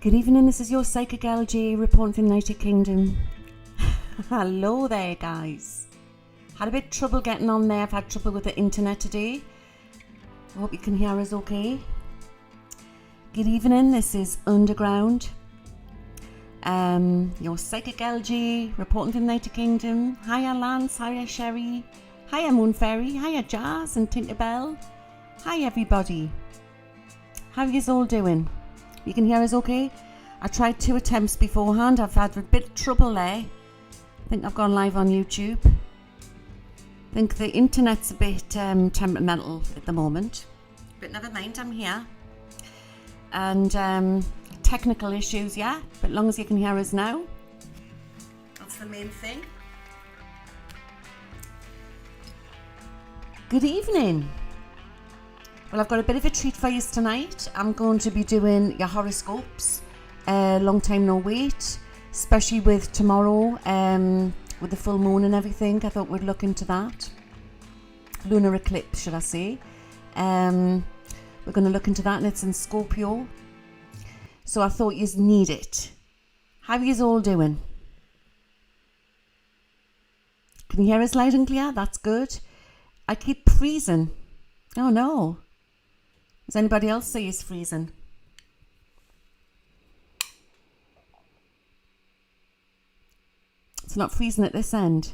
Good evening, this is your Psychic LG reporting from the United Kingdom. Hello there, guys. Had a bit of trouble getting on there. I've had trouble with the internet today. I hope you can hear us okay. Good evening, this is Underground. Your Psychic LG reporting from the United Kingdom. Hiya Lance, hiya Sherry, hiya Moon Fairy, hiya Jazz and Tinkerbell. Hi everybody. How are you all doing? You can hear us okay? I tried 2 attempts beforehand. I've had a bit of trouble there. I think I've gone live on YouTube. I think the internet's a bit temperamental at the moment. But never mind, I'm here. And technical issues, yeah? But as long as you can hear us now. That's the main thing. Good evening. Well, I've got a bit of a treat for you tonight. I'm going to be doing your horoscopes. Long time no wait, especially with tomorrow, with the full moon and everything. I thought we'd look into that. Lunar Eclipse, should I say. We're going to look into that, and it's in Scorpio. So I thought yous need it. How are yous all doing? Can you hear us loud and clear? That's good. I keep freezing. Oh no. Does anybody else say it's freezing? It's not freezing at this end.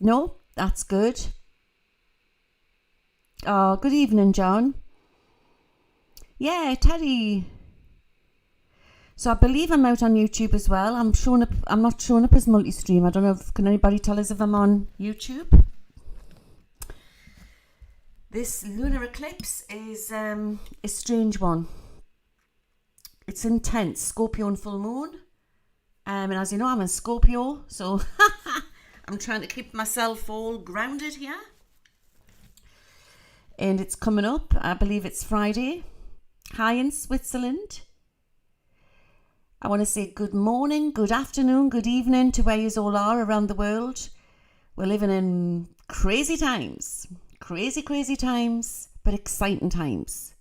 No? That's good. Oh, good evening, John. Yeah, Teddy. So I believe I'm out on YouTube as well. I'm not showing up as multi-stream. I don't know if can anybody tell us if I'm on YouTube? This lunar eclipse is a strange one. It's intense. Scorpio and full moon. And as you know, I'm in Scorpio, so I'm trying to keep myself all grounded here. And it's coming up. I believe it's Friday. Hi in Switzerland. I want to say good morning, good afternoon, good evening to where you all are around the world. We're living in crazy times. Crazy times, but exciting times.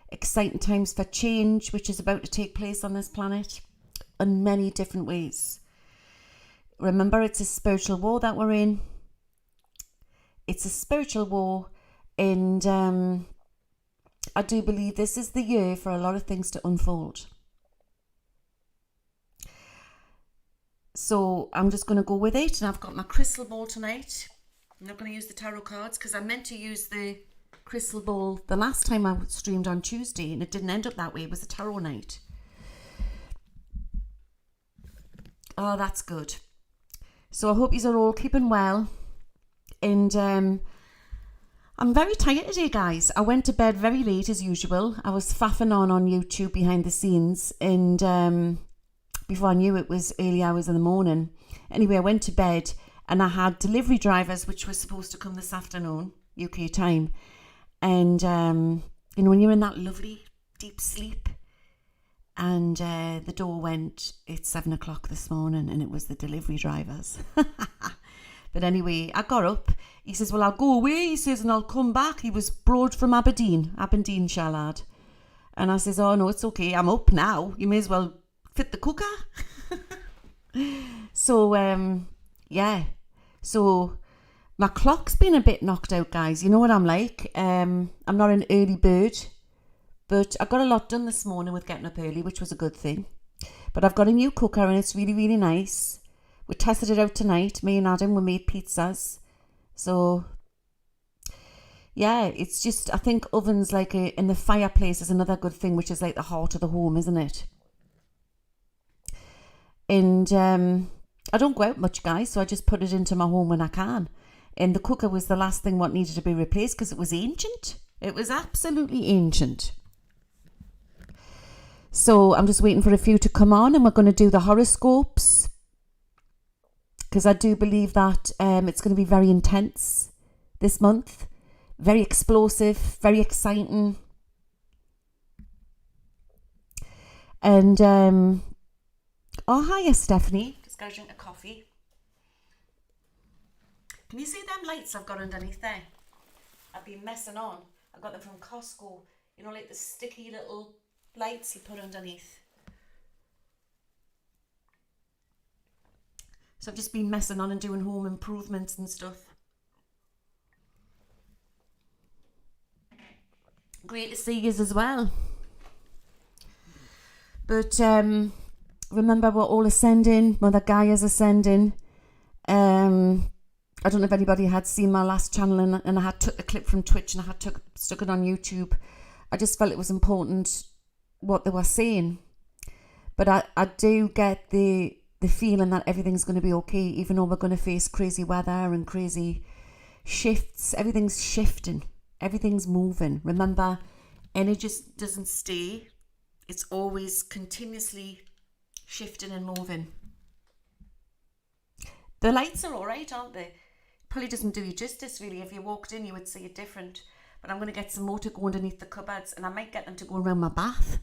Exciting times for change, which is about to take place on this planet in many different ways. Remember, it's a spiritual war that we're in. It's a spiritual war, and I do believe this is the year for a lot of things to unfold. So I'm just going to go with it, and I've got my crystal ball tonight. I'm not going to use the tarot cards because I meant to use the crystal ball the last time I streamed on Tuesday, and it didn't end up that way. It was a tarot night. Oh, that's good. So I hope you are all keeping well. And I'm very tired today, guys. I went to bed very late as usual. I was faffing on YouTube behind the scenes, and before I knew it was early hours in the morning. Anyway, I went to bed, and I had delivery drivers which were supposed to come this afternoon, UK time. And, you know, when you're in that lovely deep sleep, and the door went, it's 7 o'clock this morning, and it was the delivery drivers. But anyway, I got up. He says, well, I'll go away, he says, and I'll come back. He was brought from Aberdeenshire lad. And I says, oh, no, it's okay. I'm up now. You may as well fit the cooker. So, yeah. So my clock's been a bit knocked out, guys. You know what I'm like. I'm not an early bird, but I got a lot done this morning with getting up early, which was a good thing. But I've got a new cooker, and it's really, really nice. We tested it out tonight. Me and Adam, we made pizzas. So, yeah, it's just, I think ovens in the fireplace is another good thing, which is like the heart of the home, isn't it? And I don't go out much, guys, so I just put it into my home when I can. And the cooker was the last thing what needed to be replaced because it was ancient. It was absolutely ancient. So I'm just waiting for a few to come on, and we're going to do the horoscopes, because I do believe that it's going to be very intense this month. Very explosive, very exciting. And, oh, hiya, Stephanie. Just got a drink of coffee. Can you see them lights I've got underneath there? I've been messing on. I got them from Costco You know, like the sticky little lights you put underneath. So I've just been messing on and doing home improvements and stuff. Great to see you as well. But remember, we're all ascending. Mother Gaia's ascending. I don't know if anybody had seen my last channel, and I had took the clip from Twitch and I had stuck it on YouTube. I just felt it was important what they were saying. But I do get the feeling that everything's going to be okay, even though we're going to face crazy weather and crazy shifts. Everything's shifting. Everything's moving. Remember, energy just doesn't stay. It's always continuously shifting and moving. The lights are all right, aren't they? Probably doesn't do you justice, really. If you walked in, you would see it different. But I'm going to get some more to go underneath the cupboards, and I might get them to go around my bath.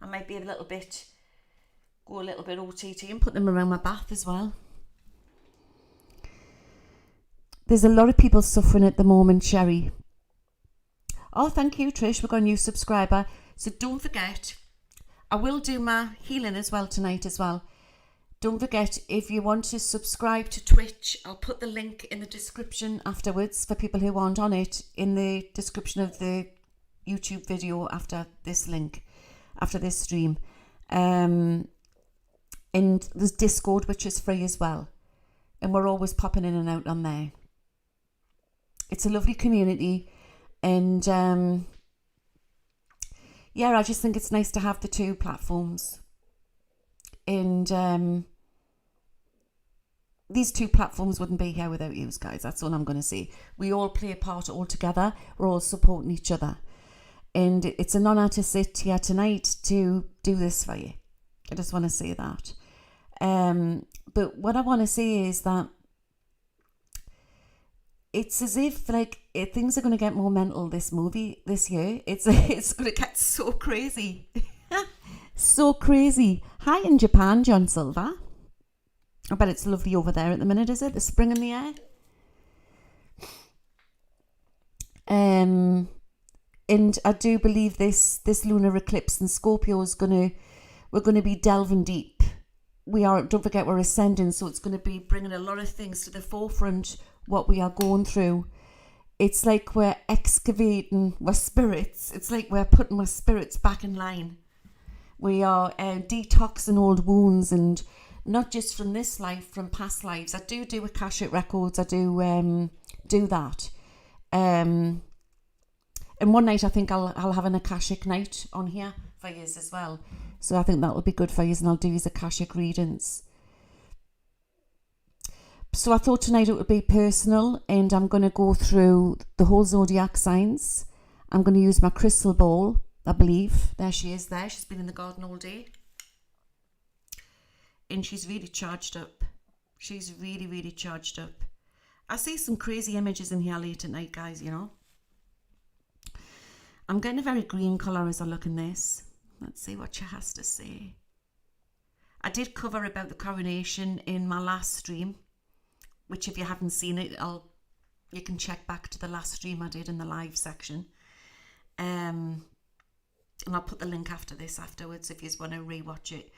I might be go a little bit OTT and put them around my bath as well. There's a lot of people suffering at the moment, Sherry. Oh, thank you, Trish. We've got a new subscriber. So don't forget, I will do my healing as well tonight as well. Don't forget, if you want to subscribe to Twitch, I'll put the link in the description afterwards for people who aren't on it, in the description of the YouTube video after this link, after this stream. And there's Discord, which is free as well. And we're always popping in and out on there. It's a lovely community. And yeah, I just think it's nice to have the two platforms. And these two platforms wouldn't be here without you guys. That's all I'm going to say. We all play a part all together. We're all supporting each other. And it's an honour to sit here tonight to do this for you. I just want to say that. But what I want to say is that it's as if like things are going to get more mental this year. It's going to get so crazy. So crazy. Hi in Japan, John Silver. I bet it's lovely over there at the minute, is it? The spring in the air. And I do believe this lunar eclipse in Scorpio is we're going to be delving deep. Don't forget, we're ascending, so it's going to be bringing a lot of things to the forefront, what we are going through. It's like we're excavating our spirits. It's like we're putting our spirits back in line. We are detoxing old wounds, and not just from this life, from past lives. I do Akashic records. I do that. And one night I think I'll have an Akashic night on here for you as well. So I think that'll be good for you, and I'll do his Akashic readings. So I thought tonight it would be personal, and I'm going to go through the whole zodiac signs. I'm going to use my crystal ball, I believe. There she is there. She's been in the garden all day. And she's really charged up. She's really, really charged up. I see some crazy images in here late at night, guys, you know. I'm getting a very green colour as I look in this. Let's see what she has to say. I did cover about the coronation in my last stream, which if you haven't seen it, you can check back to the last stream I did in the live section. And I'll put the link after this afterwards if you want to rewatch it.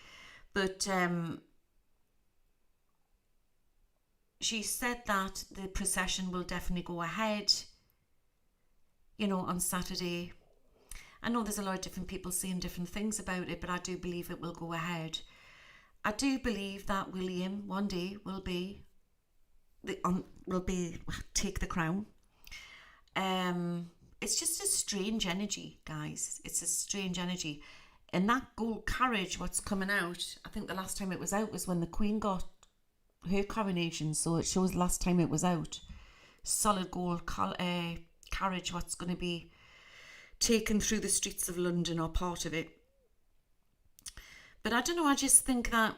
But she said that the procession will definitely go ahead, you know, on Saturday. I know there's a lot of different people saying different things about it, but I do believe it will go ahead. I do believe that William one day will take the crown. It's just a strange energy, guys. It's a strange energy. And that gold carriage, what's coming out, I think the last time it was out was when the Queen got her coronation. So it shows last time it was out. Solid gold carriage, what's going to be taken through the streets of London, or part of it. But I don't know, I just think that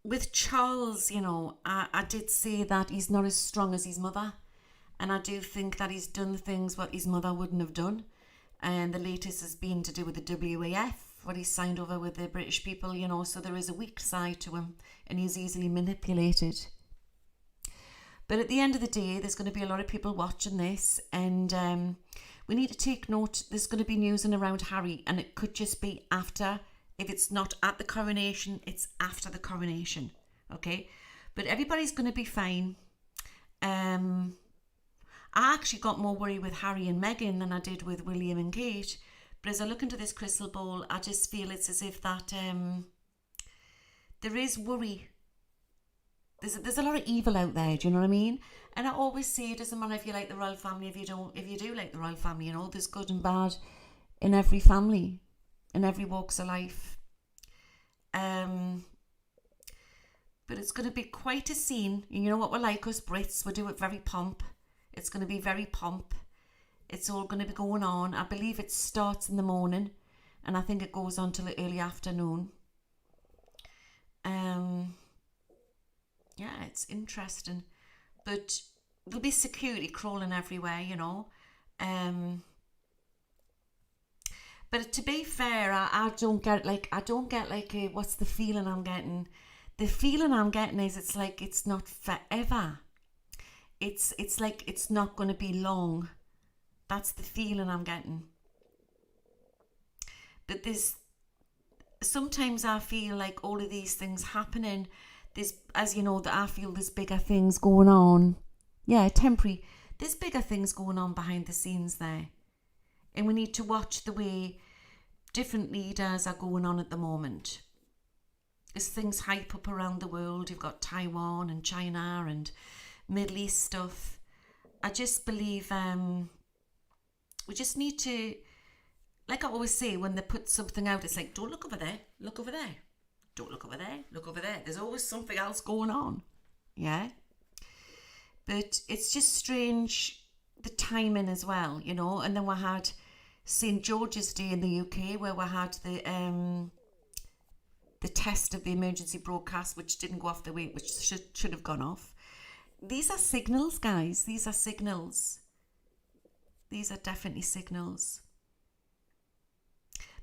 with Charles, you know, I did say that he's not as strong as his mother. And I do think that he's done things what his mother wouldn't have done. And the latest has been to do with the WAF, what he signed over with the British people, you know. So there is a weak side to him, and he's easily manipulated. But at the end of the day, there's going to be a lot of people watching this, and we need to take note. There's going to be news and around Harry, and it could just be after. If it's not at the coronation, it's after the coronation. Okay, but everybody's going to be fine. I actually got more worry with Harry and Meghan than I did with William and Kate. But as I look into this crystal ball, I just feel it's as if that there is worry. There's a lot of evil out there. Do you know what I mean? And I always say it doesn't matter if you like the royal family, if you don't, if you do like the royal family, you know, there's good and bad in every family, in every walks of life. But it's going to be quite a scene. And you know what we're like, us Brits, we do it very pomp. It's going to be very pomp. It's all going to be going on. I believe it starts in the morning, and I think it goes on till the early afternoon. Yeah, it's interesting. But there'll be security crawling everywhere, you know. But to be fair, I don't get what's the feeling I'm getting? The feeling I'm getting is it's like it's not forever. It's like it's not going to be long. That's the feeling I'm getting. But sometimes I feel like all of these things happening, there's, as you know, that I feel there's bigger things going on. Yeah, temporary. There's bigger things going on behind the scenes there. And we need to watch the way different leaders are going on at the moment. As things hype up around the world, you've got Taiwan and China and Middle East stuff. I just believe we just need to, like I always say, when they put something out, it's like, don't look over there, look over there. Don't look over there, look over there. There's always something else going on. Yeah? But it's just strange, the timing as well, you know. And then we had St. George's Day in the UK, where we had the test of the emergency broadcast, which didn't go off the way, which should have gone off. These are signals, guys. These are signals. These are definitely signals.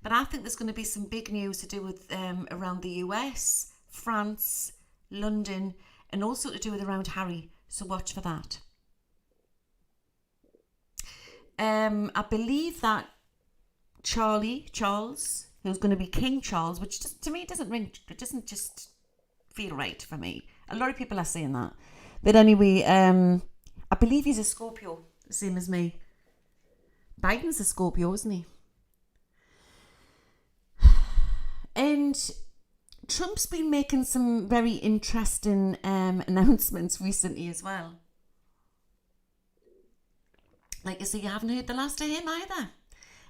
But I think there's going to be some big news to do with around the US, France, London, and also to do with around Harry. So watch for that. I believe that Charles, who's going to be King Charles, which just, to me it doesn't just feel right for me. A lot of people are saying that. But anyway, I believe he's a Scorpio, same as me. Biden's a Scorpio, isn't he? And Trump's been making some very interesting announcements recently as well. Like I say, you haven't heard the last of him either.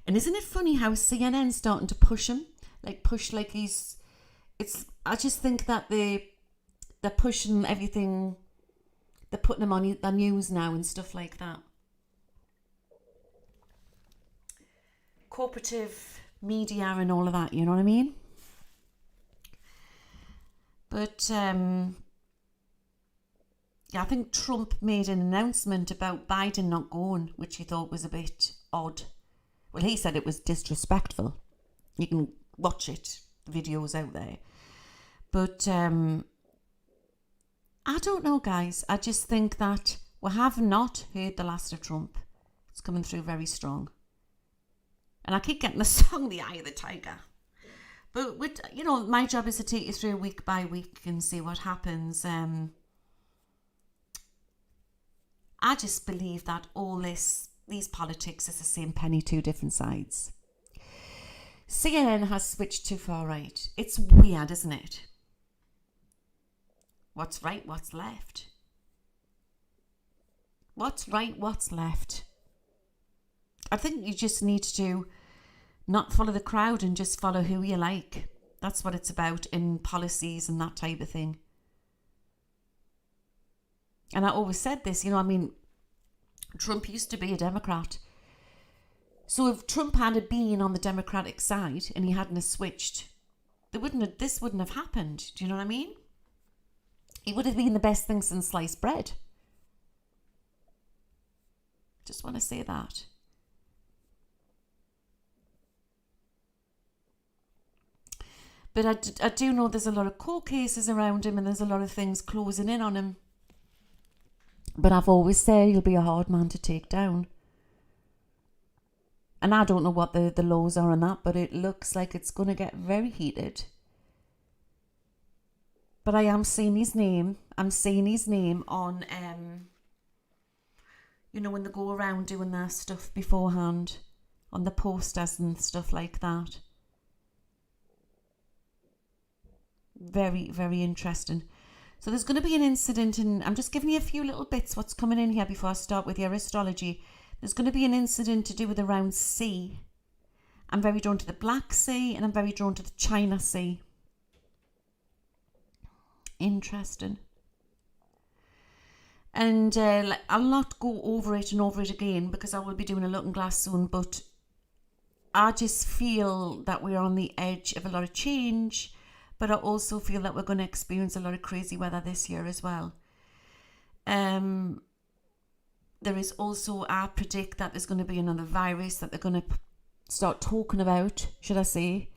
And isn't it funny how CNN's starting to push him? Like he's... I just think that they're pushing everything. They're putting him on the news now and stuff like that. Corporative media and all of that, you know what I mean? But yeah, I think Trump made an announcement about Biden not going, which he thought was a bit odd. Well, he said it was disrespectful. You can watch it. The video's out there. But I don't know, guys. I just think that we have not heard the last of Trump. It's coming through very strong. And I keep getting the song, The Eye of the Tiger. But, you know, my job is to take you through week by week and see what happens. I just believe that all these politics is the same penny, two different sides. CNN has switched too far right. It's weird, isn't it? What's right, what's left? What's right, what's left? I think you just need to not follow the crowd and just follow who you like. That's what it's about in policies and that type of thing. And I always said this, you know, I mean, Trump used to be a Democrat. So if Trump had been on the Democratic side and he hadn't switched, this wouldn't have happened. Do you know what I mean? It would have been the best thing since sliced bread. Just want to say that. But I do know there's a lot of court cases around him and there's a lot of things closing in on him. But I've always said he'll be a hard man to take down. And I don't know what the laws are on that, but it looks like it's going to get very heated. But I am seeing his name. I'm seeing his name on, you know, when they go around doing their stuff beforehand, on the posters and stuff like that. Very, very interesting. So there's going to be an incident, and I'm just giving you a few little bits what's coming in here before I start with your astrology. There's going to be an incident to do with around sea. I'm very drawn to the Black Sea, and I'm very drawn to the China Sea. Interesting. And I'll not go over it and over it again because I will be doing a looking glass soon, but I just feel that we're on the edge of a lot of change, but I also feel that we're going to experience a lot of crazy weather this year as well. There is also, I predict that there's going to be another virus that they're going to start talking about, should I say,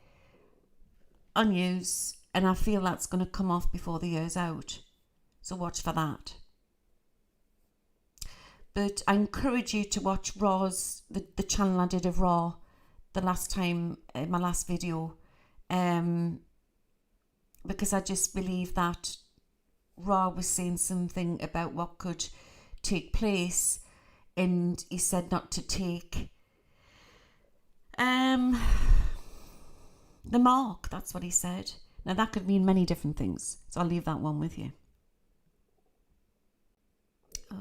on news, and I feel that's going to come off before the year's out. So watch for that. But I encourage you to watch Raw's, the channel I did of Raw the last time, in my last video, because I just believe that Raw was saying something about what could take place, and he said not to take the mark. That's what he said. Now that could mean many different things, so I'll leave that one with you.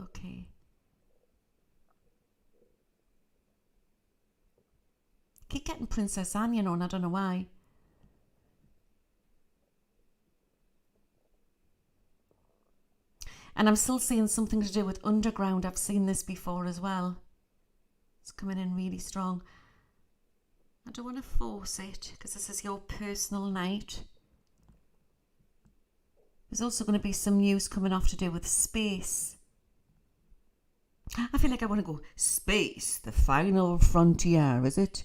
Okay. Keep getting Princess Onion on, I don't know why. And I'm still seeing something to do with underground. I've seen this before as well. It's coming in really strong. I don't want to force it because this is your personal night. There's also going to be some news coming off to do with space. I feel like I want to go, space, the final frontier, is it?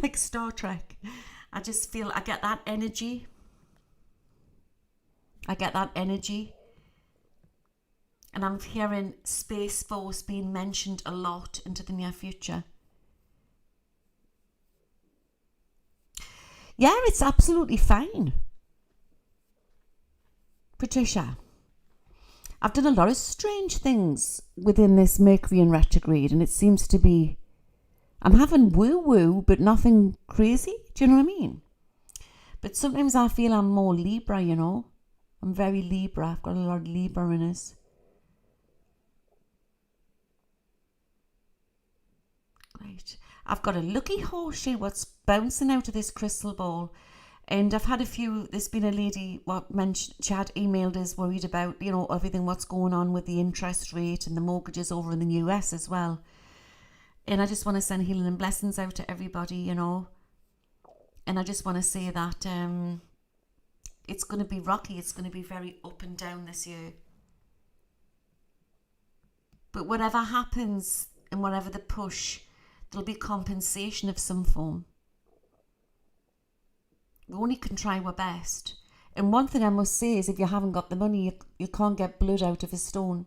Like Star Trek. I just feel, I get that energy. And I'm hearing Space Force being mentioned a lot into the near future. Yeah, it's absolutely fine. Patricia, I've done a lot of strange things within this Mercury in retrograde, and it seems to be, I'm having woo-woo, but nothing crazy. Do you know what I mean? But sometimes I feel I'm more Libra, you know. I'm very Libra. I've got a lot of Libra in us. Right. I've got a lucky horseshoe, what's bouncing out of this crystal ball. And I've had a few, there's been a lady, mentioned, she had emailed us worried about, you know, everything what's going on with the interest rate and the mortgages over in the US as well. And I just want to send healing and blessings out to everybody, you know. And I just want to say that it's going to be rocky. It's going to be very up and down this year. But whatever happens and whatever the push, there'll be compensation of some form. We only can try our best. And one thing I must say is if you haven't got the money, you can't get blood out of a stone.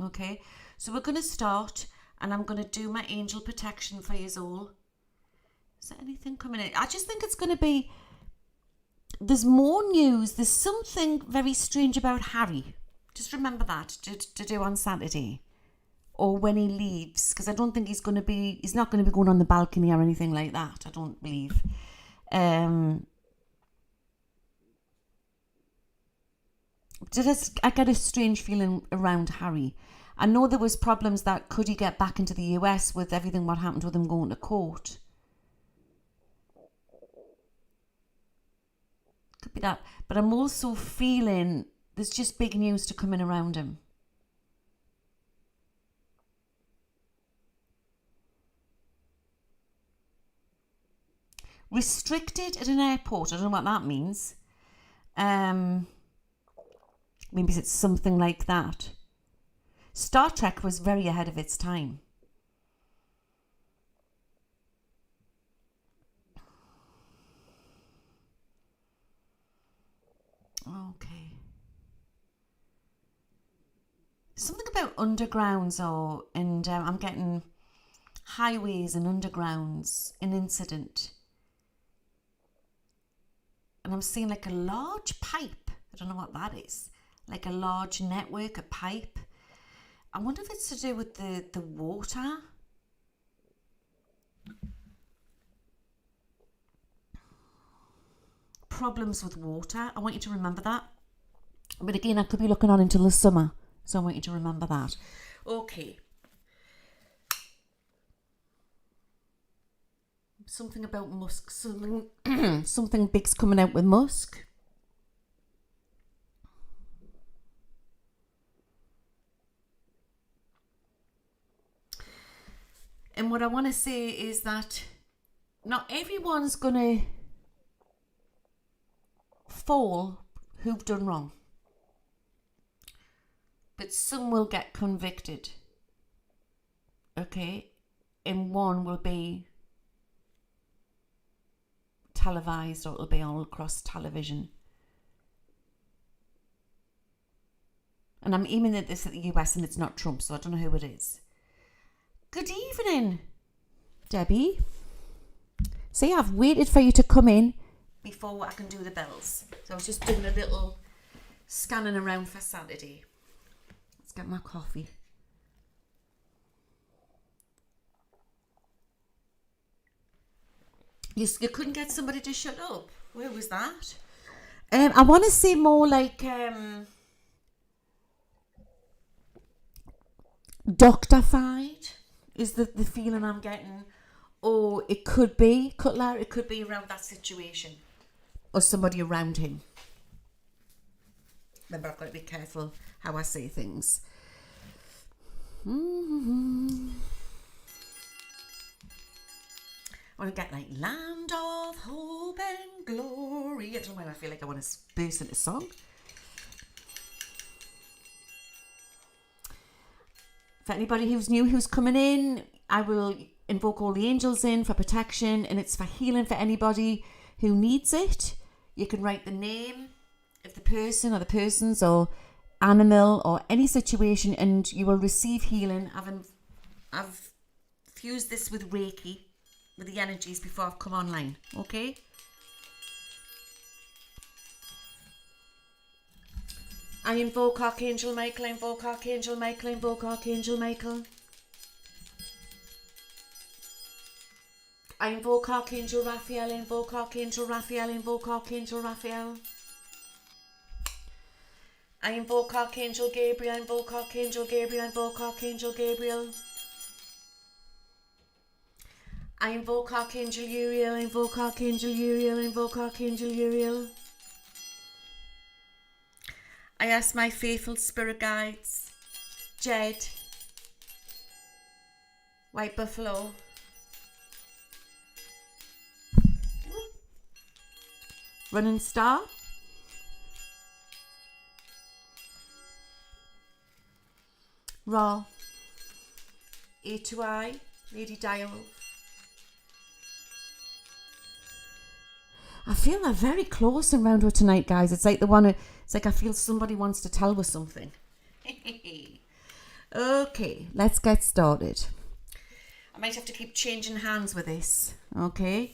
Okay, so we're going to start, and I'm going to do my angel protection for you all. Is there anything coming in? I just think it's going to be, there's more news. There's something very strange about Harry. Just remember that to do on Saturday. Or when he leaves, because I don't think he's not going to be going on the balcony or anything like that, I don't believe. I get a strange feeling around Harry. I know there was problems that could he get back into the US with everything what happened with him going to court. Could be that. But I'm also feeling there's just big news to come in around him. Restricted at an airport. I don't know what that means. Maybe it's something like that. Star Trek was very ahead of its time. Okay. Something about undergrounds, and I'm getting highways and undergrounds, an incident. And I'm seeing like a large pipe. I don't know what that is. Like a large network, a pipe. I wonder if it's to do with the water. Problems with water. I want you to remember that. But again, I could be looking on until the summer. So I want you to remember that. Okay. Something about musk. Something big's coming out with musk. And what I want to say is that not everyone's going to fall who've done wrong. But some will get convicted. Okay? And one will be televised, or it'll be all across television. And I'm aiming at this at the US and it's not Trump, so I don't know who it is. Good evening, Debbie. See, I've waited for you to come in before I can do the bells. So I was just doing a little scanning around for Saturday. Let's get my coffee. You couldn't get somebody to shut up. Where was that? I want to say more like doctorified is the feeling I'm getting. Or it could be Cutler, it could be around that situation. Or somebody around him. Remember, I've got to be careful how I say things. I want to get like Land of Hope and Glory. I don't know why I feel like I want to burst into song. For anybody who's new, who's coming in, I will invoke all the angels in for protection, and it's for healing for anybody who needs it. You can write the name of the person or the persons or animal or any situation, and you will receive healing. I've fused this with Reiki, with the energies before I've come online. Okay? I invoke Archangel Michael, I invoke Archangel Michael, I invoke Archangel Michael. I invoke Archangel Raphael, I invoke Archangel Raphael, I invoke Archangel Raphael. I invoke Archangel Gabriel, I invoke Archangel Gabriel, I invoke Archangel Gabriel. I invoke Archangel Uriel, I invoke Archangel Uriel, I invoke Archangel Uriel. I ask my faithful spirit guides, Jed, White Buffalo, Running Star, Ra, A2I, Lady Direwolf. I feel they're very close around her tonight, guys. It's like it's like I feel somebody wants to tell her something. Okay, let's get started. I might have to keep changing hands with this. Okay.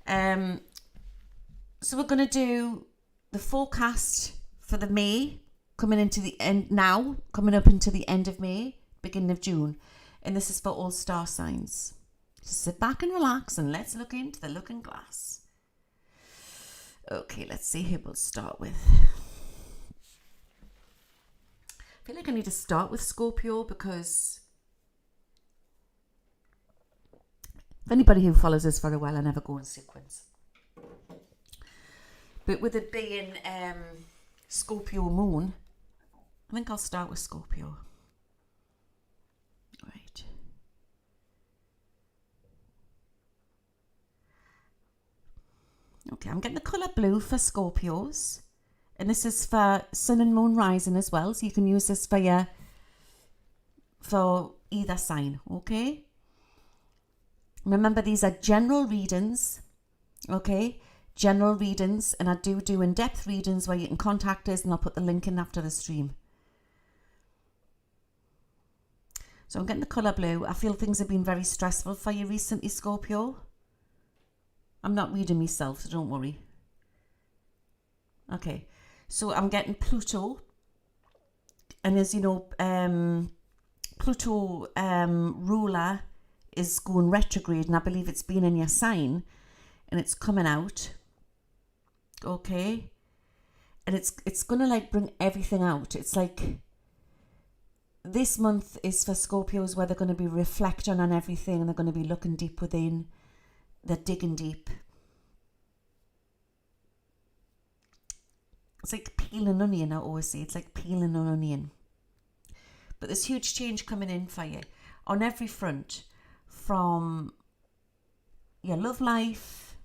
So we're going to do the forecast for the May, coming into the end now, coming up into the end of May, beginning of June. And this is for all star signs. So sit back and relax and let's look into the looking glass. Okay, let's see who we'll start with. I feel like I need to start with Scorpio because if anybody who follows us for a while, I never go in sequence. But with it being Scorpio moon, I think I'll start with Scorpio. Right. Okay, I'm getting the colour blue for Scorpios. And this is for sun and moon rising as well. So you can use this for either sign, okay? Remember, these are general readings, okay? General readings. And I do in-depth readings where you can contact us and I'll put the link in after the stream. So I'm getting the colour blue. I feel things have been very stressful for you recently, Scorpio. I'm not reading myself, so don't worry. Okay, so I'm getting Pluto. And as you know, Pluto ruler is going retrograde, and I believe it's been in your sign, and it's coming out. Okay, and it's gonna like bring everything out. It's like this month is for Scorpios where they're going to be reflecting on everything, and they're going to be looking deep within. They're digging deep. It's like peeling an onion, I always say. It's like peeling an onion. But there's huge change coming in for you on every front, from your love life.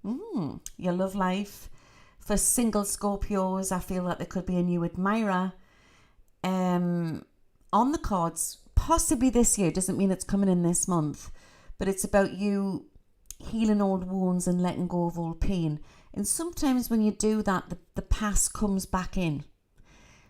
Your love life. For single Scorpios, I feel like there could be a new admirer. On the cards, possibly this year, doesn't mean it's coming in this month, but it's about you healing old wounds and letting go of old pain. And sometimes when you do that, the past comes back in.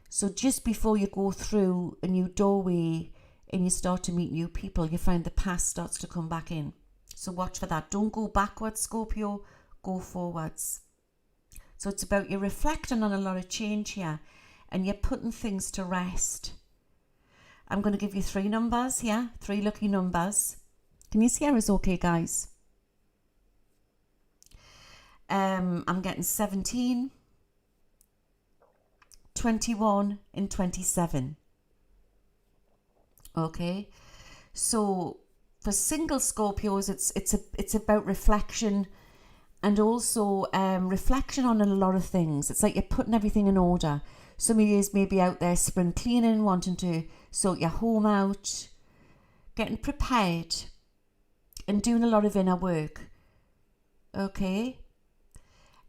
So just before you go through a new doorway and you start to meet new people, you find the past starts to come back in. So watch for that. Don't go backwards, Scorpio, go forwards. So it's about you reflecting on a lot of change here, and you're putting things to rest. I'm going to give you 3 numbers here, 3 lucky numbers. Can you see us okay, guys? I'm getting 17, 21 and 27. Okay, so for single Scorpios, it's about reflection, and also reflection on a lot of things. It's like you're putting everything in order. Some of you may be out there spring cleaning, wanting to sort your home out, getting prepared, and doing a lot of inner work. Okay?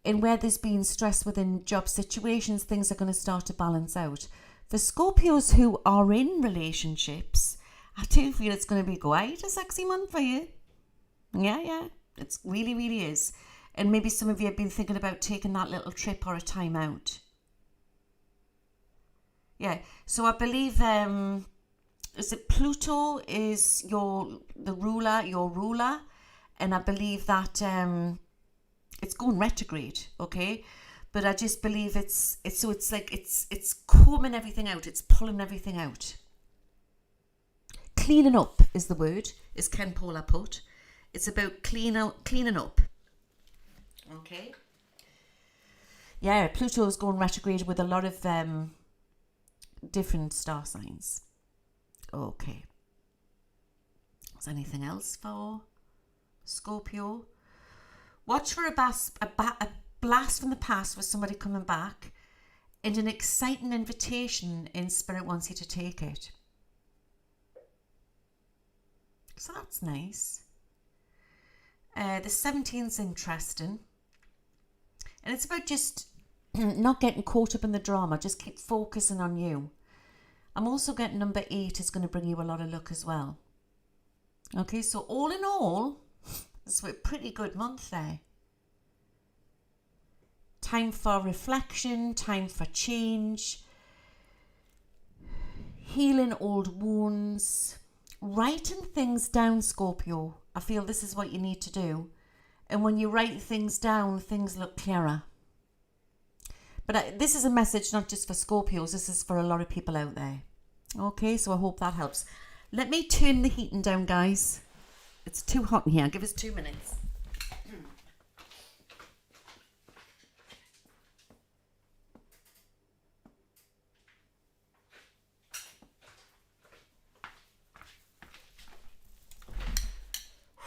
And where there's been stress within job situations, things are going to start to balance out. For Scorpios who are in relationships, I do feel it's going to be quite a sexy month for you. Yeah. It really, really is. And maybe some of you have been thinking about taking that little trip or a time out. Yeah, so I believe, is it Pluto is your ruler, and I believe that it's going retrograde, okay? But I just believe it's combing everything out, it's pulling everything out. Cleaning up is the word, as Ken Paula put. It's about cleaning up. Okay? Yeah, Pluto is going retrograde with a lot of different star signs. Okay. Is there anything else for Scorpio? Watch for a blast from the past with somebody coming back, and an exciting invitation in spirit wants you to take it. So that's nice. The 17th's interesting. And it's about just not getting caught up in the drama. Just keep focusing on you. I'm also getting number 8 is going to bring you a lot of luck as well. Okay, so all in all, it's a pretty good month there. Time for reflection, time for change, healing old wounds, writing things down, Scorpio. I feel this is what you need to do. And when you write things down, things look clearer. But this is a message not just for Scorpios, this is for a lot of people out there. Okay, so I hope that helps. Let me turn the heating down, guys. It's too hot in here. Give us 2 minutes.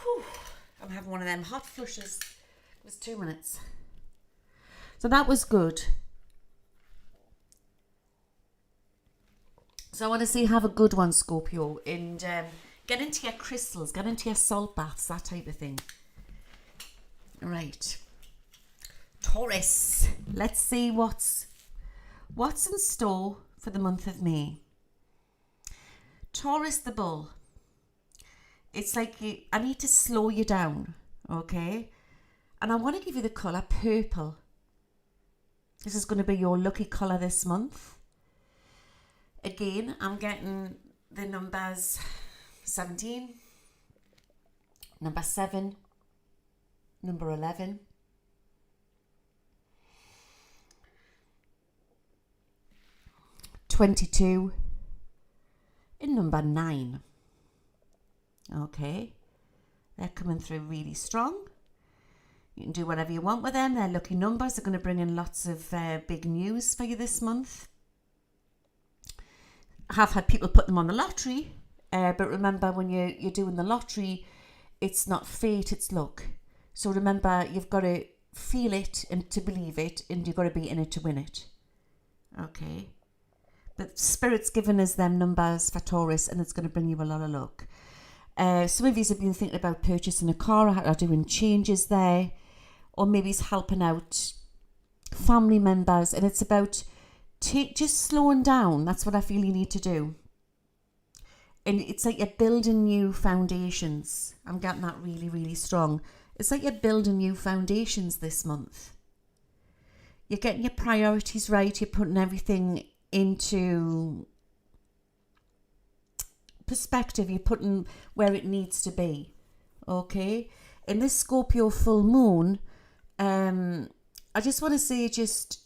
Whew. I'm having one of them hot flushes. It was 2 minutes. So that was good. So I want to say have a good one, Scorpio, and get into your crystals, get into your salt baths, that type of thing. All right. Taurus. Let's see what's in store for the month of May. Taurus the bull. It's like I need to slow you down, okay? And I want to give you the colour purple. This is going to be your lucky colour this month. Again, I'm getting the numbers 17, number 7, number 11, 22, and number 9. Okay, they're coming through really strong. You can do whatever you want with them. They're lucky numbers. They're going to bring in lots of big news for you this month. I have had people put them on the lottery, but remember, when you're doing the lottery, it's not fate, it's luck. So remember, you've got to feel it and to believe it, and you've got to be in it to win it. Okay. But Spirit's given us them numbers for Taurus, and it's going to bring you a lot of luck. Some of you have been thinking about purchasing a car or doing changes there, or maybe it's helping out family members, and it's about just slowing down. That's what I feel you need to do. And it's like you're building new foundations. I'm getting that really, really strong. It's like you're building new foundations this month. You're getting your priorities right. You're putting everything into perspective. You're putting where it needs to be. Okay? In this Scorpio full moon, I just want to say, just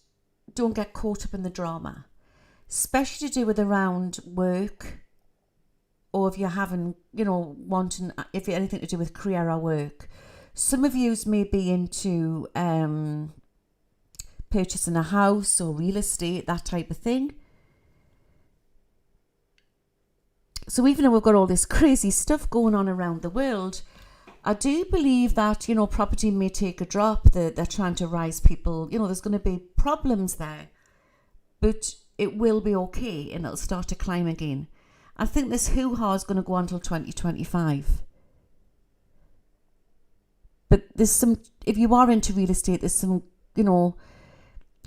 don't get caught up in the drama. Especially to do with around work, or if you're having, if you're anything to do with career or work. Some of you may be into purchasing a house or real estate, that type of thing. So even though we've got all this crazy stuff going on around the world, I do believe that, property may take a drop. They're trying to rise people. There's going to be problems there. But it will be okay, and it'll start to climb again. I think this hoo-ha is going to go on until 2025. But there's some, if you are into real estate, there's some,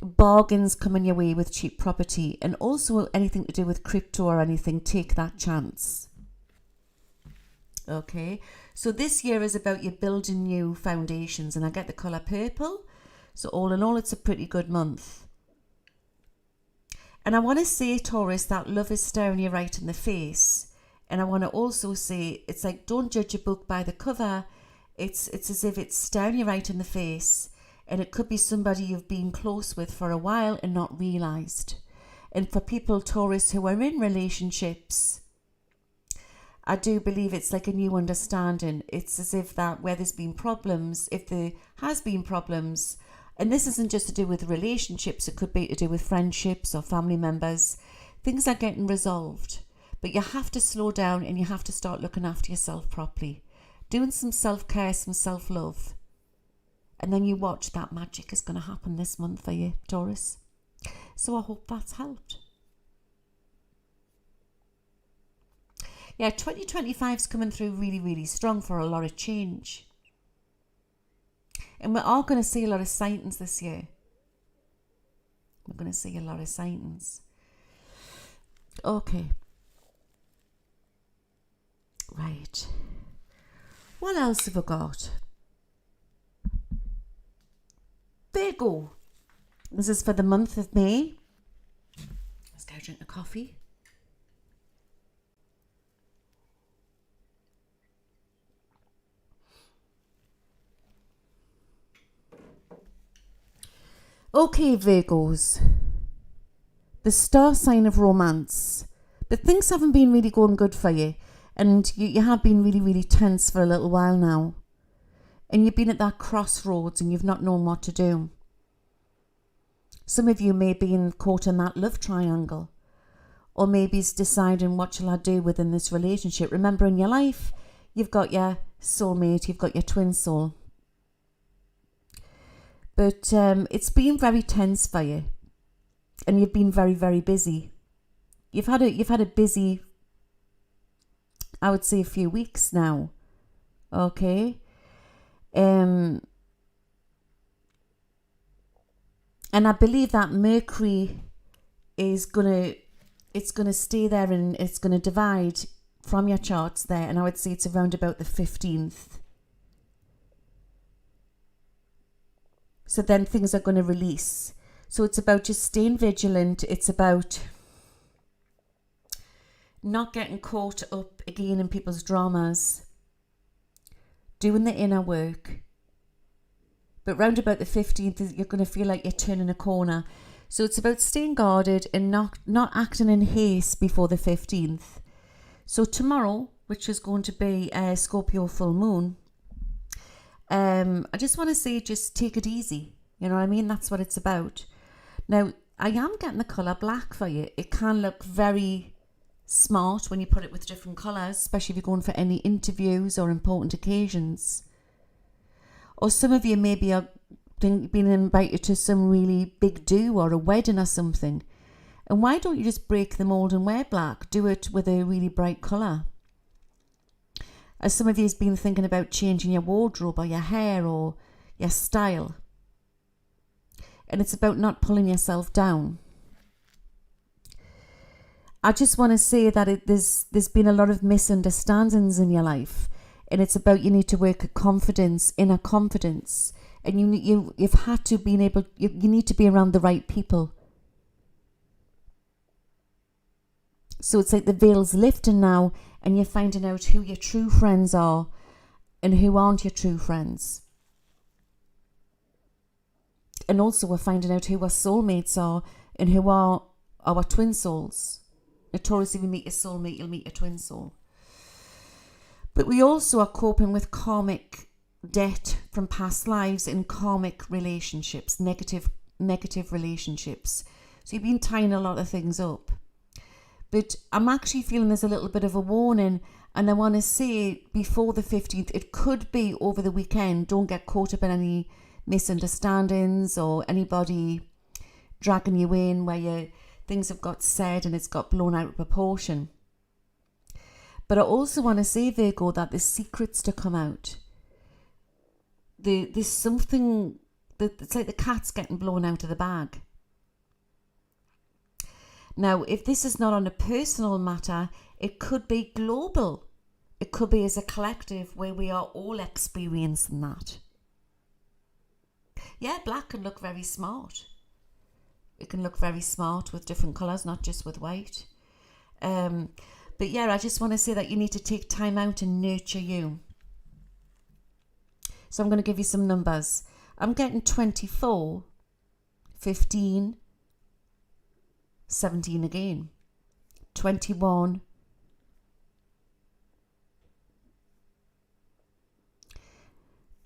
bargains coming your way with cheap property. And also anything to do with crypto or anything, take that chance. Okay, so this year is about you building new foundations, and I get the colour purple. So all in all, it's a pretty good month. And I want to say, Taurus, that love is staring you right in the face. And I want to also say, it's like, don't judge a book by the cover. It's as if it's staring you right in the face. And it could be somebody you've been close with for a while and not realised. And for people, Taurus, who are in relationships, I do believe it's like a new understanding. It's as if that where there's been problems, if there has been problems, and this isn't just to do with relationships, it could be to do with friendships or family members, things are getting resolved. But you have to slow down, and you have to start looking after yourself properly. Doing some self-care, some self-love. And then you watch, that magic is going to happen this month for you, Taurus. So I hope that's helped. Yeah, 2025 is coming through really, really strong for a lot of change. And we're all going to see a lot of sightings this year. We're going to see a lot of sightings. Okay. Right. What else have I got? Virgo. This is for the month of May. Let's go drink a coffee. Okay, Virgos, the star sign of romance, but things haven't been really going good for you, and you have been really, really tense for a little while now, and you've been at that crossroads and you've not known what to do. Some of you may be caught in that love triangle, or maybe it's deciding, what shall I do within this relationship? Remember, in your life, you've got your soulmate, you've got your twin soul. But it's been very tense for you, and you've been very, very busy. You've had a busy, I would say, a few weeks now. Okay, and I believe that Mercury is gonna stay there, and it's gonna divide from your charts there, and I would say it's around about the 15th. So then things are going to release. So it's about just staying vigilant. It's about not getting caught up again in people's dramas, doing the inner work. But round about the 15th, you're going to feel like you're turning a corner. So it's about staying guarded and not acting in haste before the 15th. So tomorrow, which is going to be a Scorpio full moon, I just want to say, just take it easy. You know what I mean? That's what it's about. Now, I am getting the colour black for you. It can look very smart when you put it with different colours, especially if you're going for any interviews or important occasions. Or some of you maybe are being invited to some really big do or a wedding or something. And why don't you just break the mould and wear black? Do it with a really bright colour. As some of you have been thinking about changing your wardrobe or your hair or your style. And it's about not pulling yourself down. I just want to say that there's been a lot of misunderstandings in your life. And it's about you need to work at confidence, inner confidence. And you've had to be able, you need to be around the right people. So it's like the veil's lifting now and you're finding out who your true friends are and who aren't your true friends. And also we're finding out who our soulmates are and who are our twin souls. A Taurus, if you meet your soulmate, you'll meet your twin soul. But we also are coping with karmic debt from past lives and karmic relationships, negative relationships. So you've been tying a lot of things up. But I'm actually feeling there's a little bit of a warning, and I want to say before the 15th, it could be over the weekend. Don't get caught up in any misunderstandings or anybody dragging you in where things have got said and it's got blown out of proportion. But I also want to say, Virgo, that there's secrets to come out. There's something that it's like the cat's getting blown out of the bag. Now, if this is not on a personal matter, it could be global. It could be as a collective where we are all experiencing that. Yeah, black can look very smart. It can look very smart with different colours, not just with white. But yeah, I just want to say that you need to take time out and nurture you. So I'm going to give you some numbers. I'm getting 24, 15, 17 again, 21,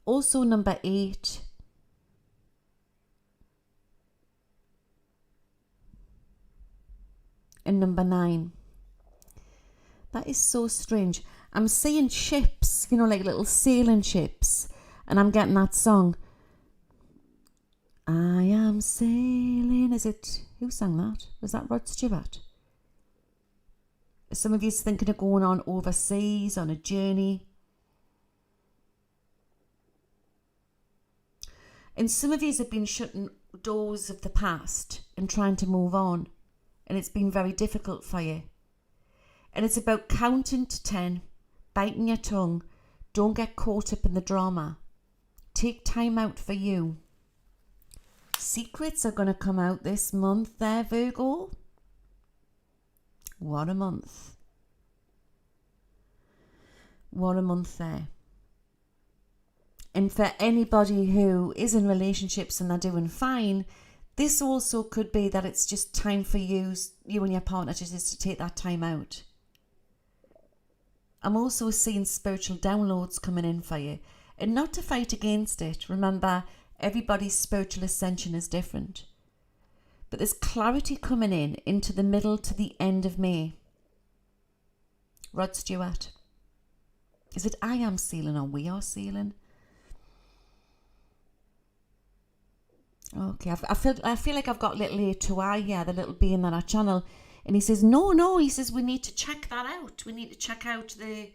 also number 8, and number 9. That is so strange. I'm seeing ships, you know, like little sailing ships. And I'm getting that song. I am sailing. Is it, who sang that? Was that Rod Stewart? Some of you thinking of going on overseas on a journey. And some of you have been shutting doors of the past and trying to move on. And it's been very difficult for you. And it's about counting to 10, biting your tongue. Don't get caught up in the drama. Take time out for you. Secrets are going to come out this month there, Virgo. What a month. What a month there. And for anybody who is in relationships and they're doing fine, this also could be that it's just time for you and your partner just to take that time out. I'm also seeing spiritual downloads coming in for you. And not to fight against it. Remember, everybody's spiritual ascension is different. But there's clarity coming in into the middle to the end of May. Rod Stewart. Is it I am sailing or we are sailing? Okay, I feel like I've got little A2I here, the little being on our channel. And he says, no, he says, we need to check that out. We need to check out the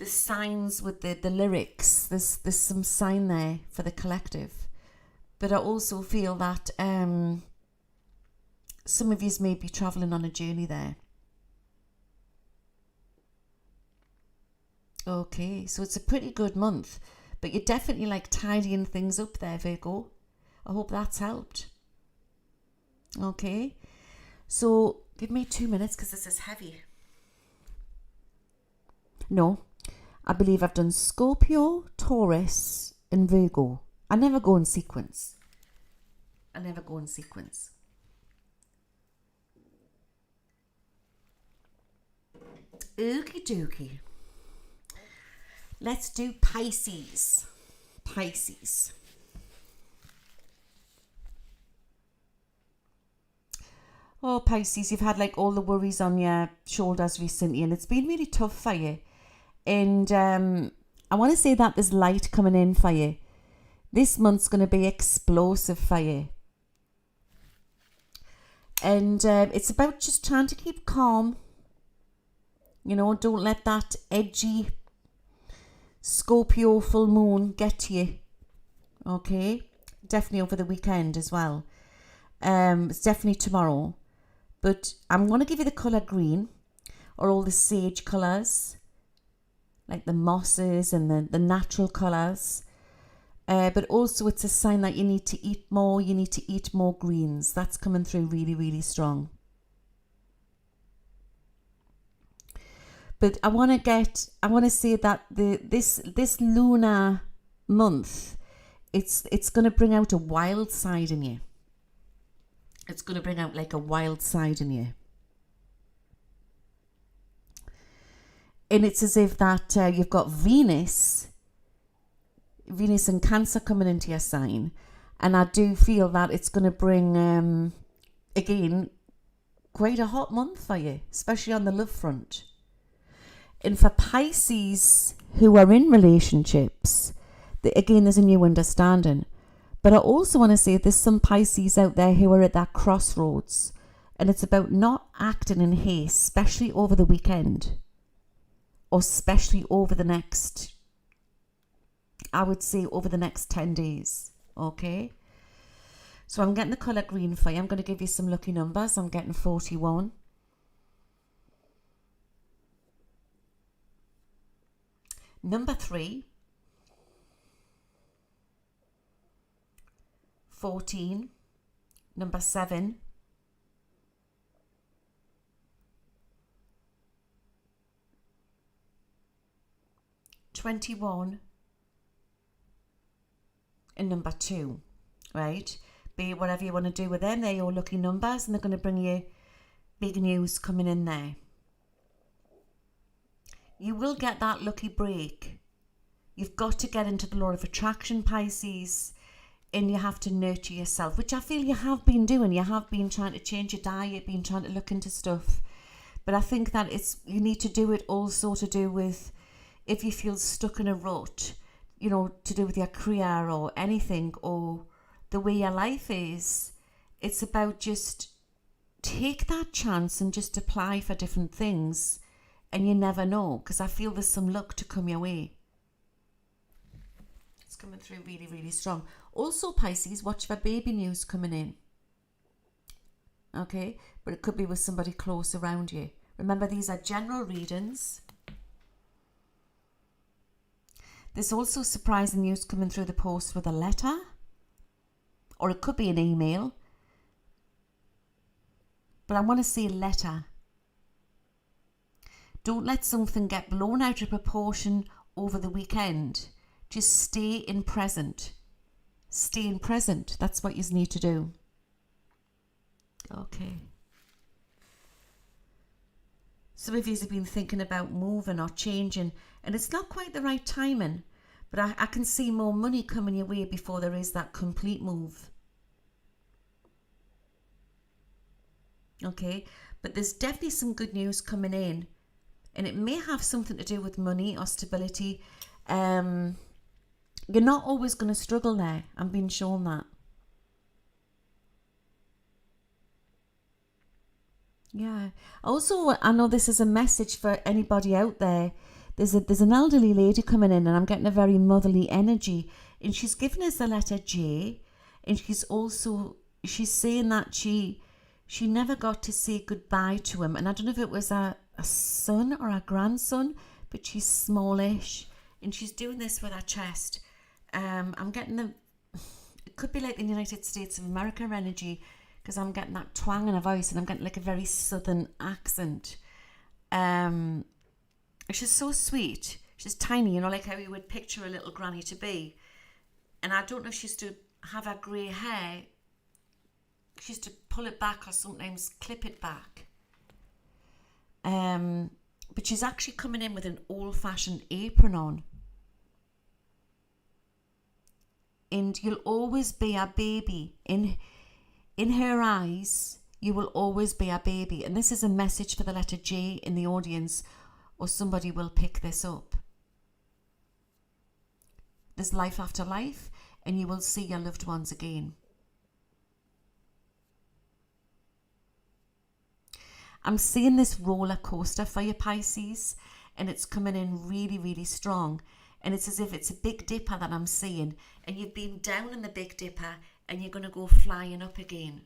signs with the lyrics. There's some sign there for the collective. But I also feel that some of you may be travelling on a journey there. Okay, so it's a pretty good month. But you're definitely like tidying things up there, Virgo. I hope that's helped. Okay. So Give me 2 minutes because this is heavy. No, I believe I've done Scorpio, Taurus and Virgo. I never go in sequence. Okie dokie. Let's do Pisces. Oh, Pisces, you've had like all the worries on your shoulders recently and it's been really tough for you. And I want to say that there's light coming in for you. This month's going to be explosive for you. And it's about just trying to keep calm. You know, don't let that edgy Scorpio full moon get to you. Okay? Definitely over the weekend as well. It's definitely tomorrow. But I'm going to give you the colour green, or all the sage colours, like the mosses and the natural colours. But also it's a sign that you need to eat more. You need to eat more greens. That's coming through really, really strong. But I want to say that this lunar month, it's going to bring out a wild side in you. It's going to bring out like a wild side in you. And it's as if that you've got Venus and Cancer coming into your sign. And I do feel that it's going to bring, again, quite a hot month for you, especially on the love front. And for Pisces who are in relationships, again, there's a new understanding. But I also want to say there's some Pisces out there who are at that crossroads. And it's about not acting in haste, especially over the weekend. Or especially over the next, I would say over the next 10 days. Okay? So I'm getting the colour green for you. I'm going to give you some lucky numbers. I'm getting 41. Number 3. 14. Number 7. 21. And number 2. Right? Be whatever you want to do with them. They're your lucky numbers and they're going to bring you big news coming in there. You will get that lucky break. You've got to get into the law of attraction, Pisces, and you have to nurture yourself, which I feel you have been doing. You have been trying to change your diet, been trying to look into stuff. But I think that you need to do it also to do with if you feel stuck in a rut, you know, to do with your career or anything or the way your life is. It's about just take that chance and just apply for different things. And you never know, because I feel there's some luck to come your way. It's coming through really, really strong. Also, Pisces, watch for baby news coming in. Okay? But it could be with somebody close around you. Remember, these are general readings. There's also surprising news coming through the post with a letter. Or it could be an email. But I want to say letter. Don't let something get blown out of proportion over the weekend. Just stay in present. Stay in present. That's what you need to do. Okay. Some of you have been thinking about moving or changing, and it's not quite the right timing, but I can see more money coming your way before there is that complete move. Okay, but there's definitely some good news coming in. And it may have something to do with money or stability. You're not always going to struggle there. I'm being shown that. Yeah. Also, I know this is a message for anybody out there. There's an elderly lady coming in and I'm getting a very motherly energy. And she's giving us the letter J. And she's saying that she never got to say goodbye to him. And I don't know if it was a son or a grandson, but she's smallish and she's doing this with her chest. I'm getting it could be like the United States of America energy, because I'm getting that twang in her voice, and I'm getting like a very southern accent. She's so sweet. She's tiny, you know, like how you would picture a little granny to be. And I don't know if she used to have her grey hair. She used to pull it back or sometimes clip it back. But she's actually coming in with an old-fashioned apron on. And you'll always be a baby. In her eyes, you will always be a baby. And this is a message for the letter J in the audience, or somebody will pick this up. There's life after life, and you will see your loved ones again. I'm seeing this roller coaster for you, Pisces, and it's coming in really, really strong. And it's as if it's a Big Dipper that I'm seeing, and you've been down in the Big Dipper and you're going to go flying up again.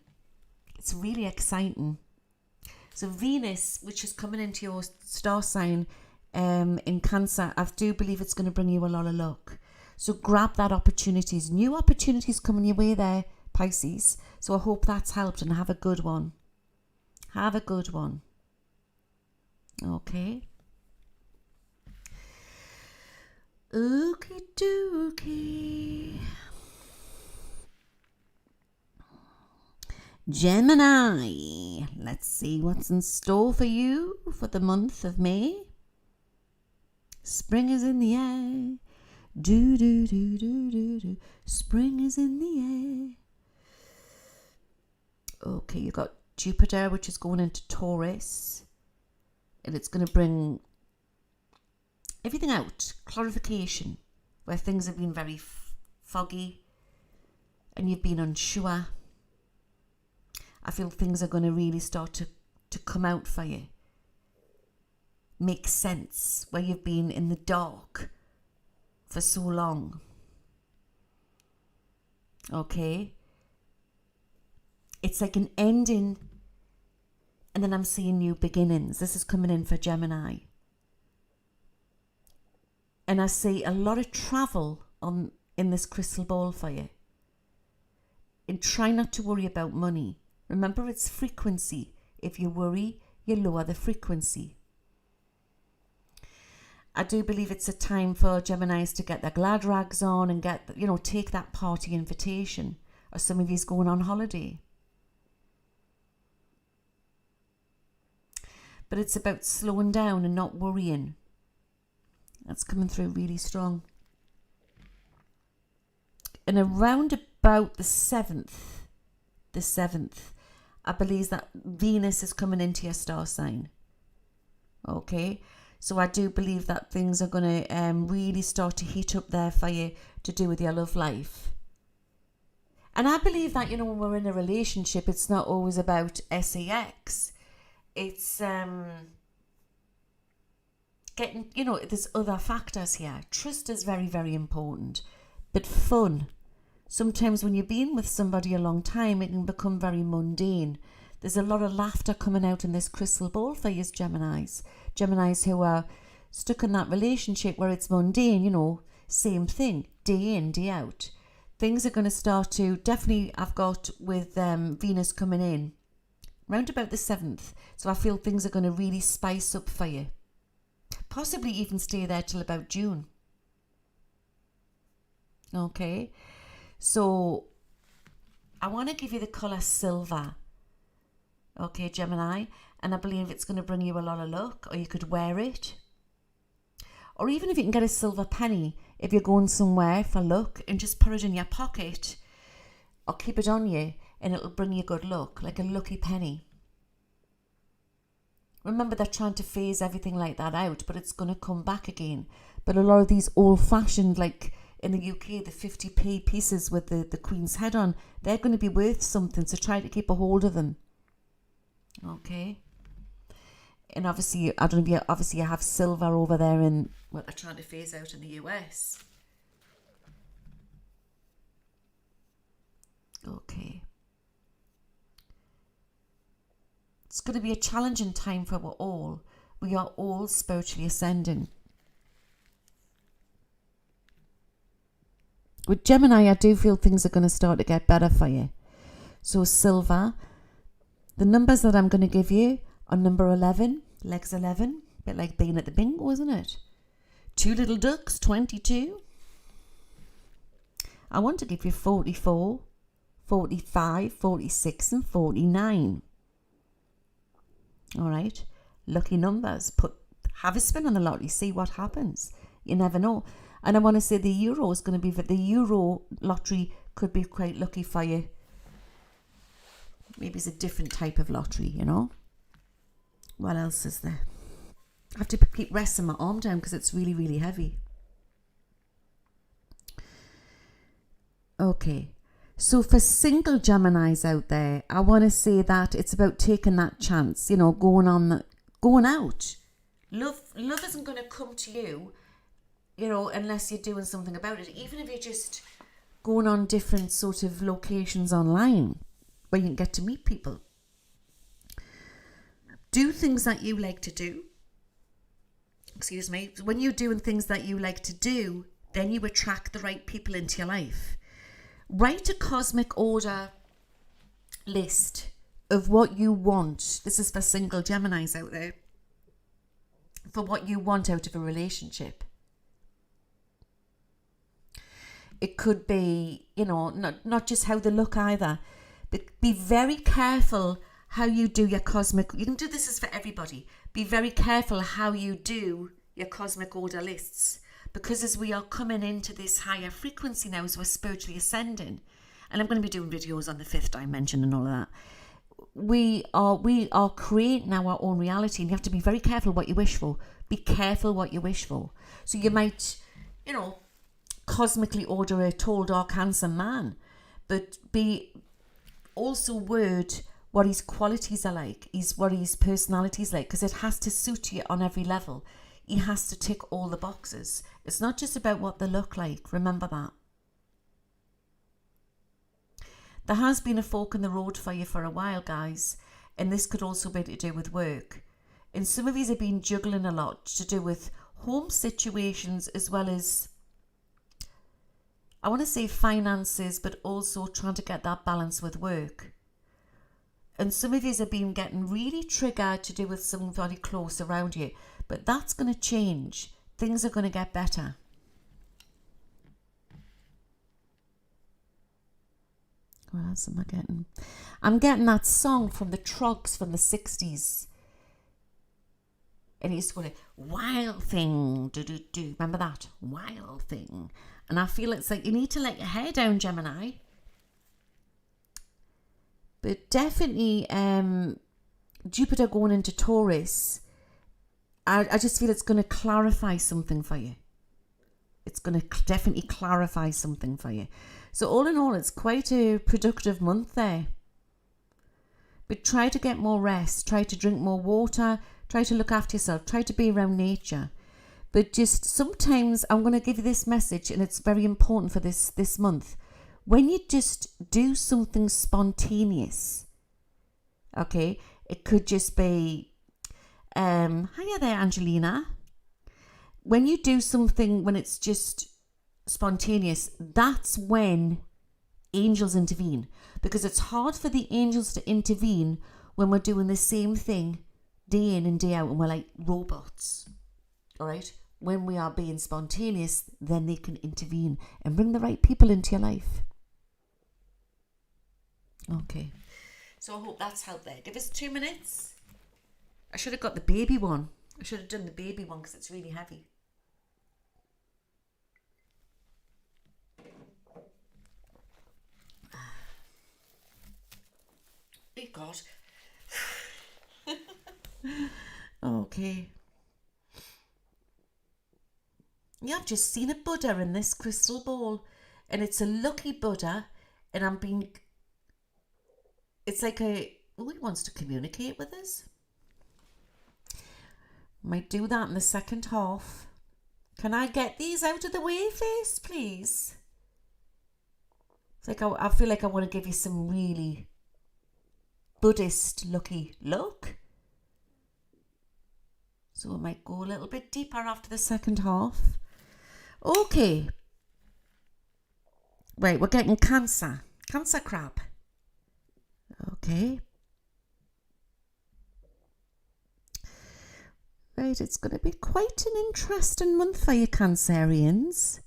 It's really exciting. So Venus, which is coming into your star sign in Cancer, I do believe it's going to bring you a lot of luck. So grab that opportunities. New opportunities coming your way there, Pisces. So I hope that's helped, and have a good one. Have a good one. Okay. Okie dokie. Gemini. Let's see what's in store for you for the month of May. Spring is in the air. Do do do do do do. Spring is in the air. Okay, you've got Jupiter, which is going into Taurus, and it's going to bring everything out, clarification, where things have been very foggy and you've been unsure. I feel things are going to really start to come out for you, make sense, where you've been in the dark for so long. Okay, it's like an ending, and then I'm seeing new beginnings. This is coming in for Gemini. And I see a lot of travel in this crystal ball for you. And try not to worry about money. Remember, it's frequency. If you worry, you lower the frequency. I do believe it's a time for Geminis to get their glad rags on and take that party invitation. Or some of you's going on holiday. But it's about slowing down and not worrying. That's coming through really strong. And around about the 7th, I believe that Venus is coming into your star sign. Okay, so I do believe that things are going to really start to heat up there for you to do with your love life. And I believe that, when we're in a relationship, it's not always about sex. It's getting, there's other factors here. Trust is very, very important. But fun. Sometimes when you've been with somebody a long time, it can become very mundane. There's a lot of laughter coming out in this crystal ball for you, Geminis. Geminis who are stuck in that relationship where it's mundane, same thing, day in, day out. Things are going to start to, definitely I've got with Venus coming in, round about the 7th. So I feel things are going to really spice up for you. Possibly even stay there till about June. Okay. So I want to give you the colour silver. Okay, Gemini. And I believe it's going to bring you a lot of luck. Or you could wear it. Or even if you can get a silver penny, if you're going somewhere for luck, and just put it in your pocket. Or keep it on you, and it'll bring you good luck. Like a lucky penny. Remember, they're trying to phase everything like that out, but it's going to come back again. But a lot of these old-fashioned, like in the UK, the 50p pieces with the Queen's head on, they're going to be worth something, so try to keep a hold of them. Okay? And obviously, I don't know if you have silver over there in what they're trying to phase out in the US. Okay. It's going to be a challenging time for us all. We are all spiritually ascending. With Gemini, I do feel things are going to start to get better for you. So silver, The numbers that I'm going to give you are number 11, legs 11, a bit like being at the bingo, isn't it? Two little ducks, 22. I want to give you 44, 45, 46 and 49. All right, lucky numbers. Have a spin on the lottery, see what happens. You never know. And I want to say the euro is going to be, the euro lottery could be quite lucky for you. Maybe it's a different type of lottery, you know. What else is there? I have to keep resting my arm down because it's really, really heavy. Okay. So for single Geminis out there, I want to say that it's about taking that chance, you know, going out. Love isn't going to come to you, you know, unless you're doing something about it. Even if you're just going on different sort of locations online where you can get to meet people. Do things that you like to do. Excuse me. When you're doing things that you like to do, then you attract the right people into your life. Write a cosmic order list of what you want. This is for single Geminis out there. For what you want out of a relationship. It could be, you know, not just how they look either. But be very careful how you do your cosmic. You can do this is for everybody. Be very careful how you do your cosmic order lists. Because as we are coming into this higher frequency now, as we're spiritually ascending, and I'm going to be doing videos on the fifth dimension and all of that, we are creating our own reality, and you have to be very careful what you wish for. Be careful what you wish for. So you might, you know, cosmically order a tall, dark, handsome man, but be also word what his qualities are like, what his personality is like, because it has to suit you on every level. He has to tick all the boxes. It's not just about what they look like. Remember that. There has been a fork in the road for you for a while, guys. And this could also be to do with work. And some of you have been juggling a lot to do with home situations as well as, I want to say finances, but also trying to get that balance with work. And some of you have been getting really triggered to do with somebody close around you. But that's going to change. Things are going to get better. What else am I getting? I'm getting that song from the Trogs from the 60s. And he used to go like, wild thing, do. Remember that? Wild thing. And I feel it's like you need to let your hair down, Gemini. But definitely Jupiter going into Taurus, I just feel it's going to clarify something for you. It's going to definitely clarify something for you. So all in all, it's quite a productive month there. But try to get more rest. Try to drink more water. Try to look after yourself. Try to be around nature. But just sometimes I'm going to give you this message, and it's very important for this month. When you just do something spontaneous, okay, it could just be, hiya there, Angelina. When you do something, when it's just spontaneous, that's when angels intervene. Because it's hard for the angels to intervene when we're doing the same thing day in and day out and we're like robots. All right? When we are being spontaneous, then they can intervene and bring the right people into your life. Okay. So I hope that's helped there. Give us 2 minutes. I should have got the baby one. I should have done the baby one because it's really heavy. Big God. Okay. Yeah, I've just seen a Buddha in this crystal ball. And it's a lucky Buddha. And it's like he wants to communicate with us. Might do that in the second half. Can I get these out of the way first, please? It's like I feel like I want to give you some really Buddhist lucky look. So it might go a little bit deeper after the second half. Okay. Right, we're getting Cancer. Cancer crab. Okay. Right, it's going to be quite an interesting month for you Cancerians.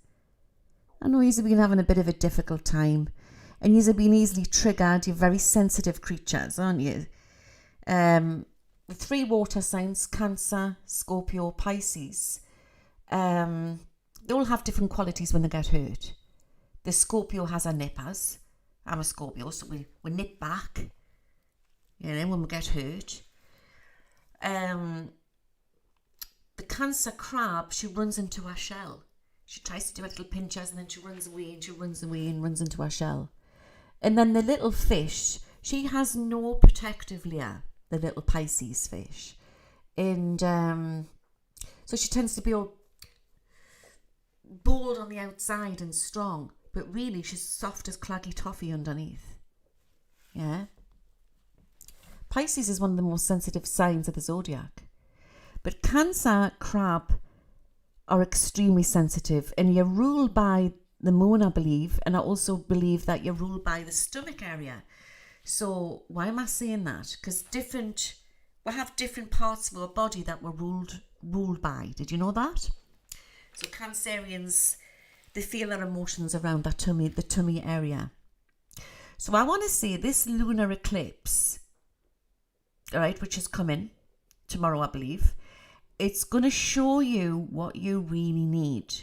I know you've been having a bit of a difficult time, and you've been easily triggered. You're very sensitive creatures, aren't you? The 3 water signs, Cancer, Scorpio, Pisces, they all have different qualities when they get hurt. The Scorpio has her nippers. I'm a Scorpio, so we nip back, when we get hurt. The Cancer crab, she runs into her shell. She tries to do her little pinchers, and then she runs away and she runs away and runs into her shell. And then the little fish, she has no protective layer, the little Pisces fish. And so she tends to be all bold on the outside and strong, but really she's soft as claggy toffee underneath. Yeah. Pisces is one of the most sensitive signs of the zodiac. But Cancer crab are extremely sensitive, and you're ruled by the moon, I believe, and I also believe that you're ruled by the stomach area. So why am I saying that? Because we have different parts of our body that we're ruled by. Did you know that? So Cancerians, they feel their emotions around the tummy area. So I want to say this lunar eclipse, all right, which is coming tomorrow, I believe, it's going to show you what you really need.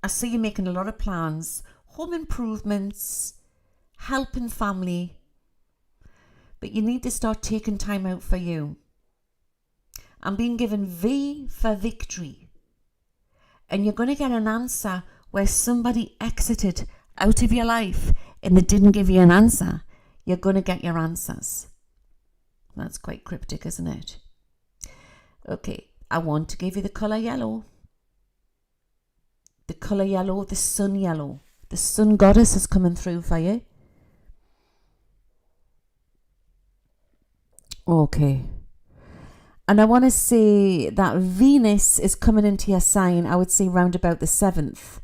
I see you making a lot of plans, home improvements, helping family, but you need to start taking time out for you. I'm being given V for victory, and you're going to get an answer where somebody exited out of your life and they didn't give you an answer. You're going to get your answers. That's quite cryptic, isn't it? Okay, I want to give you the colour yellow. The colour yellow, the sun yellow. The sun goddess is coming through for you. Okay. And I want to say that Venus is coming into your sign, I would say round about the 7th.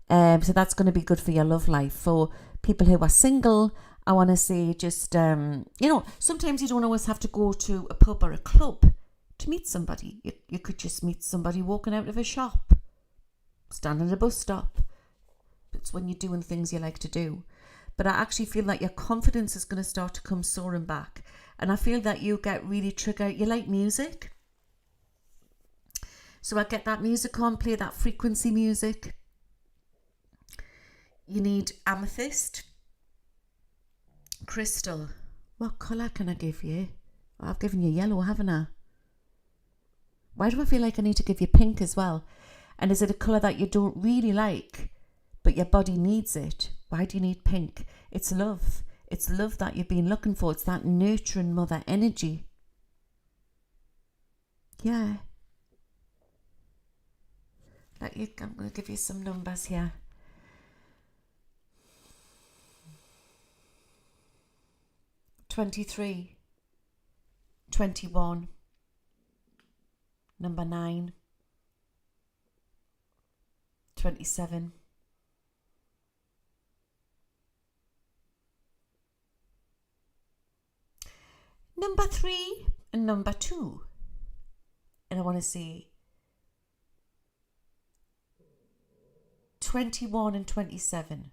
So that's going to be good for your love life. For people who are single, I want to say just, sometimes you don't always have to go to a pub or a club to meet somebody. You could just meet somebody walking out of a shop, standing at a bus stop. It's when you're doing things you like to do. But I actually feel that your confidence is going to start to come soaring back. And I feel that you get really triggered. You like music. So I get that music on, play that frequency music. You need amethyst. Crystal. What colour can I give you? I've given you yellow, haven't I? Why do I feel like I need to give you pink as well? And is it a colour that you don't really like, but your body needs it? Why do you need pink? It's love. It's love that you've been looking for. It's that nurturing mother energy. Yeah. I'm going to give you some numbers here. 23, 21, number 9, 27, number 3 and number 2. And I want to say 21 and 27.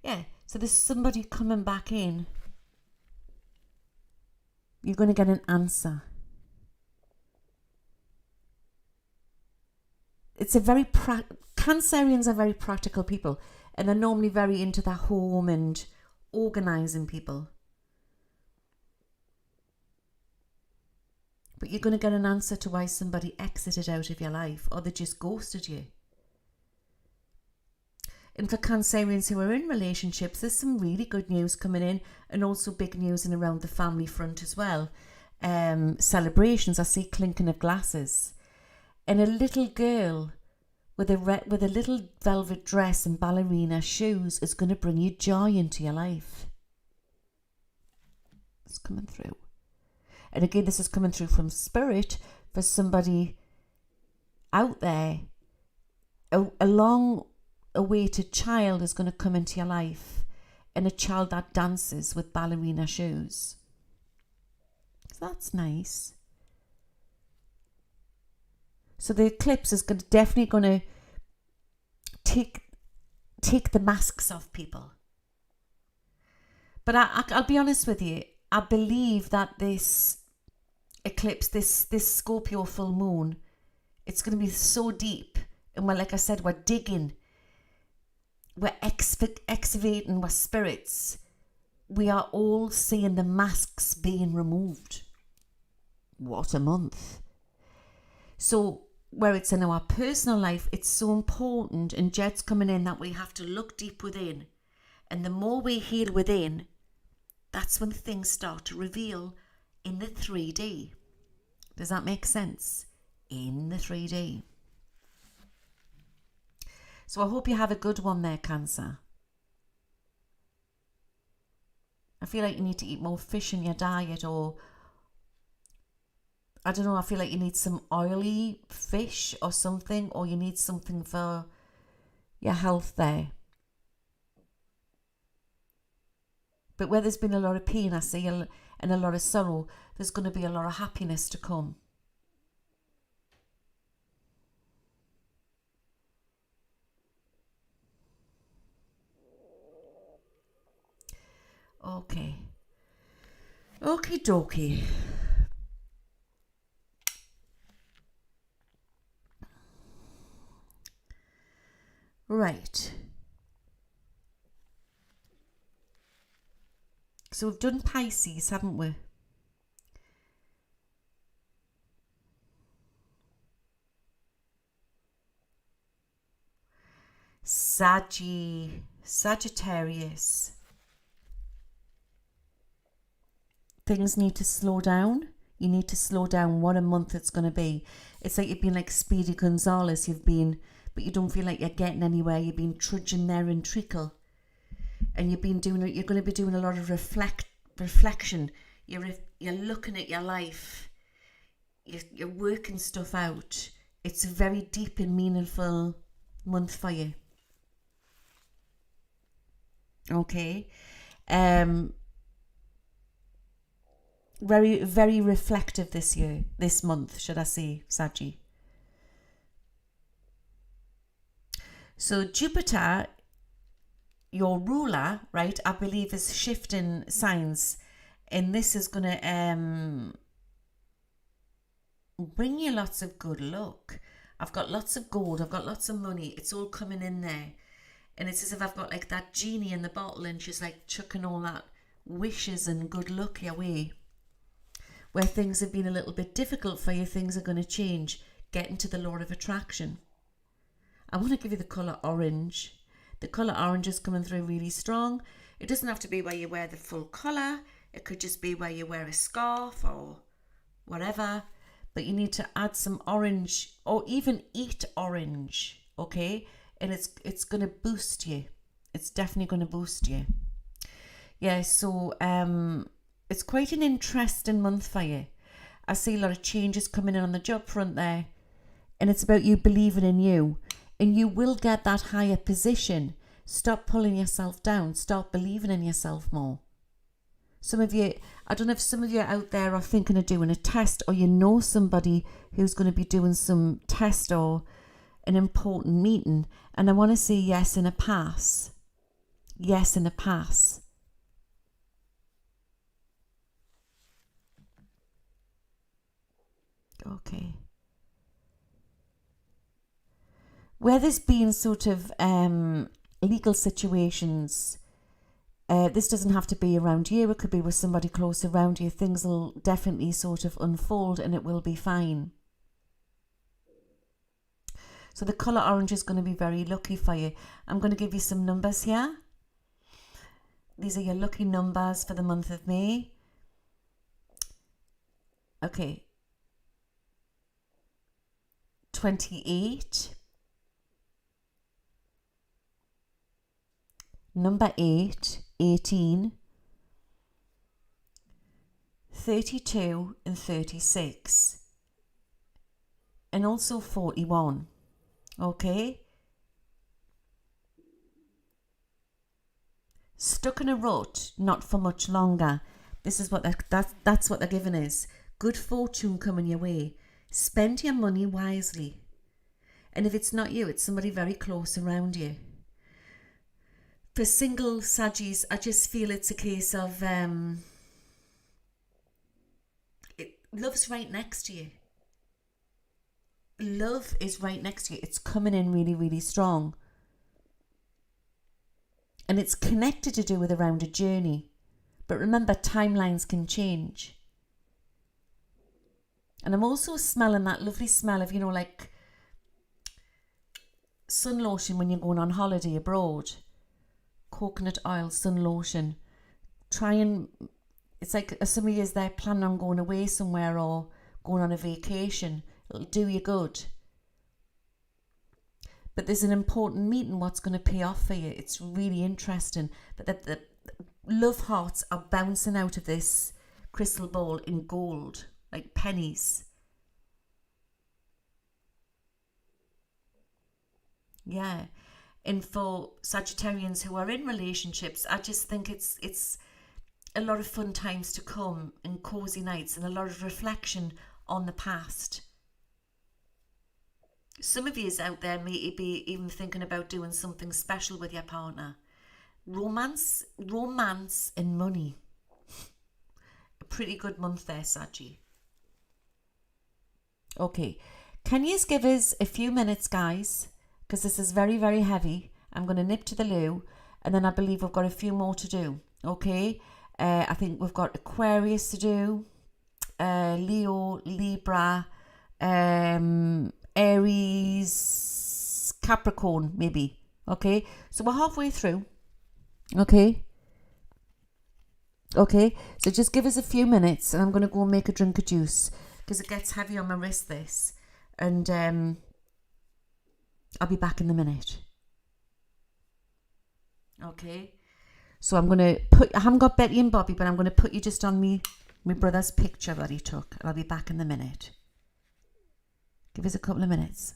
Yeah, so there's somebody coming back in. You're going to get an answer. It's a very Cancerians are very practical people, and they're normally very into their home and organising people. But you're going to get an answer to why somebody exited out of your life, or they just ghosted you. And for Cancerians who are in relationships, there's some really good news coming in, and also big news in around the family front as well. Celebrations, I see clinking of glasses. And a little girl with a little velvet dress and ballerina shoes is going to bring you joy into your life. It's coming through. And again, this is coming through from spirit for somebody out there. A long awaited child is going to come into your life, and a child that dances with ballerina shoes. So that's nice. So the eclipse is definitely going to take the masks off people. But I'll be honest with you. I believe that this eclipse, this Scorpio full moon, it's going to be so deep. And like I said, we're digging. We're excavating, we're spirits. We are all seeing the masks being removed. What a month. So where it's in our personal life, it's so important, and Jed's coming in, that we have to look deep within. And the more we heal within, that's when things start to reveal in the 3D. Does that make sense? In the 3D. So I hope you have a good one there, Cancer. I feel like you need to eat more fish in your diet, or I don't know, I feel like you need some oily fish or something, or you need something for your health there. But where there's been a lot of pain, I see, and a lot of sorrow, there's going to be a lot of happiness to come. Okay. Okie dokie. Right. So we've done Pisces, haven't we? Sagittarius. Things need to slow down. You need to slow down. What a month it's going to be. It's like you've been like Speedy Gonzales. But you don't feel like you're getting anywhere. You've been trudging there in treacle. And you're going to be doing a lot of reflection. You're looking at your life. You're working stuff out. It's a very deep and meaningful month for you. Okay. Very, very reflective this month, should I say, Saggy. So Jupiter, your ruler, right, I believe is shifting signs, and this is going to bring you lots of good luck. I've got lots of gold, I've got lots of money, it's all coming in there. And it's as if I've got like that genie in the bottle, and she's like chucking all that wishes and good luck your way. Where things have been a little bit difficult for you, things are going to change. Get into the law of attraction. I want to give you the colour orange. The colour orange is coming through really strong. It doesn't have to be where you wear the full colour. It could just be where you wear a scarf or whatever. But you need to add some orange, or even eat orange, okay? And it's going to boost you. It's definitely going to boost you. Yeah, so it's quite an interesting month for you. I see a lot of changes coming in on the job front there. And it's about you believing in you. And you will get that higher position. Stop pulling yourself down. Start believing in yourself more. Some of you, I don't know if some of you out there are thinking of doing a test, or you know somebody who's going to be doing some test or an important meeting. And I want to say yes and a pass. Yes and a pass. Okay. Where there's been sort of legal situations, this doesn't have to be around you, it could be with somebody close around you, things will definitely sort of unfold and it will be fine. So the colour orange is going to be very lucky for you. I'm going to give you some numbers here. These are your lucky numbers for the month of May. Okay. 28. Number 8, 18, 32 and 36, and also 41, okay? stuck in a rut, not for much longer. This is what that's what they're giving is. Good fortune coming your way. Spend your money wisely. And if it's not you, it's somebody very close around you. For single Saggies, I just feel it's a case of love's right next to you. Love is right next to you. It's coming in really, really strong. And it's connected to do with around a journey. But remember, timelines can change. And I'm also smelling that lovely smell of, like sun lotion when you're going on holiday abroad. Coconut oil, sun lotion. It's like some of you they're planning on going away somewhere or going on a vacation. It'll do you good. But there's an important meeting what's going to pay off for you. It's really interesting. But the love hearts are bouncing out of this crystal ball in gold, like pennies. Yeah. And for Sagittarians who are in relationships, I just think it's a lot of fun times to come and cozy nights and a lot of reflection on the past. Some of you out there may be even thinking about doing something special with your partner. Romance and money. A pretty good month there, Saggy. Okay, can you give us a few minutes, guys? Because this is very, very heavy. I'm going to nip to the loo, and then I believe we've got a few more to do. Okay, I think we've got Aquarius to do, Leo, Libra, Aries, Capricorn, maybe. Okay, so we're halfway through. Okay, so just give us a few minutes, and I'm going to go and make a drink of juice because it gets heavy on my wrist, this, and I'll be back in a minute. Okay, so I'm going to I haven't got Betty and Bobby, but I'm going to put you just on my brother's picture that he took, and I'll be back in a minute. Give us a couple of minutes.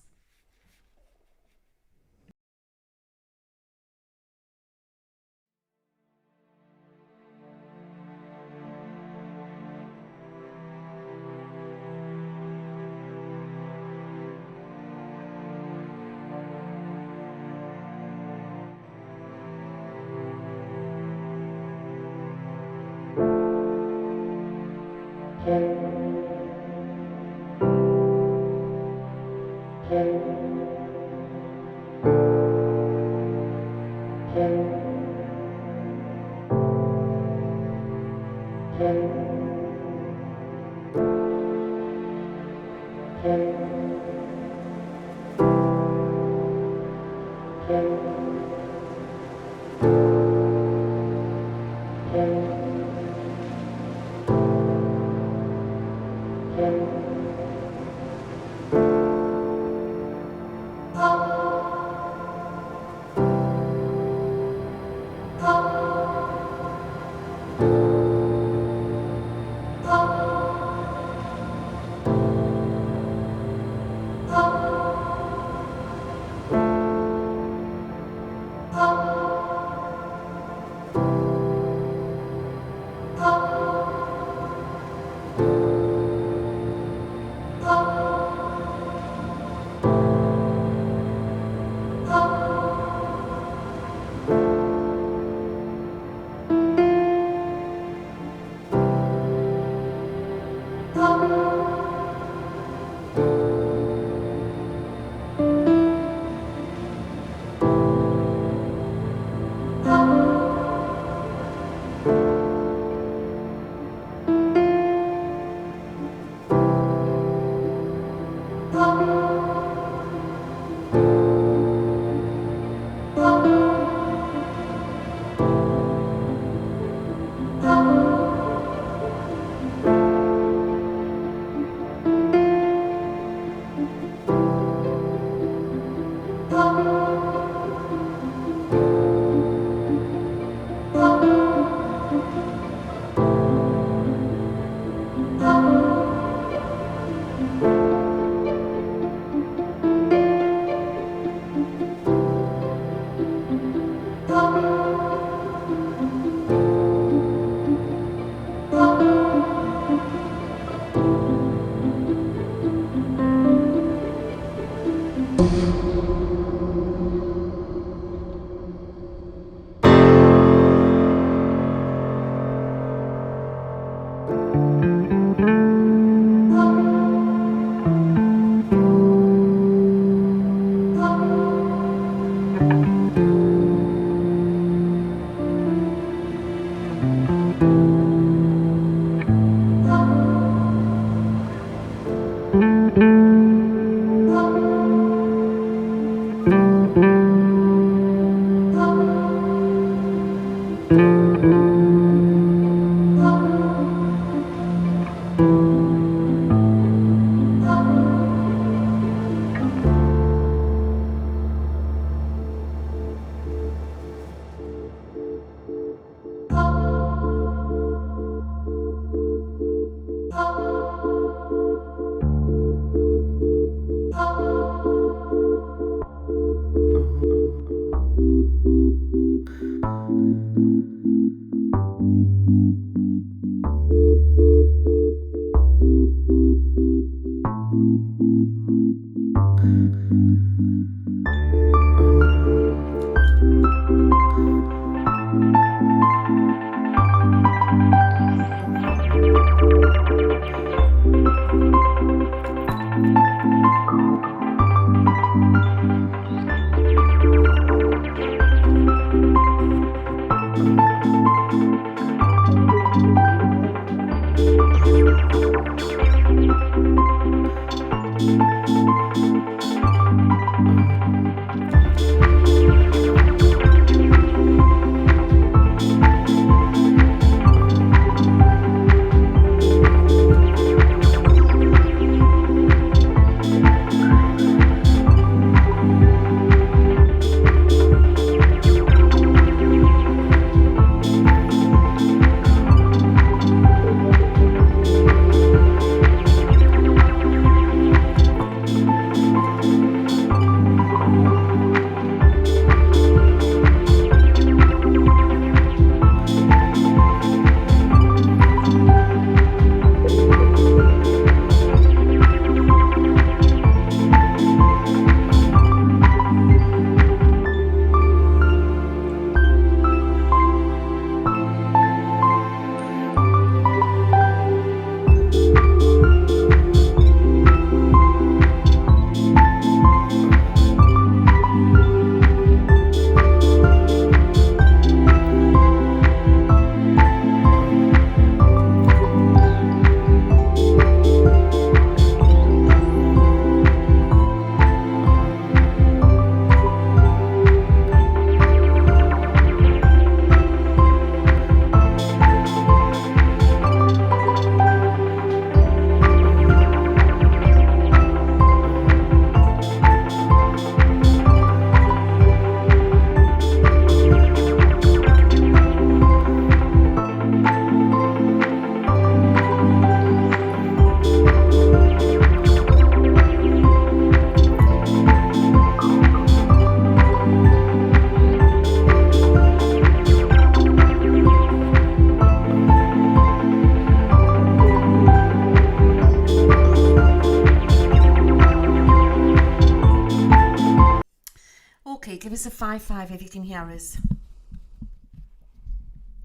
us a 5-5 if you can hear us.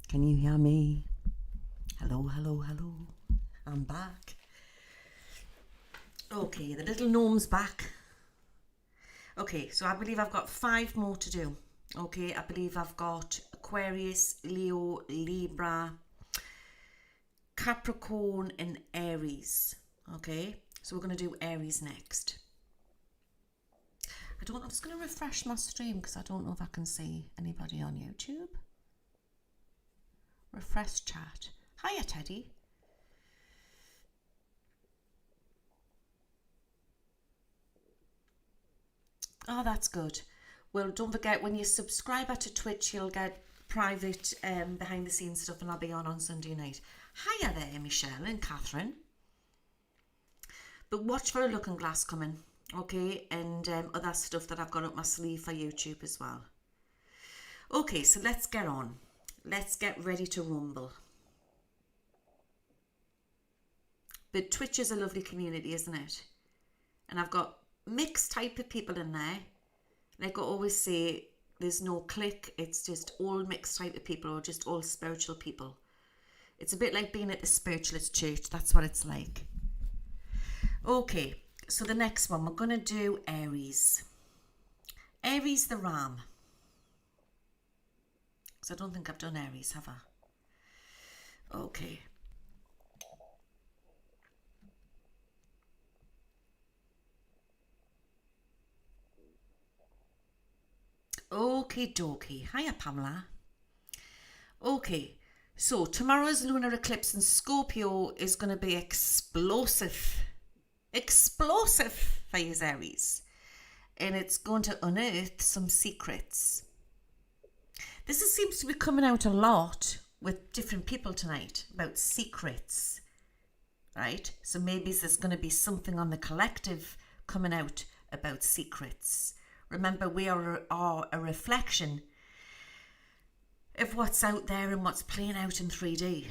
Can you hear me? Hello, hello, hello. I'm back. Okay, the little gnome's back. Okay, so I believe I've got 5 more to do. Okay, I believe I've got Aquarius, Leo, Libra, Capricorn and Aries. Okay, so we're going to do Aries next. I'm just going to refresh my stream because I don't know if I can see anybody on YouTube. Refresh chat. Hiya, Teddy. Oh, that's good. Well, don't forget, when you subscribe to Twitch, you'll get private behind the scenes stuff, and I'll be on Sunday night. Hiya there, Michelle and Catherine. But watch for a looking glass coming, okay? And other stuff that I've got up my sleeve for YouTube as well. Okay, so let's get on. Let's get ready to rumble. But Twitch is a lovely community, isn't it? And I've got mixed type of people in there. Like I always say, there's no clique. It's just all mixed type of people, or just all spiritual people. It's a bit like being at the spiritualist church. That's what it's like. Okay, so the next one, we're going to do Aries. Aries the Ram. Because I don't think I've done Aries, have I? Okay. Okie dokie. Hiya, Pamela. Okay, so tomorrow's lunar eclipse in Scorpio is going to be explosive. Explosive for you, Aries. And it's going to unearth some secrets. This seems to be coming out a lot with different people tonight about secrets, right? So maybe there's going to be something on the collective coming out about secrets. Remember, we are a reflection of what's out there and what's playing out in 3D.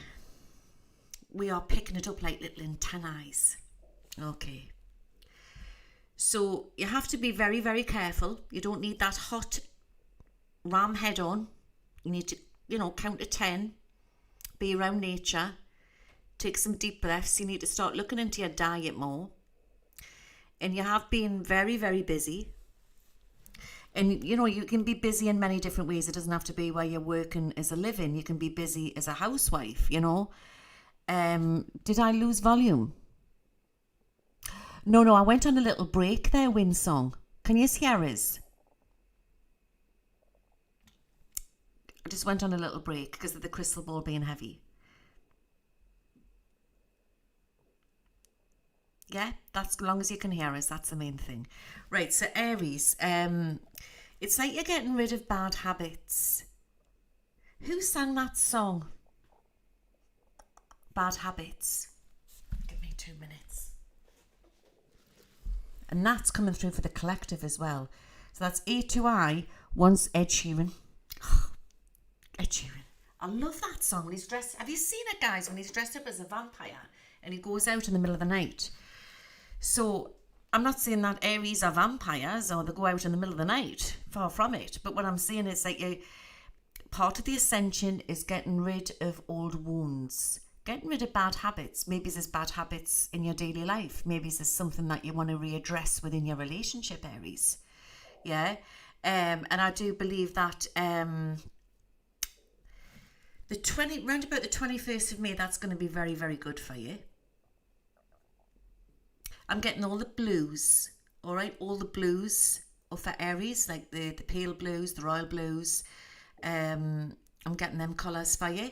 We are picking it up like little antennae. Okay. So you have to be very, very careful. You don't need that hot ram head on. You need to, count to 10. Be around nature. Take some deep breaths. You need to start looking into your diet more. And you have been very, very busy. And, you can be busy in many different ways. It doesn't have to be where you're working as a living. You can be busy as a housewife, Did I lose volume? No, I went on a little break there, Winsong. Can you hear us? I just went on a little break because of the crystal ball being heavy. Yeah, that's as long as you can hear us. That's the main thing. Right, so Aries, it's like you're getting rid of bad habits. Who sang that song? Bad Habits. Give me 2 minutes. And that's coming through for the collective as well. So that's A2I, once Ed Sheeran. Ed Sheeran. I love that song when he's dressed. Have you seen it, guys, when he's dressed up as a vampire and he goes out in the middle of the night? So I'm not saying that Aries are vampires or they go out in the middle of the night. Far from it. But what I'm saying is like part of the ascension is getting rid of old wounds. Getting rid of bad habits. Maybe there's bad habits in your daily life. Maybe there's something that you want to readdress within your relationship, Aries. Yeah. And I do believe that round about the 21st of May, that's going to be very, very good for you. I'm getting all the blues, all right? All the blues are for Aries, like the pale blues, the royal blues. I'm getting them colours for you.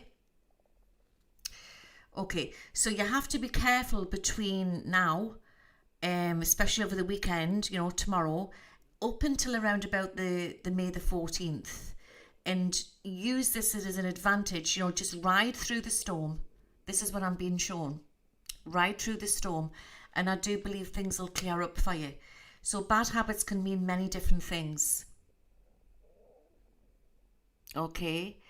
Okay, so you have to be careful between now, especially over the weekend, tomorrow, up until around about the May the 14th. And use this as an advantage, just ride through the storm. This is what I'm being shown. Ride through the storm. And I do believe things will clear up for you. So bad habits can mean many different things. Okay.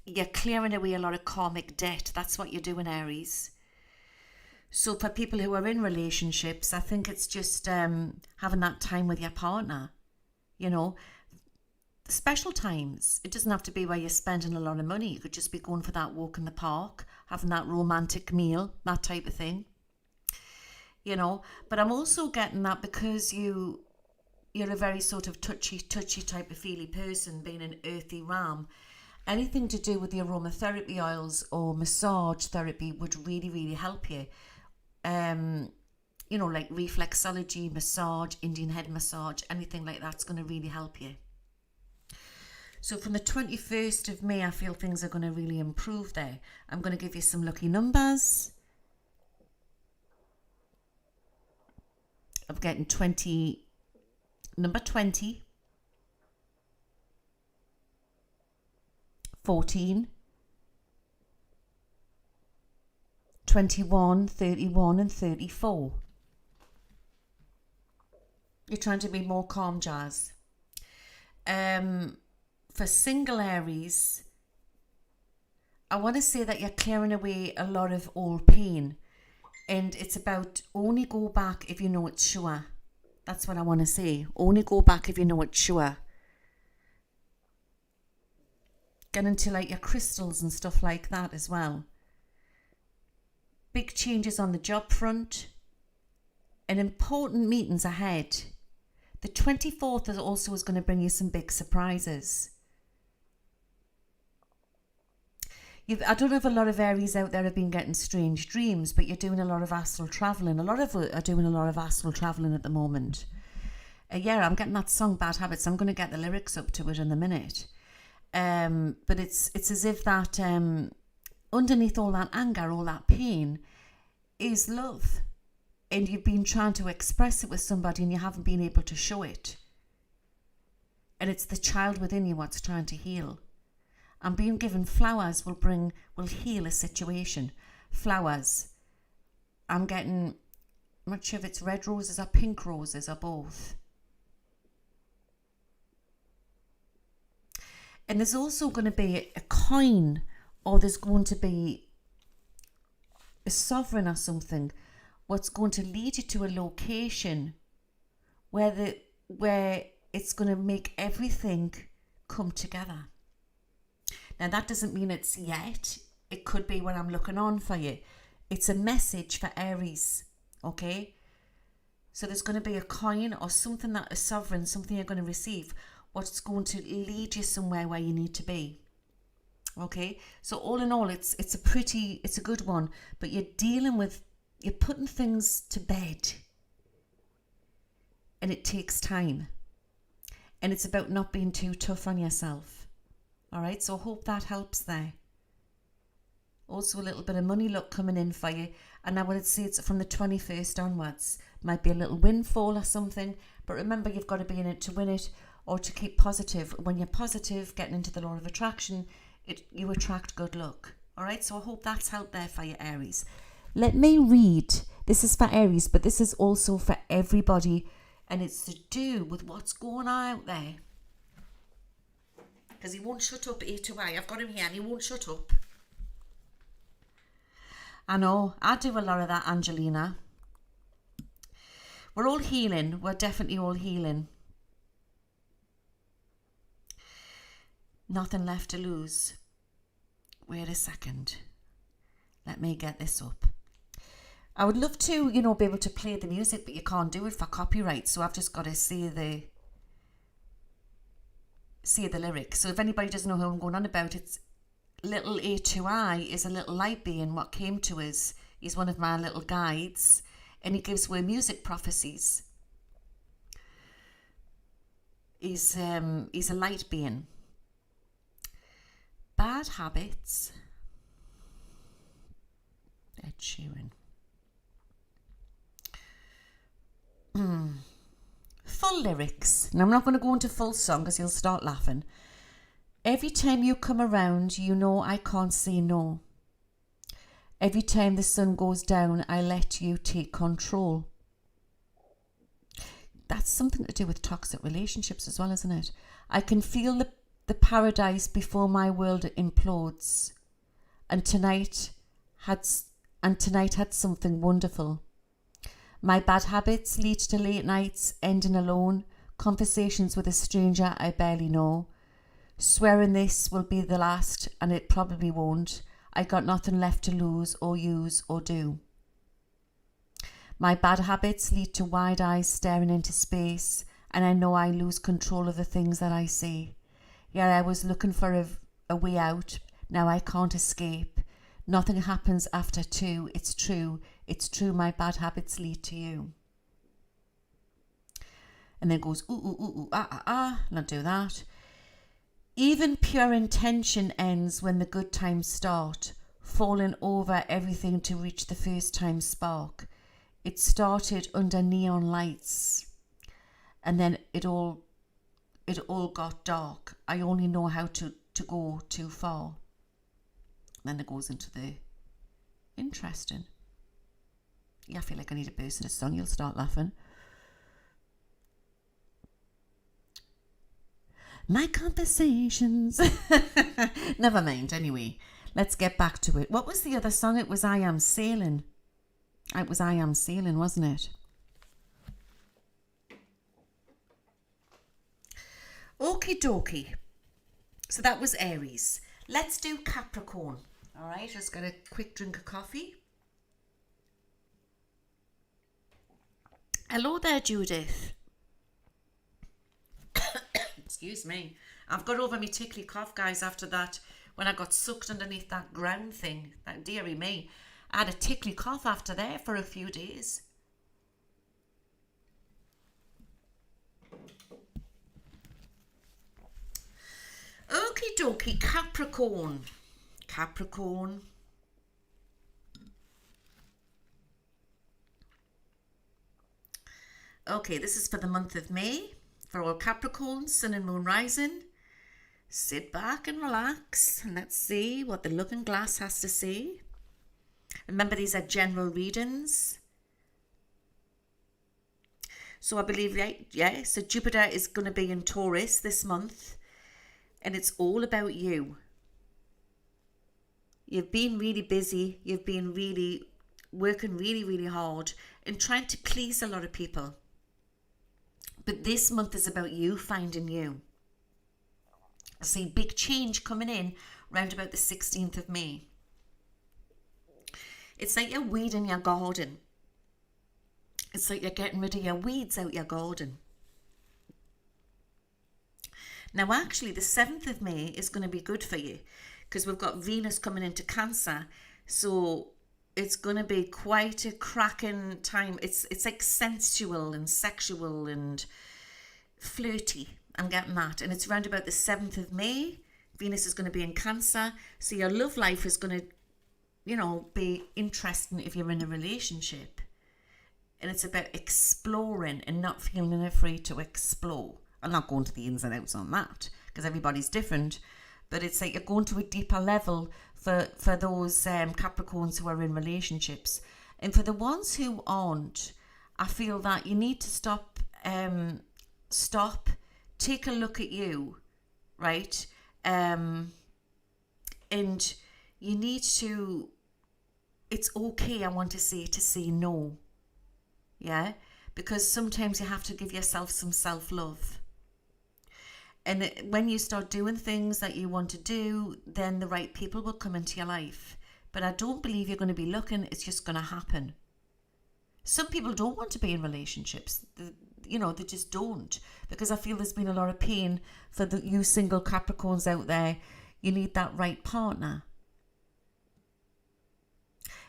You're clearing away a lot of karmic debt. That's what you're doing, Aries. So for people who are in relationships, I think it's just having that time with your partner. you know. Special times, it doesn't have to be where you're spending a lot of money. You could just be going for that walk in the park, having that romantic meal, that type of thing, you know. But I'm also getting that because you're a very sort of touchy type of feely person, being an earthy ram. Anything to do with the aromatherapy oils or massage therapy would really, really help you. You know, like reflexology, massage, Indian head massage, anything like that's going to really help you. So from the 21st of May, I feel things are going to really improve there. I'm going to give you some lucky numbers. I'm getting number 20, 14, 21, 31 and 34. You're trying to be more calm, Jazz. For single Aries, I want to say that you're clearing away a lot of old pain, and it's about only go back if you know it's sure. That's what I want to say. Only go back if you know it's sure. Get into like your crystals and stuff like that as well. Big changes on the job front and important meetings ahead. The 24th also is going to bring you some big surprises. I don't know if a lot of Aries out there have been getting strange dreams, but you're doing a lot of astral travelling. A lot of us are doing a lot of astral travelling at the moment. Yeah, I'm getting that song Bad Habits. I'm going to get the lyrics up to it in a minute. But it's as if that underneath all that anger, all that pain, is love. And you've been trying to express it with somebody and you haven't been able to show it. And it's the child within you what's trying to heal. And being given flowers will heal a situation. Flowers. I'm not sure if it's red roses or pink roses or both. And there's also going to be a coin, or there's going to be a sovereign or something, what's going to lead you to a location where it's going to make everything come together. Now, that doesn't mean it's yet. It could be when I'm looking on for you. It's a message for Aries, okay? So there's going to be a coin or something that is sovereign, something you're going to receive, what's going to lead you somewhere where you need to be, okay? So all in all, it's a good one, but you're putting things to bed, and it takes time, and it's about not being too tough on yourself. All right, so I hope that helps there. Also a little bit of money luck coming in for you. And I would say it's from the 21st onwards. Might be a little windfall or something. But remember, you've got to be in it to win it or to keep positive. When you're positive, getting into the law of attraction, you attract good luck. All right, so I hope that's helped there for you, Aries. Let me read. This is for Aries, but this is also for everybody. And it's to do with what's going on out there. Because he won't shut up, A2I. I've got him here and he won't shut up. I know, I do a lot of that, Angelina. We're all healing. We're definitely all healing. Nothing left to lose. Wait a second. Let me get this up. I would love to, be able to play the music, but you can't do it for copyright. So I've just got to say the lyrics. So if anybody doesn't know who I'm going on about, it's little A2I is a little light being what came to us. He's one of my little guides, and he gives away music prophecies. He's a light being. Bad habits. Ed Sheeran. Full lyrics. Now I'm not going to go into full song because you'll start laughing. Every time you come around, you know I can't say no. Every time the sun goes down, I let you take control. That's something to do with toxic relationships as well, isn't it? I can feel the paradise before my world implodes. And tonight had something wonderful. My bad habits lead to late nights ending alone, Conversations with a stranger I barely know. Swearing this will be the last, and it probably won't. I got nothing left to lose or use or do. My bad habits lead to wide eyes staring into space, and I know I lose control of the things that I say. Yeah, I was looking for a way out. Now I can't escape. Nothing happens after 2. It's true. It's true. My bad habits lead to you. And then it goes, ooh, ooh, ooh, ooh, not do that. Even pure intention ends when the good times start, falling over everything to reach the first time spark. It started under neon lights, and then it all got dark. I only know how to go too far. Then it goes into the interesting. Yeah, I feel like I need a burst in a song. You'll start laughing. My conversations. Never mind, anyway. Let's get back to it. What was the other song? It was I Am Sailing. It was I Am Sailing, wasn't it? Okie dokie. So that was Aries. Let's do Capricorn. All right, just got a quick drink of coffee. Hello there, Judith. Excuse me. I've got over my tickly cough, guys, after that. When I got sucked underneath that ground thing. That dearie me. I had a tickly cough after there for a few days. Okie dokie, Capricorn. Capricorn. Okay, this is for the month of May. For all Capricorns, Sun and Moon rising. Sit back and relax and let's see what the looking glass has to say. Remember, these are general readings. So I believe, yeah, so Jupiter is going to be in Taurus this month. And it's all about you. You've been really busy. You've been really working really, really hard and trying to please a lot of people. But this month is about you finding you. I see big change coming in round about the 16th of May. It's like you're weeding your garden. It's like you're getting rid of your weeds out your garden. Now, actually, the 7th of May is going to be good for you because we've got Venus coming into Cancer. So it's going to be quite a cracking time. It's like sensual and sexual and flirty. I'm getting that. And it's around about the 7th of May. Venus is going to be in Cancer. So your love life is going to, be interesting if you're in a relationship. And it's about exploring and not feeling afraid to explore. I'm not going to the ins and outs on that because everybody's different. But it's like you're going to a deeper level for those Capricorns who are in relationships. And for the ones who aren't, I feel that you need to stop, take a look at you, right? And you need to, it's okay, I want to say no. Yeah? Because sometimes you have to give yourself some self-love. And when you start doing things that you want to do, then the right people will come into your life. But I don't believe you're going to be looking, it's just going to happen. Some people don't want to be in relationships. They just don't. Because I feel there's been a lot of pain for you single Capricorns out there. You need that right partner.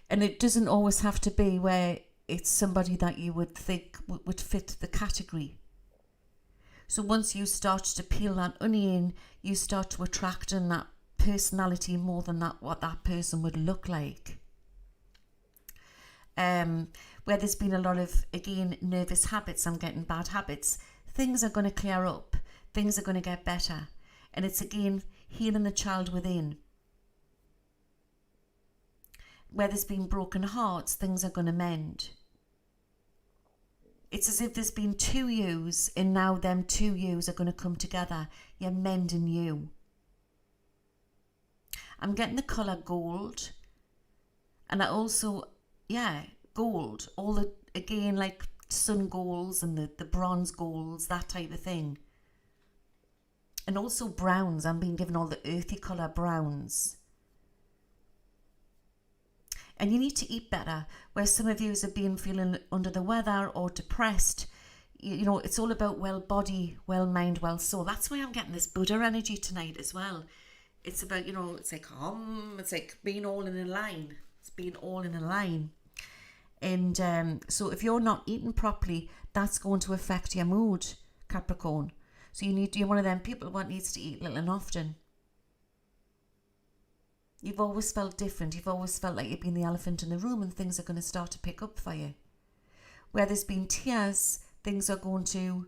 And it doesn't always have to be where it's somebody that you would think would fit the category. So once you start to peel that onion, you start to attract in that personality more than what that person would look like. Where there's been a lot of, again, nervous habits, I'm getting bad habits, things are going to clear up. Things are going to get better. And it's, again, healing the child within. Where there's been broken hearts, things are going to mend. It's as if there's been 2 yous and now them 2 yous are going to come together. You're mending you. I'm getting the colour gold. And I also, gold. All the, again, like sun goals and the bronze goals, that type of thing. And also browns. I'm being given all the earthy colour browns. And you need to eat better. Where some of you have been feeling under the weather or depressed, you know, it's all about well body, well mind, well soul. That's why I'm getting this Buddha energy tonight as well. It's about, you know, it's like being all in a line. It's being all in a line. And so if you're not eating properly, that's going to affect your mood, Capricorn. So you're one of them people what needs to eat little and often. You've always felt different. You've always felt like you've been the elephant in the room, and things are going to start to pick up for you. Where there's been tears, things are going to...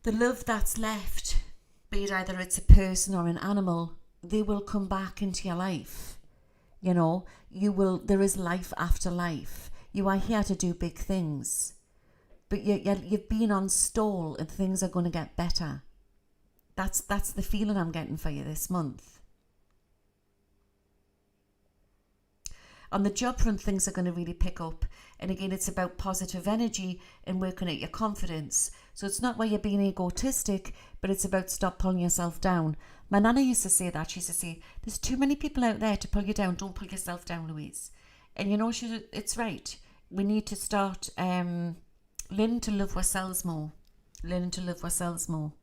The love that's left, be it either it's a person or an animal, they will come back into your life. You know, there is life after life. You are here to do big things. But you've been on stall and things are going to get better. That's the feeling I'm getting for you this month. On the job front, things are going to really pick up. And again, it's about positive energy and working at your confidence. So it's not where you're being egotistic, but it's about stop pulling yourself down. My nana used to say that. She used to say, there's too many people out there to pull you down. Don't pull yourself down, Louise. And you know, it's right. We need to start learning to love ourselves more. Learning to love ourselves more.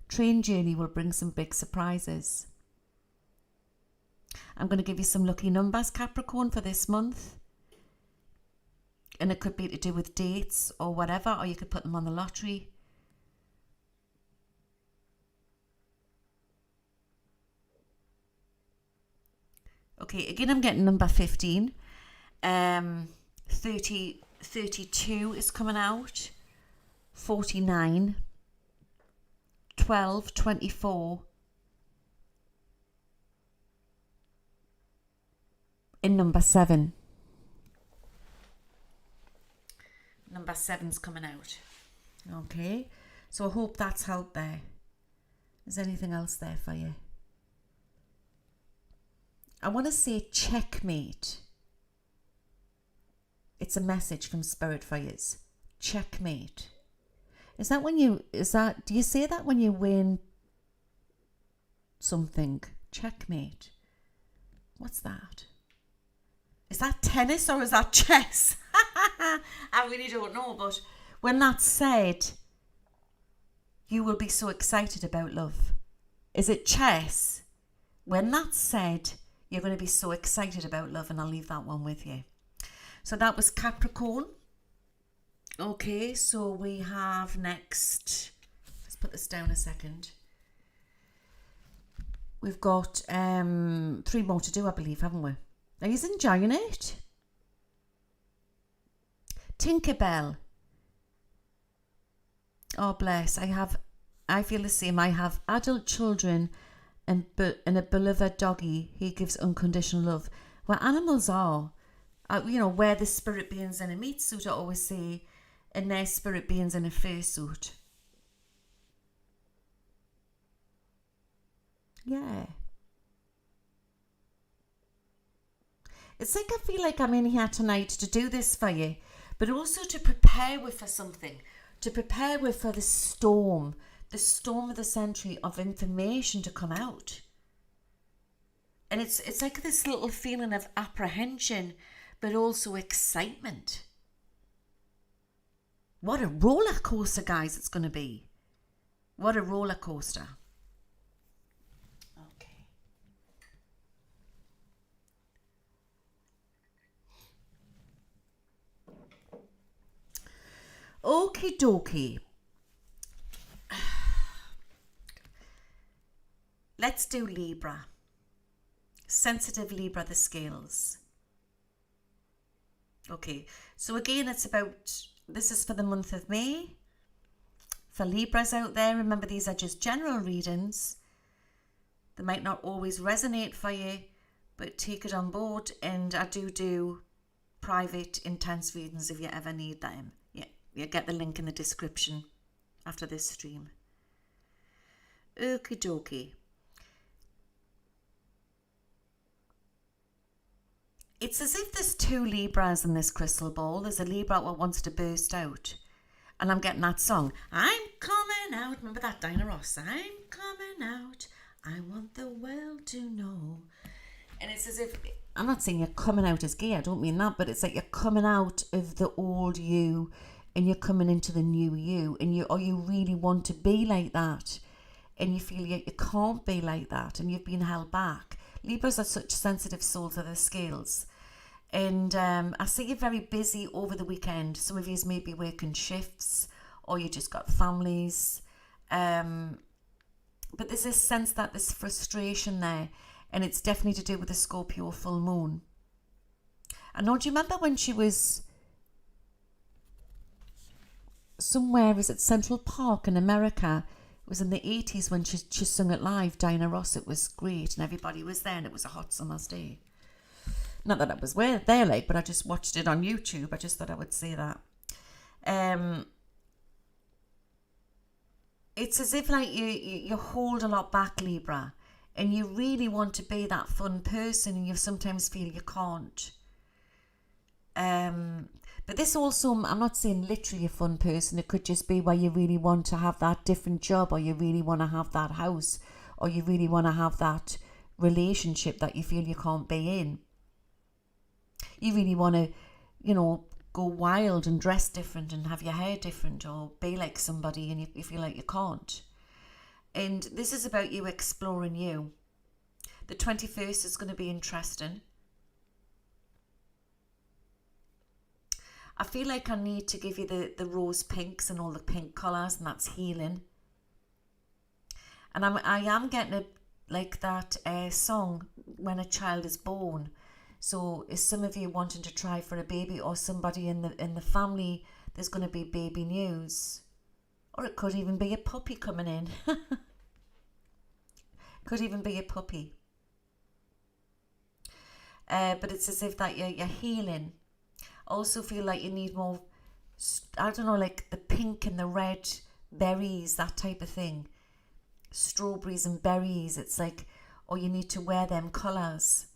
Train journey will bring some big surprises. I'm going to give you some lucky numbers, Capricorn, for this month. And it could be to do with dates or whatever, or you could put them on the lottery. Okay, again, I'm getting number 15. 32 is coming out. 49. 12, 24. In number 7. Number 7's coming out. Okay. So I hope that's helped there. Is there anything else there for you? I want to say checkmate. It's a message from Spirit for you. Checkmate. Do you say that when you win something? Checkmate. What's that? Is that tennis or is that chess? I really don't know, but when that's said, you will be so excited about love. Is it chess? When that's said, you're going to be so excited about love, and I'll leave that one with you. So that was Capricorn. Okay, so we have next, let's put this down a second. We've got 3 more to do, I believe, haven't we? Are you enjoying it? Tinkerbell. Oh, bless. I feel the same. I have adult children and a beloved doggy. He gives unconditional love. Where animals are, where the spirit beings in a meat suit, I always say, and their spirit beings in a fursuit. Yeah. It's like I feel like I'm in here tonight to do this for you, but also to prepare with for something, to prepare with for the storm of the century of information to come out. And it's like this little feeling of apprehension, but also excitement. What a roller coaster, guys, it's going to be. What a roller coaster. Okie dokie. Let's do Libra. Sensitive Libra, the scales. Okay, so again, this is for the month of May. For Libras out there, remember these are just general readings. They might not always resonate for you, but take it on board. And I do private, intense readings if you ever need them. You get the link in the description after this stream. Okie dokie. It's as if there's two Libras in this crystal ball. There's a Libra that wants to burst out. And I'm getting that song. I'm coming out. Remember that, Diana Ross? I'm coming out. I want the world to know. And it's as if, I'm not saying you're coming out as gay, I don't mean that, but it's like you're coming out of the old you and you're coming into the new you, and you really want to be like that, and you feel you can't be like that, and you've been held back. Libras are such sensitive souls of the scales. And I see you're very busy over the weekend. Some of you may be working shifts, or you just got families. But there's this sense that there's frustration there, and it's definitely to do with the Scorpio full moon. And do you remember when she was somewhere, was it Central Park in America? It was in the 80s when she sung it live, Diana Ross. It was great, and everybody was there, and it was a hot summer's day. Not that I was there, like, but I just watched it on YouTube. I just thought I would say that. It's as if like you hold a lot back, Libra, and you really want to be that fun person, and you sometimes feel you can't. But this also, I'm not saying literally a fun person. It could just be where you really want to have that different job, or you really want to have that house, or you really want to have that relationship that you feel you can't be in. You really want to, go wild and dress different and have your hair different, or be like somebody, and you feel like you can't. And this is about you exploring you. The 21st is going to be interesting. I feel like I need to give you the rose pinks and all the pink colours, and that's healing. And I am getting that song, When a Child is Born. So is some of you wanting to try for a baby, or somebody in the family, there's going to be baby news. Or it could even be a puppy coming in. Could even be a puppy. But it's as if that you're healing. Also feel like you need more, I don't know, like the pink and the red berries, that type of thing. Strawberries and berries. It's like, or you need to wear them colours,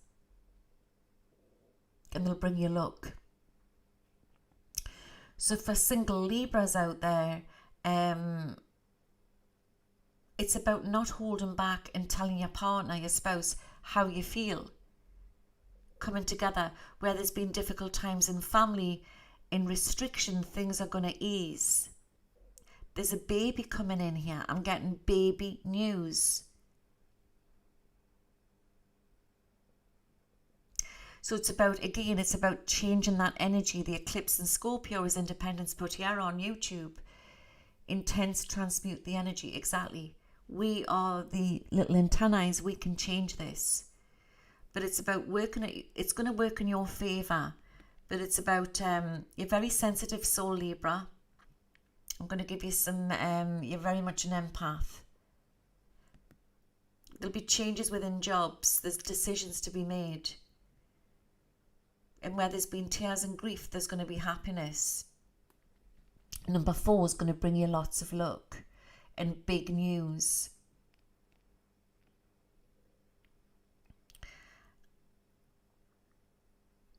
and they'll bring you luck. So for single Libras out there, it's about not holding back and telling your partner, your spouse, how you feel. Coming together. Where there's been difficult times in family, in restriction, things are going to ease. There's a baby coming in here. I'm getting baby news. So it's about changing that energy. The eclipse in Scorpio is Independence, but here on YouTube, intense transmute the energy. Exactly. We are the little antennae. We can change this. But it's about it's going to work in your favour. But it's about, you're very sensitive soul, Libra. I'm going to give you some, you're very much an empath. There'll be changes within jobs. There's decisions to be made. And where there's been tears and grief, there's going to be happiness. Number 4 is going to bring you lots of luck and big news.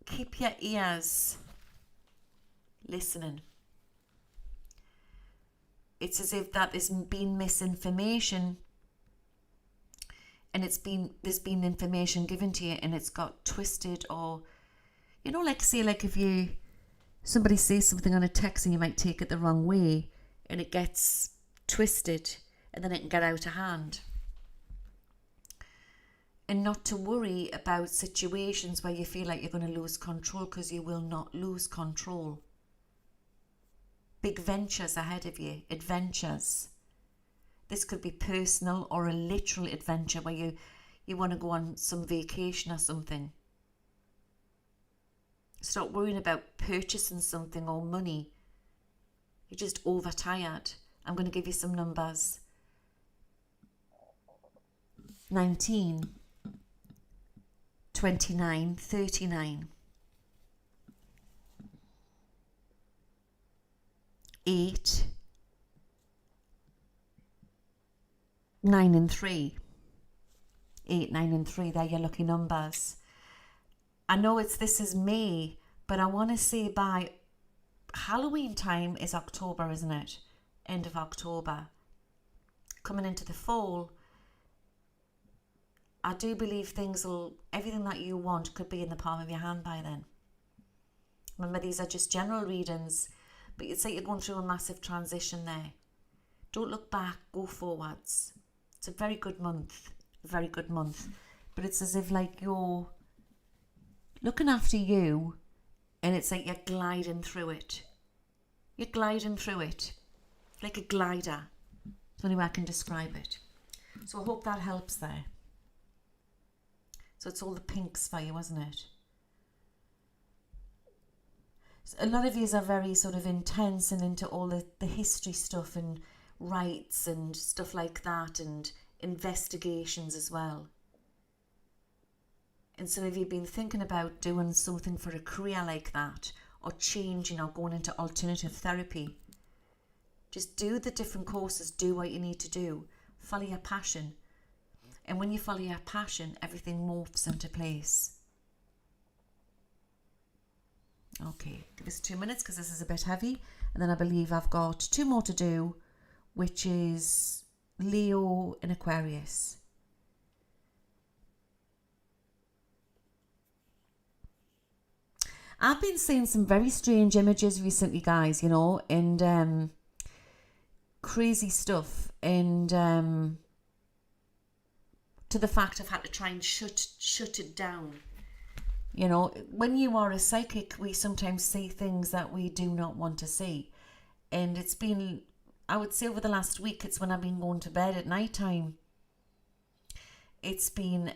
Keep your ears listening. It's as if that there's been misinformation, and there's been information given to you and it's got twisted, or if somebody says something on a text and you might take it the wrong way, and it gets twisted, and then it can get out of hand. And not to worry about situations where you feel like you're going to lose control, because you will not lose control. Big ventures ahead of you, adventures. This could be personal or a literal adventure where you want to go on some vacation or something. Stop worrying about purchasing something or money. You're just overtired. I'm going to give you some numbers. 19, 29, 39. 8, 9 and 3. 8, 9 and 3, they're your lucky numbers. I know this is May, but I want to say by Halloween time is October, isn't it? End of October. Coming into the fall, I do believe everything that you want could be in the palm of your hand by then. Remember, these are just general readings, but it's like you're going through a massive transition there. Don't look back, go forwards. It's a very good month, but it's as if like you're looking after you, and it's like you're gliding through it. You're gliding through it, like a glider. That's the only way I can describe it. So I hope that helps there. So it's all the pinks for you, isn't it? So a lot of you are very sort of intense and into all the history stuff and rights and stuff like that, and investigations as well. And some of you have been thinking about doing something for a career like that, or changing or going into alternative therapy. Just do the different courses, do what you need to do, follow your passion. And when you follow your passion, everything morphs into place. Okay, give us 2 minutes because this is a bit heavy. And then I believe I've got 2 more to do, which is Leo and Aquarius. I've been seeing some very strange images recently, guys, you know, and crazy stuff. And to the fact I've had to try and shut it down. You know, when you are a psychic, we sometimes see things that we do not want to see. And it's been, I would say over the last week, it's when I've been going to bed at night time. It's been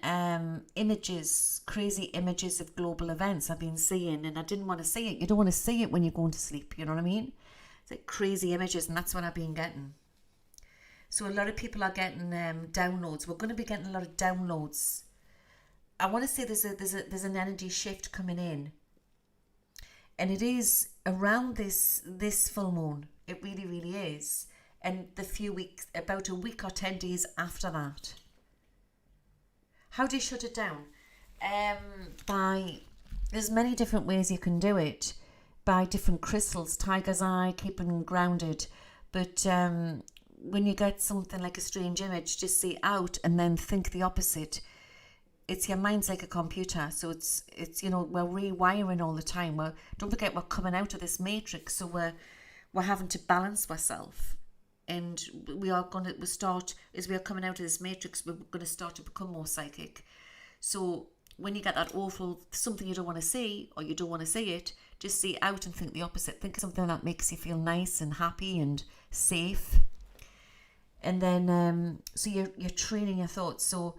images, crazy images of global events I've been seeing, and I didn't want to see it. You don't want to see it when you're going to sleep, you know what I mean? It's like crazy images, and that's what I've been getting. So a lot of people are getting downloads. We're going to be getting a lot of downloads. I want to say there's an energy shift coming in, and it is around this full moon. It really, really is, and the few weeks, about a week or 10 days after that. How do you shut it down? There's many different ways you can do it. By different crystals, tiger's eye, keeping grounded. But when you get something like a strange image, just say out and then think the opposite. It's your mind's like a computer, so it's you know, we're rewiring all the time. Don't forget, we're coming out of this matrix, so we're having to balance ourselves. And we are going to start, as we are coming out of this matrix, we're going to start to become more psychic. So when you get that awful, something you don't want to see, or you don't want to see it, just say out and think the opposite. Think of something that makes you feel nice and happy and safe. And then, so you're training your thoughts. So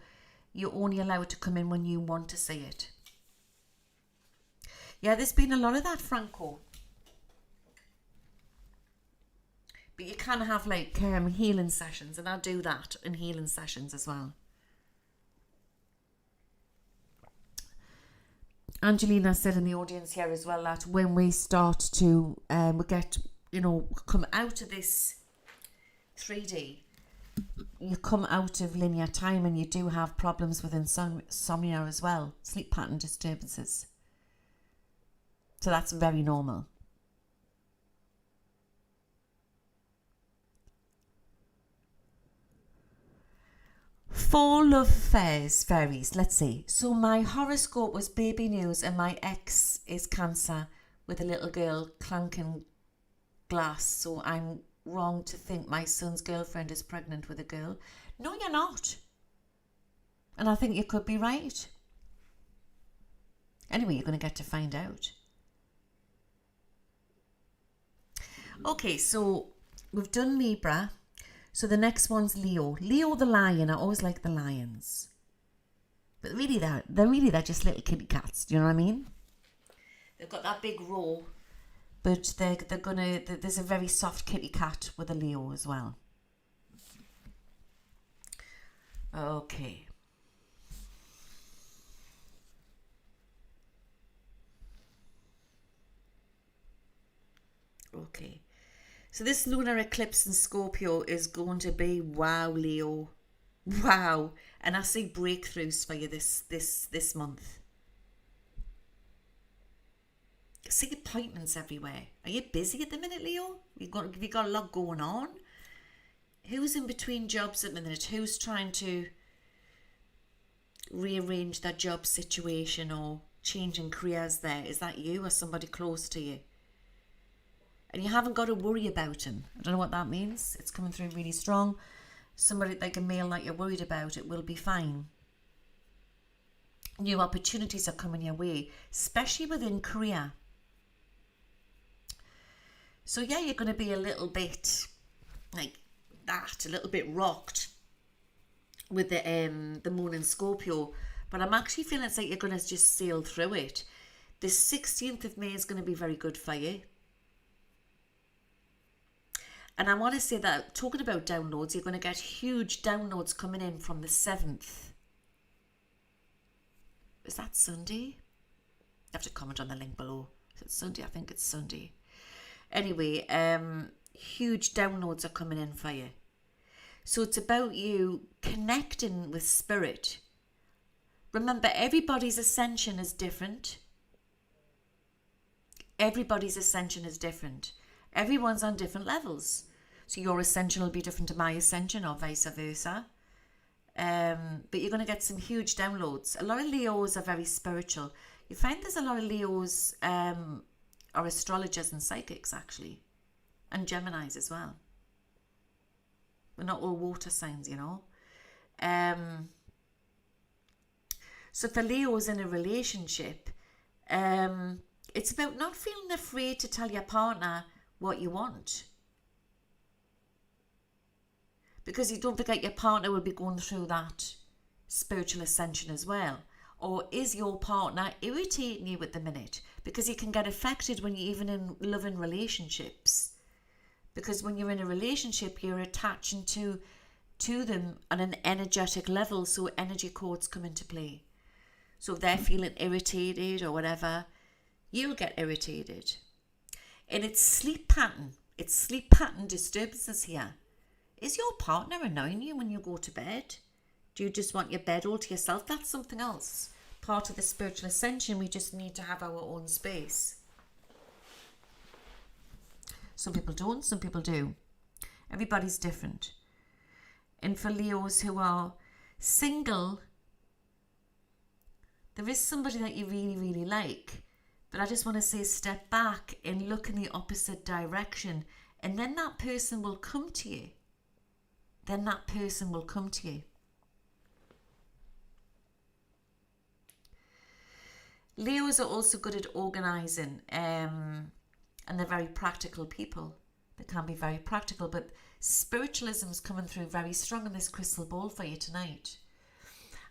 you only allow it to come in when you want to see it. Yeah, there's been a lot of that, Franco. But you can have like healing sessions, and I do that in healing sessions as well. Angelina said in the audience here as well that when we start to we get, you know, come out of this 3D, you come out of linear time, and you do have problems with insomnia as well, sleep pattern disturbances. So that's very normal. For love affairs, fairies, let's see. So my horoscope was baby news, and my ex is Cancer with a little girl clanking glass. So I'm wrong to think my son's girlfriend is pregnant with a girl. No, you're not. And I think you could be right. Anyway, you're going to get to find out. Okay, so we've done Libra. So the next one's Leo. Leo the lion. I always like the lions. But really they're just little kitty cats. Do you know what I mean? They've got that big roar. But there's a very soft kitty cat with a Leo as well. Okay. Okay. So this lunar eclipse in Scorpio is going to be wow, Leo. Wow. And I see breakthroughs for you this month. I see appointments everywhere. Are you busy at the minute, Leo? Have you got a lot going on? Who's in between jobs at the minute? Who's trying to rearrange their job situation or changing careers there? Is that you or somebody close to you? And you haven't got to worry about him. I don't know what that means. It's coming through really strong. Somebody like a male that you're worried about, it will be fine. New opportunities are coming your way, especially within career. So yeah, you're going to be a little bit like that, a little bit rocked with the moon in Scorpio. But I'm actually feeling it's like you're going to just sail through it. The 16th of May is going to be very good for you. And I want to say that, talking about downloads, you're going to get huge downloads coming in from the 7th. Is that Sunday? You have to comment on the link below. Is it Sunday? I think it's Sunday. Anyway, huge downloads are coming in for you. So it's about you connecting with spirit. Remember, everybody's ascension is different. Everybody's ascension is different. Everyone's on different levels. So your ascension will be different to my ascension or vice versa. But you're going to get some huge downloads. A lot of Leos are very spiritual. You find there's a lot of Leos are astrologers and psychics, actually. And Geminis as well. We're not all water signs, you know. So for Leos in a relationship, it's about not feeling afraid to tell your partner what you want. Because you don't forget your partner will be going through that spiritual ascension as well. Or is your partner irritating you at the minute? Because you can get affected when you're even in loving relationships. Because when you're in a relationship, you're attaching to them on an energetic level. So energy codes come into play. So if they're feeling irritated or whatever, you'll get irritated. And it's sleep pattern. It's sleep pattern disturbances here. Is your partner annoying you when you go to bed? Do you just want your bed all to yourself? That's something else. Part of the spiritual ascension, we just need to have our own space. Some people don't, some people do. Everybody's different. And for Leos who are single, there is somebody that you really, really like. But I just want to say step back and look in the opposite direction. And then that person will come to you. Then that person will come to you. Leos are also good at organising. And they're very practical people. They can be very practical. But spiritualism is coming through very strong in this crystal ball for you tonight.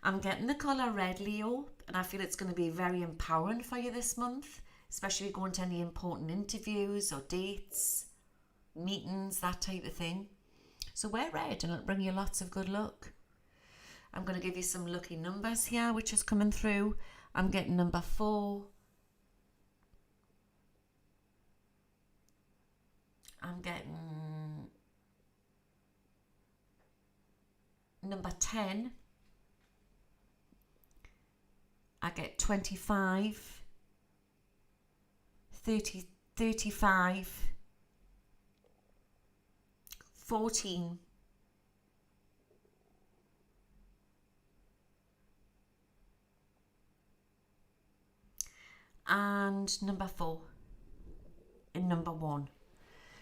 I'm getting the colour red, Leo, and I feel it's going to be very empowering for you this month, especially going to any important interviews or dates, meetings, that type of thing. So wear red and it'll bring you lots of good luck. I'm going to give you some lucky numbers here, which is coming through. I'm getting number 4. I'm getting number 10. I get 25, 30, 35, 14, and number 4 and number 1.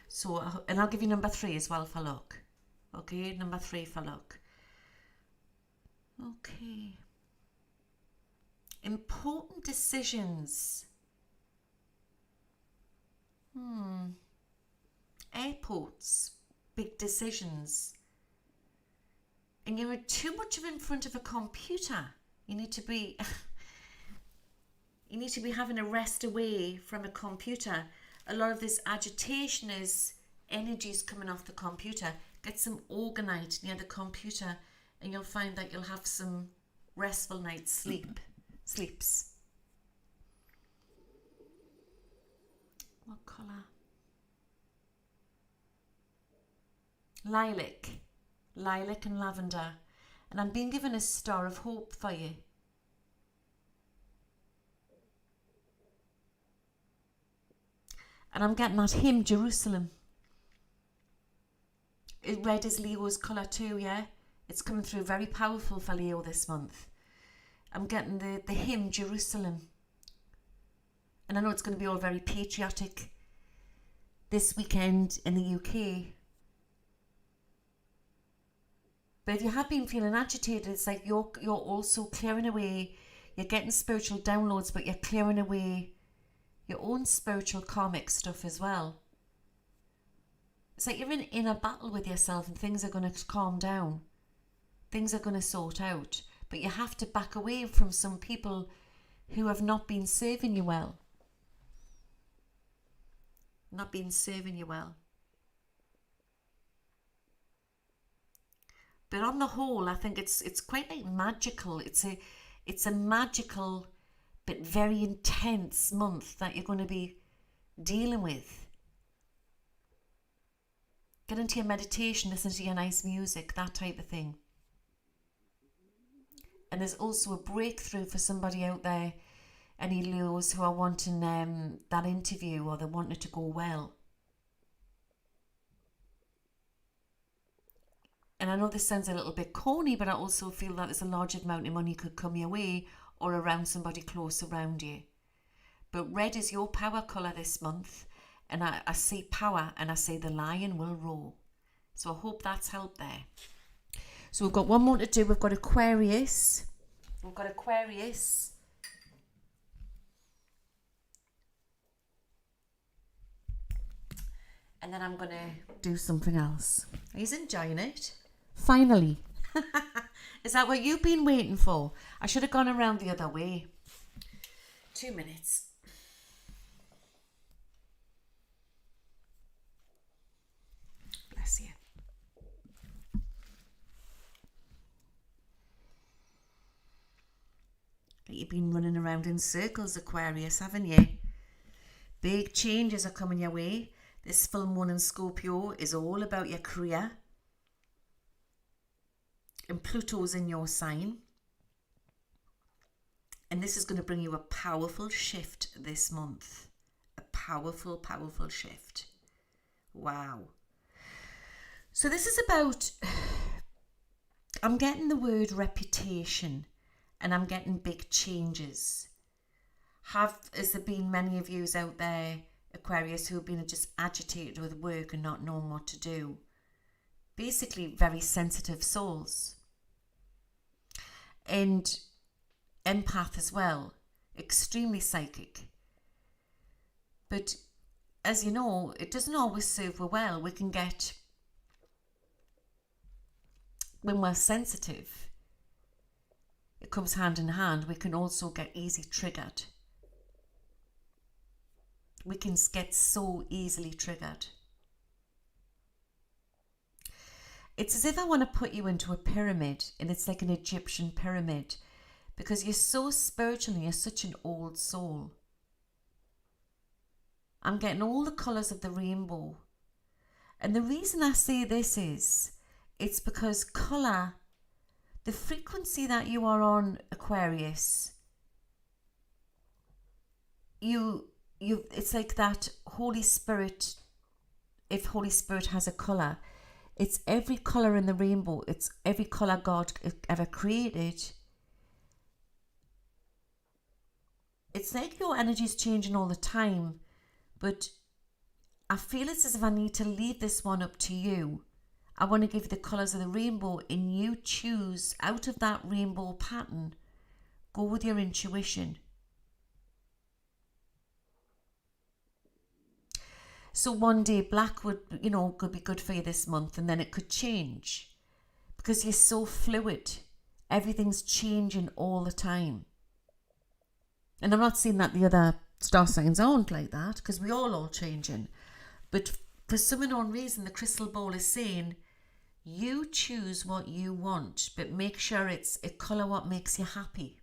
So, and I'll give you number 3 as well for luck. Okay, number 3 for luck. Okay. Important decisions. Airports. Big decisions. And you're too much in front of a computer. You need to be having a rest away from a computer. A lot of this agitation is energies coming off the computer. Get some organite near the computer and you'll find that you'll have some restful night's sleeps. What colour? Lilac and lavender. And I'm being given a star of hope for you. And I'm getting that hymn, Jerusalem. Red is Leo's colour too, yeah? It's coming through very powerful for Leo this month. I'm getting the hymn, Jerusalem. And I know it's going to be all very patriotic this weekend in the UK. But if you have been feeling agitated, it's like you're also clearing away, you're getting spiritual downloads, but you're clearing away your own spiritual karmic stuff as well. It's like you're in a battle with yourself and things are going to calm down. Things are going to sort out. But you have to back away from some people who have not been serving you well. Not been serving you well. But on the whole, I think it's quite like magical. It's a magical but very intense month that you're going to be dealing with. Get into your meditation, listen to your nice music, that type of thing. And there's also a breakthrough for somebody out there, any Leos who are wanting that interview or they want it to go well. And I know this sounds a little bit corny, but I also feel that there's a large amount of money could come your way or around somebody close around you. But red is your power colour this month. And I see power and I say the lion will roar. So I hope that's helped there. So we've got one more to do. We've got Aquarius. And then I'm going to do something else. He's enjoying it. Finally. Is that what you've been waiting for? I should have gone around the other way. 2 minutes. Bless you. You've been running around in circles, Aquarius, haven't you? Big changes are coming your way. This full moon in Scorpio is all about your career. And Pluto's in your sign. And this is going to bring you a powerful shift this month. A powerful, powerful shift. Wow. So this is about, I'm getting the word reputation and I'm getting big changes. Has there been many of yous out there, Aquarius, who have been just agitated with work and not knowing what to do? Basically, very sensitive souls. And empath as well, extremely psychic. But as you know, it doesn't always serve well. We can get, when we're sensitive, it comes hand in hand. We can also get easy triggered. We can get so easily triggered. It's as if I want to put you into a pyramid, and it's like an Egyptian pyramid, because you're so spiritual and you're such an old soul. I'm getting all the colours of the rainbow. And the reason I say this is, it's because colour, the frequency that you are on, Aquarius, it's like that Holy Spirit, if Holy Spirit has a colour, it's every colour in the rainbow. It's every colour God ever created. It's like your energy is changing all the time, but I feel it's as if I need to leave this one up to you. I want to give you the colours of the rainbow and you choose out of that rainbow pattern. Go with your intuition. So one day black would, could be good for you this month, and then it could change because you're so fluid. Everything's changing all the time. And I'm not saying that the other star signs aren't like that, because we all changing. But for some unknown reason, the crystal ball is saying, you choose what you want, but make sure it's a colour what makes you happy.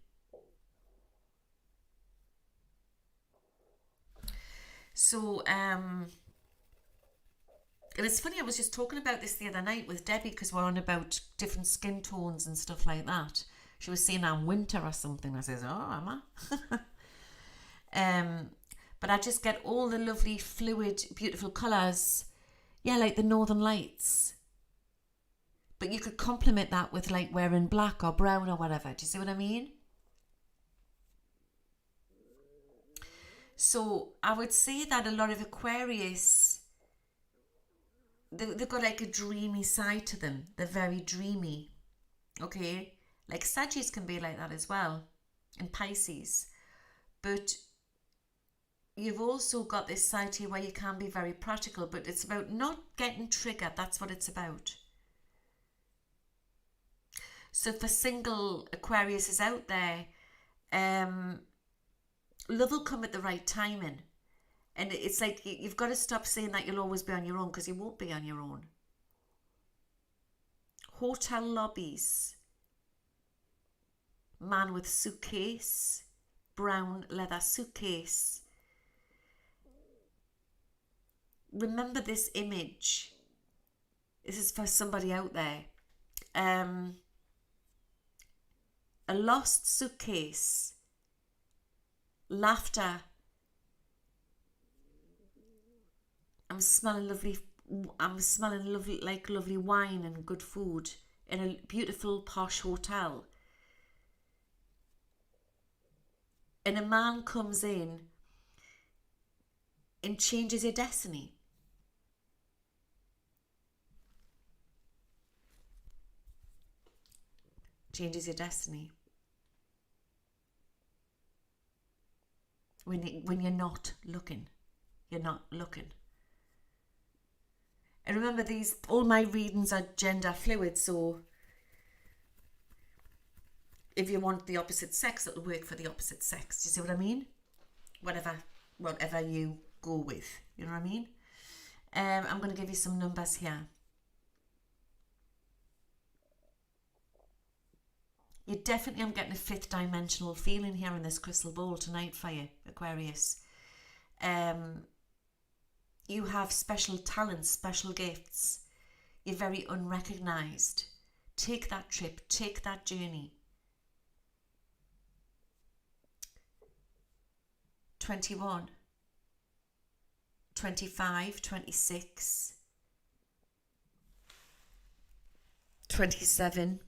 So, and it's funny, I was just talking about this the other night with Debbie, because we're on about different skin tones and stuff like that. She was saying I'm winter or something. I says, oh, am I? but I just get all the lovely, fluid, beautiful colours. Yeah, like the Northern Lights. But you could complement that with like wearing black or brown or whatever. Do you see what I mean? So I would say that a lot of Aquarius, they've got like a dreamy side to them. They're very dreamy. Okay? Like Sagittarius can be like that as well. And Pisces. But you've also got this side here where you can be very practical, but it's about not getting triggered. That's what it's about. So for single Aquarius is out there, love will come at the right timing. And it's like you've got to stop saying that you'll always be on your own, because you won't be on your own. Hotel lobbies. Man with suitcase. Brown leather suitcase. Remember this image. This is for somebody out there. A lost suitcase. Laughter. I'm smelling lovely, like lovely wine and good food in a beautiful posh hotel. And a man comes in and changes your destiny. Changes your destiny. When you're not looking. You're not looking. And remember, all my readings are gender fluid, so if you want the opposite sex, it'll work for the opposite sex. Do you see what I mean? Whatever you go with. You know what I mean? I'm going to give you some numbers here. You definitely, I'm getting a fifth dimensional feeling here in this crystal ball tonight for you, Aquarius. You have special talents, special gifts. You're very unrecognised. Take that trip, take that journey. 21, 25, 26, 27,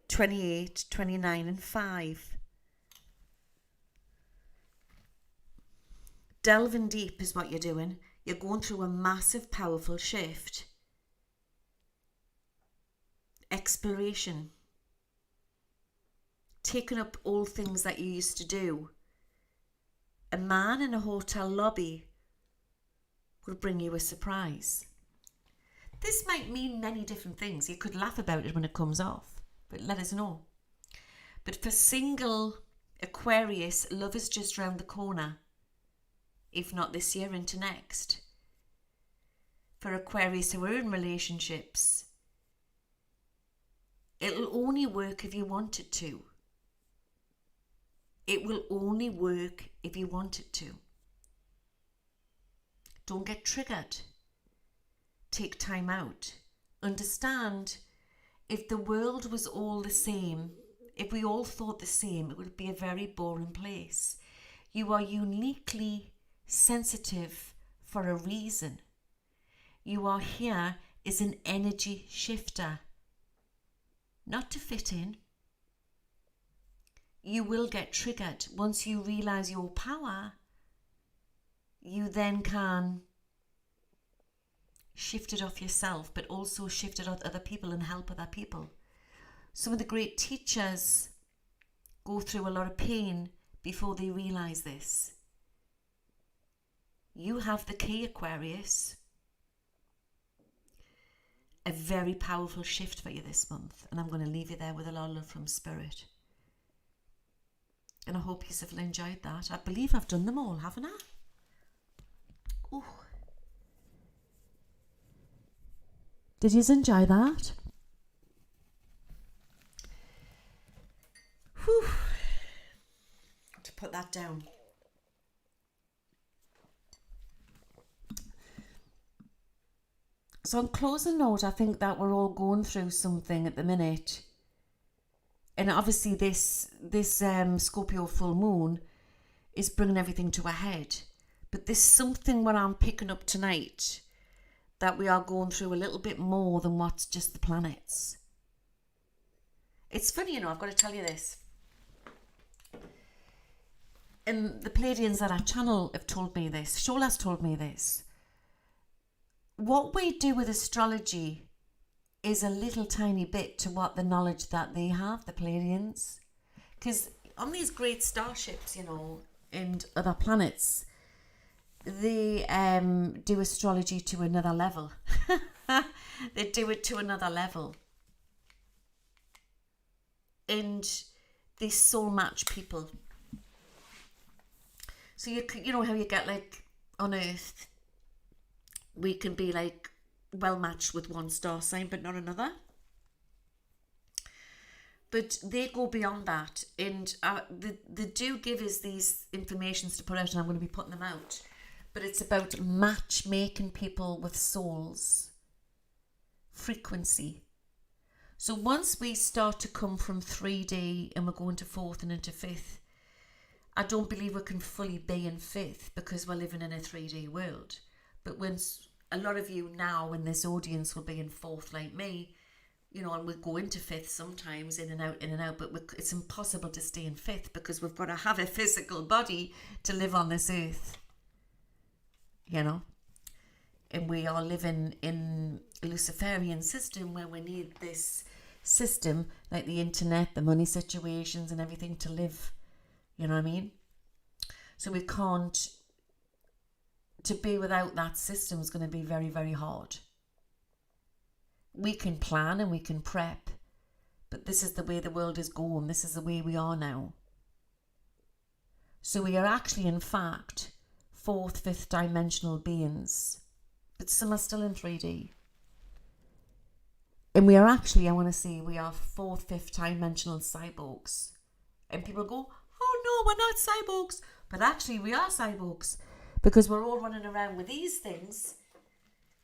28, 29 and 5. Delving deep is what you're doing. You're going through a massive, powerful shift. Exploration. Taking up all things that you used to do. A man in a hotel lobby will bring you a surprise. This might mean many different things. You could laugh about it when it comes off, but let us know. But for single Aquarius, love is just round the corner, if not this year, into next. For Aquarius who are in relationships, it'll only work if you want it to. It will only work if you want it to. Don't get triggered. Take time out. Understand, if the world was all the same, if we all thought the same, it would be a very boring place. You are uniquely sensitive for a reason. You are here as an energy shifter, not to fit in. You will get triggered. Once you realise your power, you then can shift it off yourself, but also shift it off other people and help other people. Some of the great teachers go through a lot of pain before they realise this. You have the key, Aquarius. A very powerful shift for you this month, and I'm going to leave you there with a lot of love from Spirit. And I hope you have enjoyed that. I believe I've done them all, haven't I? Ooh. Did you enjoy that? Whew. To put that down. So on closing note, I think that we're all going through something at the minute. And obviously this Scorpio full moon is bringing everything to a head. But there's something what I'm picking up tonight, that we are going through a little bit more than what's just the planets. It's funny, you know, I've got to tell you this. And the Pleiadians that I channel have told me this. Shola's told me this. What we do with astrology is a little tiny bit to what the knowledge that they have, the Pleiadians. Because on these great starships, you know, and other planets, they do astrology to another level. They do it to another level. And they soul match people. So you know how you get like on Earth, we can be like well matched with one star sign but not another. But they go beyond that, and they do give us these informations to put out, and I'm going to be putting them out. But it's about matchmaking people with souls, frequency. So once we start to come from 3D and we're going to 4th and into 5th, I don't believe we can fully be in 5th because we're living in a 3D world. But once a lot of you now in this audience will be in 4th like me, you know, and we go into 5th sometimes, in and out, but it's impossible to stay in 5th because we've got to have a physical body to live on this earth, you know. And we are living in a Luciferian system where we need this system, like the internet, the money situations and everything to live, you know what I mean? So we can't, to be without that system is going to be very, very hard. We can plan and we can prep, but this is the way the world is going. This is the way we are now. So we are actually, in fact, 4th, 5th dimensional beings, but some are still in 3D. And we are actually, I want to say, we are 4th, 5th dimensional cyborgs. And people go, oh no, we're not cyborgs. But actually we are cyborgs because we're all running around with these things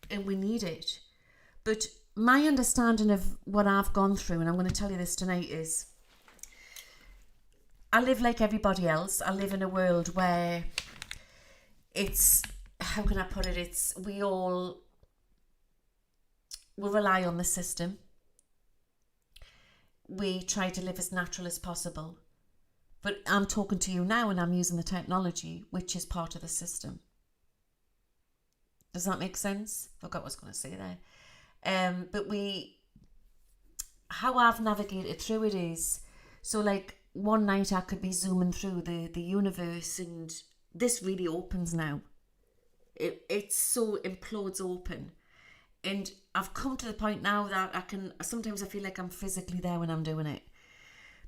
and we need it. But my understanding of what I've gone through, and I'm going to tell you this tonight, is I live like everybody else. I live in a world where it's, how can I put it? It's, we rely on the system. We try to live as natural as possible. But I'm talking to you now and I'm using the technology, which is part of the system. Does that make sense? Forgot what I was going to say there. But how I've navigated through it is, so like one night I could be zooming through the universe and this really opens now. It so implodes open. And I've come to the point now that sometimes I feel like I'm physically there when I'm doing it.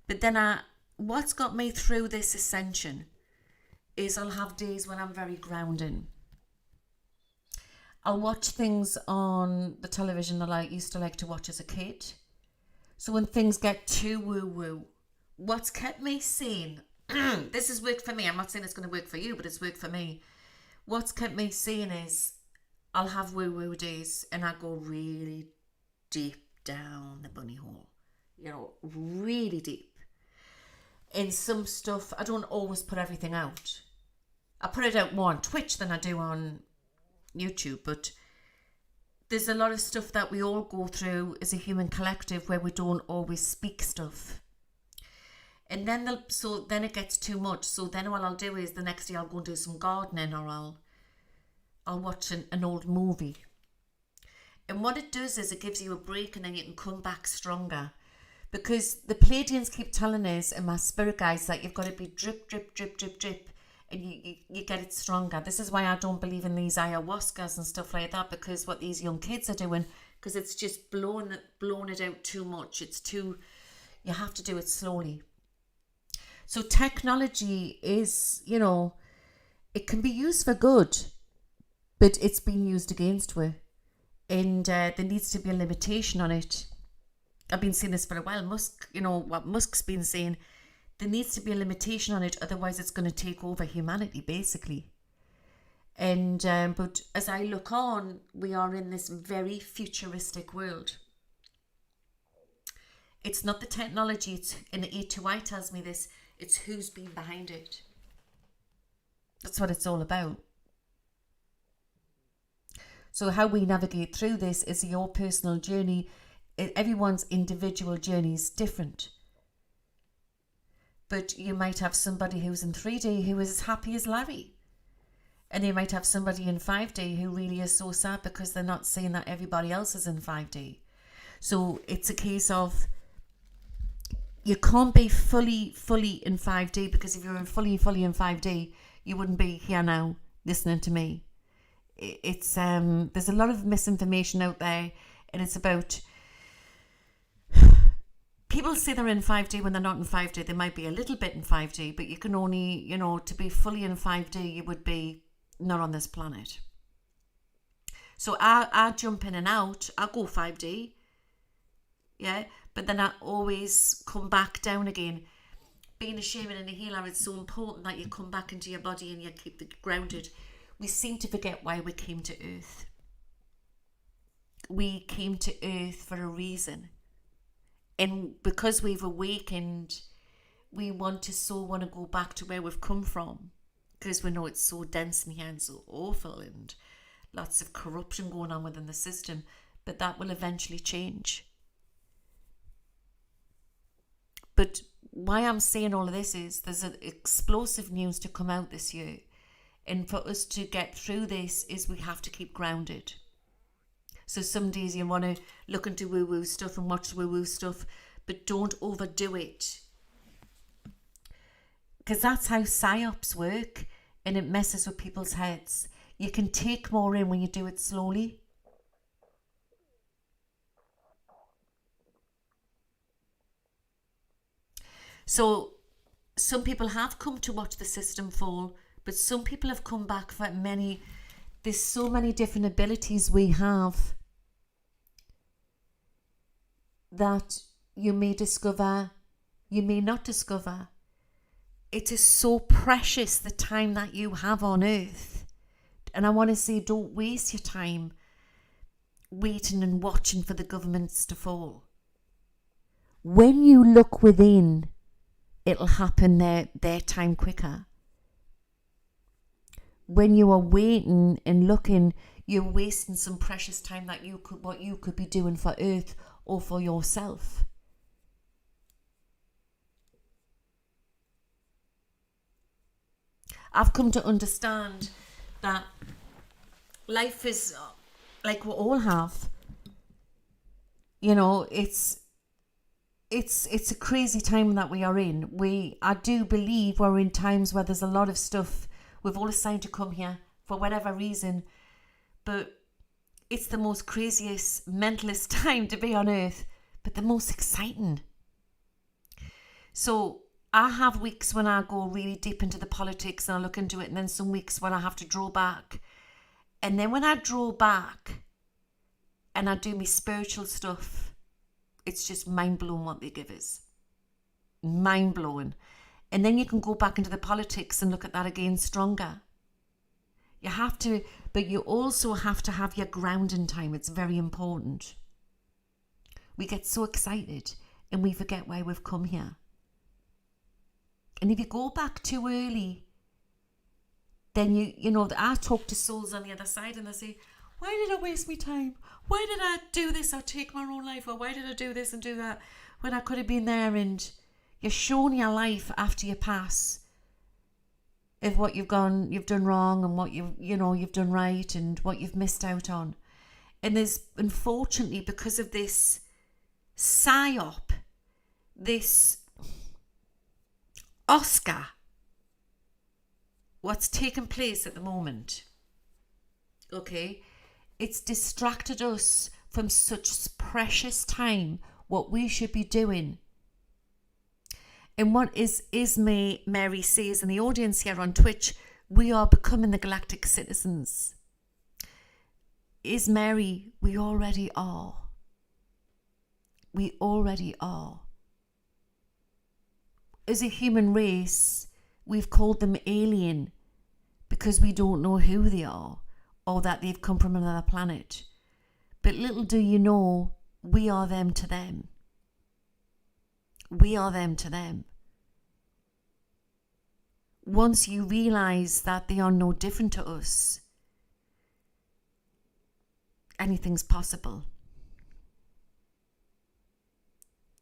But then what's got me through this ascension is I'll have days when I'm very grounding. I'll watch things on the television that I used to like to watch as a kid. So when things get too woo-woo, what's kept me sane, this has worked for me, I'm not saying it's going to work for you, but it's worked for me. What's kept me sane is I'll have woo-woo days and I go really deep down the bunny hole, you know, really deep. In some stuff, I don't always put everything out. I put it out more on Twitch than I do on YouTube, but there's a lot of stuff that we all go through as a human collective where we don't always speak stuff. And then it gets too much. So then what I'll do is the next day I'll go and do some gardening, or I'll watch an old movie. And what it does is it gives you a break and then you can come back stronger. Because the Pleiadians keep telling us, and my spirit guides, that you've got to be drip, drip, drip, drip, drip, and you get it stronger. This is why I don't believe in these ayahuascas and stuff like that, because what these young kids are doing, because it's just blowing it out too much. You have to do it slowly. So technology is, you know, it can be used for good, but it's being used against you. And there needs to be a limitation on it. I've been saying this for a while. Musk, you know, what Musk's been saying, there needs to be a limitation on it, otherwise it's going to take over humanity, basically. And but as I look on, we are in this very futuristic world. It's not the technology, and the A2I tells me this, it's who's been behind it. That's what it's all about. So how we navigate through this is your personal journey. Everyone's individual journey is different. But you might have somebody who's in 3D who is as happy as Larry. And you might have somebody in 5D who really is so sad because they're not seeing that everybody else is in 5D. So it's a case of you can't be fully in 5D, because if you're fully in 5D, you wouldn't be here now listening to me. It's there's a lot of misinformation out there, and it's about people say they're in 5D when they're not in 5D. They might be a little bit in 5D, but you can only, to be fully in 5D, you would be not on this planet. So I jump in and out. I go 5D, yeah, but then I always come back down again. Being a shaman and a healer, it's so important that you come back into your body and you keep it grounded. We seem to forget why we came to Earth. We came to Earth for a reason. And because we've awakened, we want to go back to where we've come from. Because we know it's so dense in here and so awful and lots of corruption going on within the system. But that will eventually change. But why I'm saying all of this is there's an explosive news to come out this year. And for us to get through this is we have to keep grounded. So some days you want to look into woo-woo stuff and watch woo-woo stuff, but don't overdo it. Because that's how psyops work, and it messes with people's heads. You can take more in when you do it slowly. So some people have come to watch the system fall, but some people have come back for many. There's so many different abilities we have that you may discover, you may not discover. It is so precious, the time that you have on Earth. And I want to say, don't waste your time waiting and watching for the governments to fall. When you look within, it'll happen their time quicker. When you are waiting and looking, you're wasting some precious time that you could be doing for Earth or for yourself. I've come to understand that life is like we all have. It's a crazy time that we are in. I do believe we're in times where there's a lot of stuff. We've all assigned to come here for whatever reason, but it's the most craziest, mentalist time to be on Earth, but the most exciting. So I have weeks when I go really deep into the politics and I look into it, and then some weeks when I have to draw back. And then when I draw back and I do my spiritual stuff, it's just mind-blowing what they give us. Mind-blowing. And then you can go back into the politics and look at that again stronger. You have to, but you also have to have your grounding time. It's very important. We get so excited and we forget why we've come here. And if you go back too early, then I talk to souls on the other side and they say, why did I waste my time? Why did I do this or take my own life? Or why did I do this and do that when I could have been there? And you're shown your life after you pass of what you've done wrong and what you've done right and what you've missed out on. And there's, unfortunately, because of this psyop, this Oscar, what's taking place at the moment, okay, it's distracted us from such precious time, what we should be doing. And what Mary says in the audience here on Twitch, we are becoming the galactic citizens. Is Mary, we already are. We already are. As a human race, we've called them alien because we don't know who they are or that they've come from another planet. But little do you know, we are them to them. we are them to them. Once you realize that they are no different to us, anything's possible.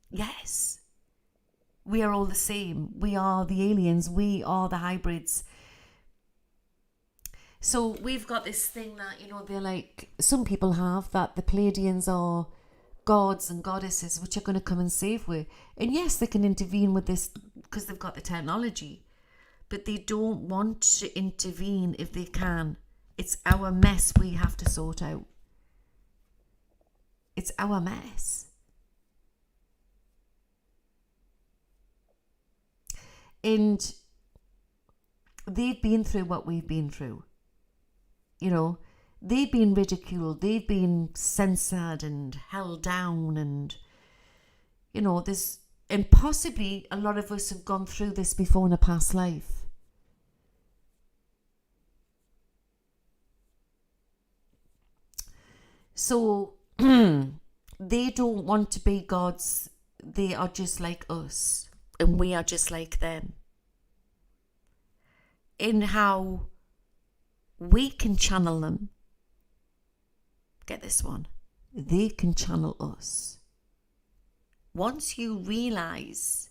Yes. We are all the same. We are the aliens. We are the hybrids. So we've got this thing that, they're like, some people have that the Pleiadians are gods and goddesses which are going to come and save we. And yes, they can intervene with this because they've got the technology. But they don't want to intervene if they can. It's our mess we have to sort out. It's our mess. And they've been through what we've been through. They've been ridiculed. They've been censored and held down. And, and possibly a lot of us have gone through this before in a past life. So they don't want to be gods. They are just like us. And we are just like them. In how we can channel them. Get this one. They can channel us. Once you realize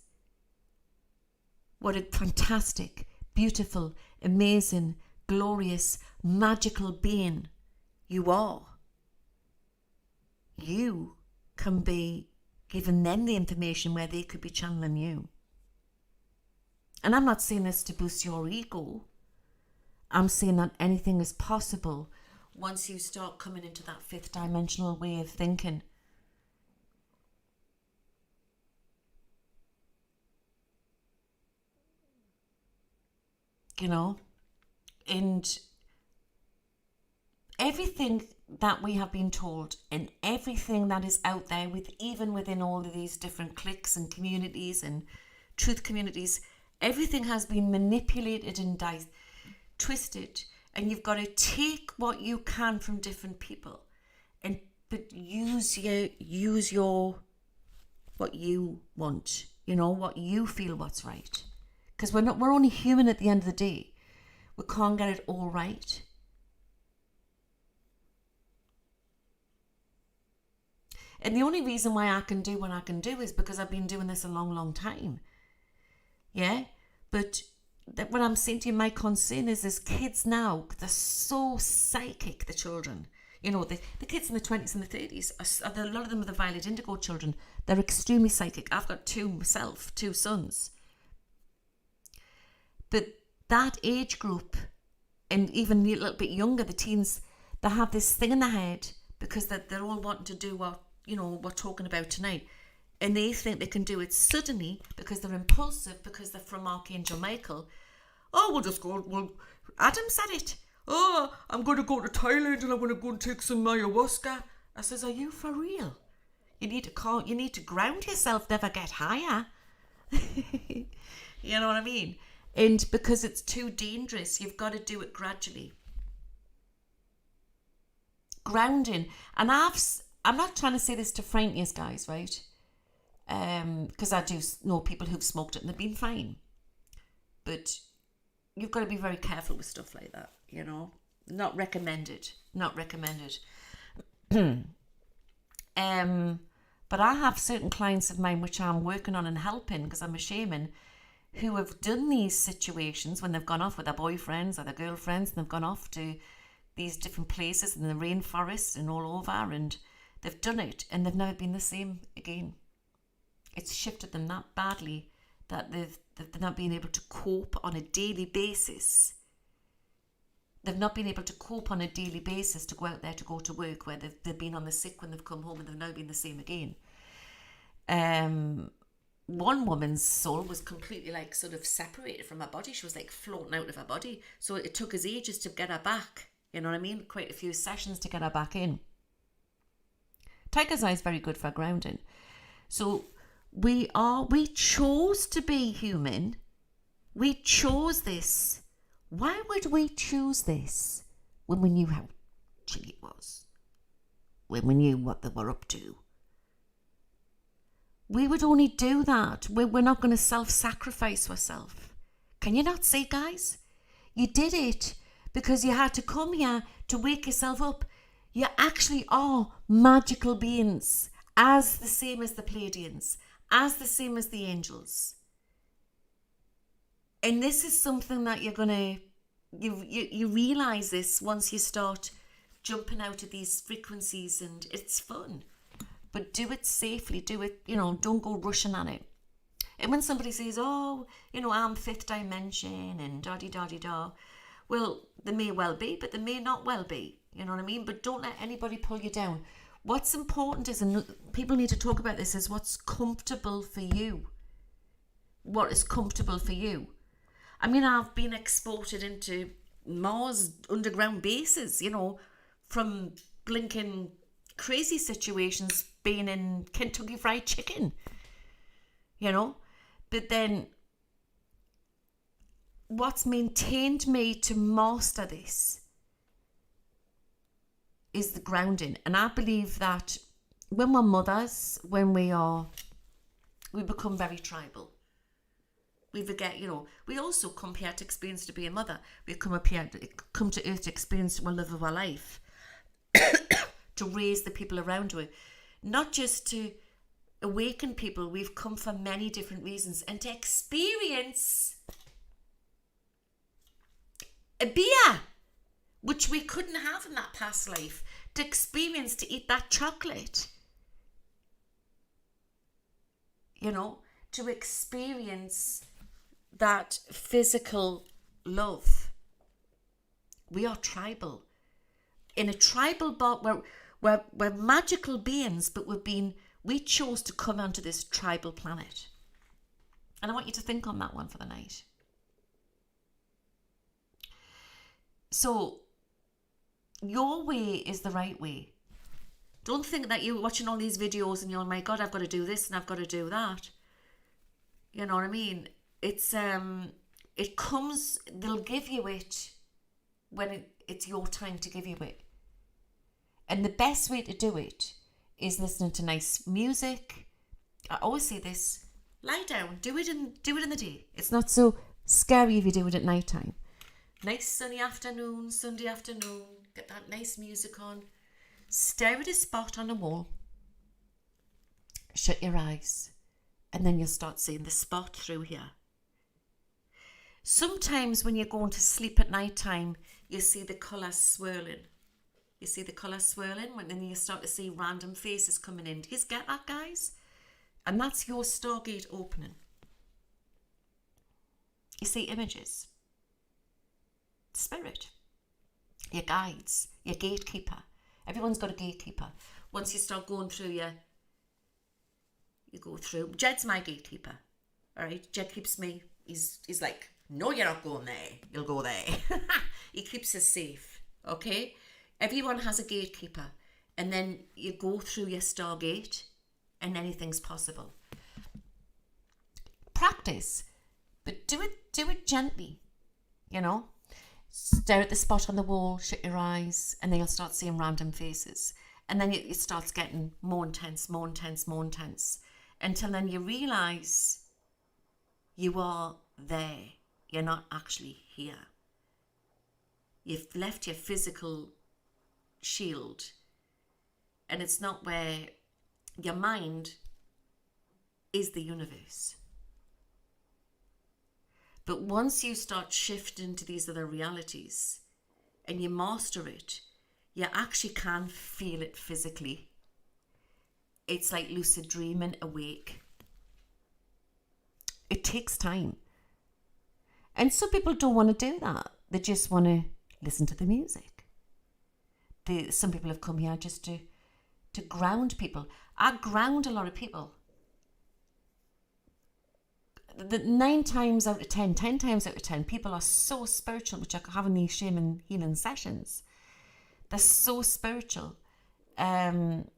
what a fantastic, beautiful, amazing, glorious, magical being you are, you can be giving them the information where they could be channeling you. And I'm not saying this to boost your ego. I'm saying that anything is possible once you start coming into that fifth dimensional way of thinking. And everything that we have been told and everything that is out there, even within all of these different cliques and communities and truth communities, everything has been manipulated and twisted, and you've got to take what you can from different people but use your what you want, what you feel what's right, because we're only human at the end of the day. We can't get it all right. And the only reason why I can do what I can do is because I've been doing this a long, long time. Yeah? But what I'm saying to you, my concern is there's kids now, they're so psychic, the children. The kids in the 20s and the 30s, a lot of them are the violet indigo children. They're extremely psychic. I've got two myself, two sons. But that age group, and even a little bit younger, the teens, they have this thing in their head because they're all wanting to do what, we're talking about tonight. And they think they can do it suddenly because they're impulsive, because they're from Archangel Michael. Oh, we'll just go. Well, Adam said it. Oh, I'm going to go to Thailand and I'm going to go and take some ayahuasca. I says, are you for real? You need to ground yourself, never get higher. You know what I mean? And because it's too dangerous, you've got to do it gradually. Grounding. And I'm not trying to say this to frighten you guys, right? Because I do know people who've smoked it and they've been fine. But you've got to be very careful with stuff like that, Not recommended. But I have certain clients of mine which I'm working on and helping, because I'm a shaman, who have done these situations when they've gone off with their boyfriends or their girlfriends, and they've gone off to these different places in the rainforest and all over, and they've done it and they've never been the same again. It's shifted them that badly that they've not been able to cope on a daily basis. They've not been able to cope on a daily basis to go out there to go to work, where they've been on the sick when they've come home, and they've now been the same again. One woman's soul was completely sort of separated from her body. She was floating out of her body. So it took us ages to get her back. You know what I mean? Quite a few sessions to get her back in. Tiger's Eye is very good for grounding. So we chose to be human. We chose this. Why would we choose this when we knew how chilly it was? When we knew what they were up to? We would only do that. We're not going to self-sacrifice ourselves. Can you not see, guys? You did it because you had to come here to wake yourself up. You actually are magical beings, as the same as the Pleiadians, as the same as the angels. And this is something that you're going to, you realize this once you start jumping out of these frequencies, and it's fun. But do it safely, do it, don't go rushing on it. And when somebody says, oh, I'm fifth dimension and da-di-da-di-da, well, they may well be, but they may not well be. You know what I mean? But don't let anybody pull you down. What's important is, and people need to talk about this, is what's comfortable for you. What is comfortable for you? I mean, I've been exported into Mars underground bases, from blinking crazy situations, being in Kentucky Fried Chicken, But then what's maintained me to master this is the grounding. And I believe that when we're mothers, we become very tribal. We forget, we also come here to experience to be a mother. We come to Earth to experience the love of our life, to raise the people around us, not just to awaken people. We've come for many different reasons, and to experience a beer, which we couldn't have in that past life, to experience, to eat that chocolate, to experience that physical love. We are tribal. In a tribal bond, we're magical beings, but we chose to come onto this tribal planet. And I want you to think on that one for the night. So, your way is the right way. Don't think that you're watching all these videos and you're, oh my God, I've got to do this and I've got to do that. You know what I mean? It comes, they'll give you it when it's your time to give you it. And the best way to do it is listening to nice music. I always say this, lie down, do it in the day. It's not so scary if you do it at night time. Nice sunny afternoon, Sunday afternoon, get that nice music on, stare at a spot on a wall, shut your eyes, and then you'll start seeing the spot through here. Sometimes when you're going to sleep at night time, you see the colour swirling. You see the colour swirling, and then you start to see random faces coming in. Do you get that, guys? And that's your stargate opening. You see images. Spirit. Your guides. Your gatekeeper. Everyone's got a gatekeeper. Once you start going through you go through. Jed's my gatekeeper. Alright? Jed keeps me. He's like, no, you're not going there. You'll go there. He keeps us safe. Okay? Everyone has a gatekeeper, and then you go through your stargate and anything's possible. Practice, but do it gently, Stare at the spot on the wall, shut your eyes, and then you'll start seeing random faces. And then it starts getting more intense, more intense, more intense, until then you realise you are there. You're not actually here. You've left your physical shield, and it's not where your mind is the universe. But once you start shifting to these other realities and you master it, you actually can feel it physically. It's like lucid dreaming awake. It takes time. And some people don't want to do that. They just want to listen to the music. Some people have come here just to ground people. I ground a lot of people. The 9 times out of 10, 10 times out of 10, people are so spiritual, which are having these shaman healing sessions. They're so spiritual. And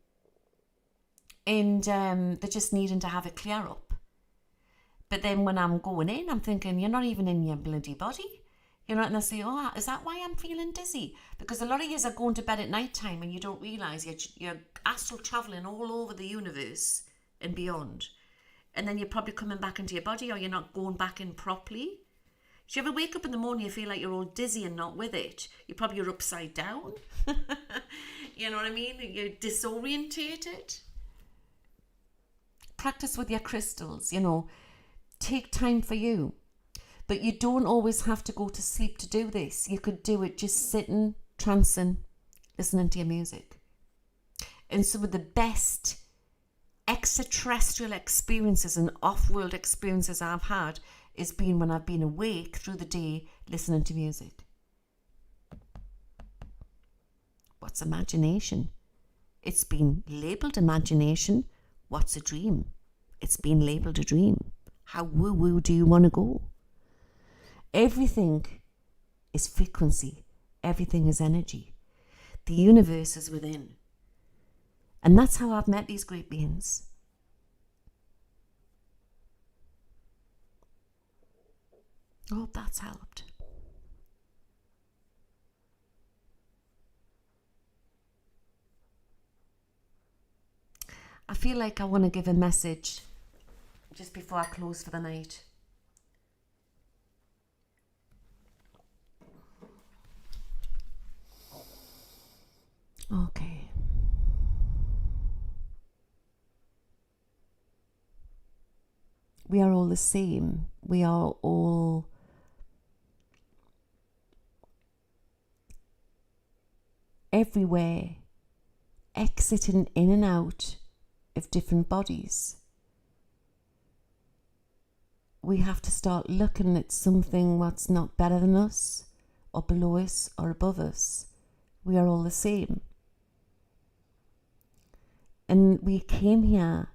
they're just needing to have a clear up. But then when I'm going in, I'm thinking, you're not even in your bloody body. And I say, oh, is that why I'm feeling dizzy? Because a lot of you are going to bed at night time and you don't realise you're astral travelling all over the universe and beyond. and then you're probably coming back into your body, or you're not going back in properly. Do you ever wake up in the morning, you feel like you're all dizzy and not with it? You're upside down. You know what I mean? You're disorientated. Practice with your crystals, you know. Take time for you. But you don't always have to go to sleep to do this. You could do it just sitting, trancing, listening to your music. And some of the best extraterrestrial experiences and off-world experiences I've had is been when I've been awake through the day listening to music. What's imagination? It's been labelled imagination. What's a dream? It's been labelled a dream. How woo-woo do you want to go? Everything is frequency. Everything is energy. The universe is within. And that's how I've met these great beings. I hope that's helped. I feel like I want to give a message just before I close for the night. Okay. We are all the same. We are all everywhere, exiting in and out of different bodies. We have to start looking at something what's not better than us, or below us, or above us. We are all the same. And we came here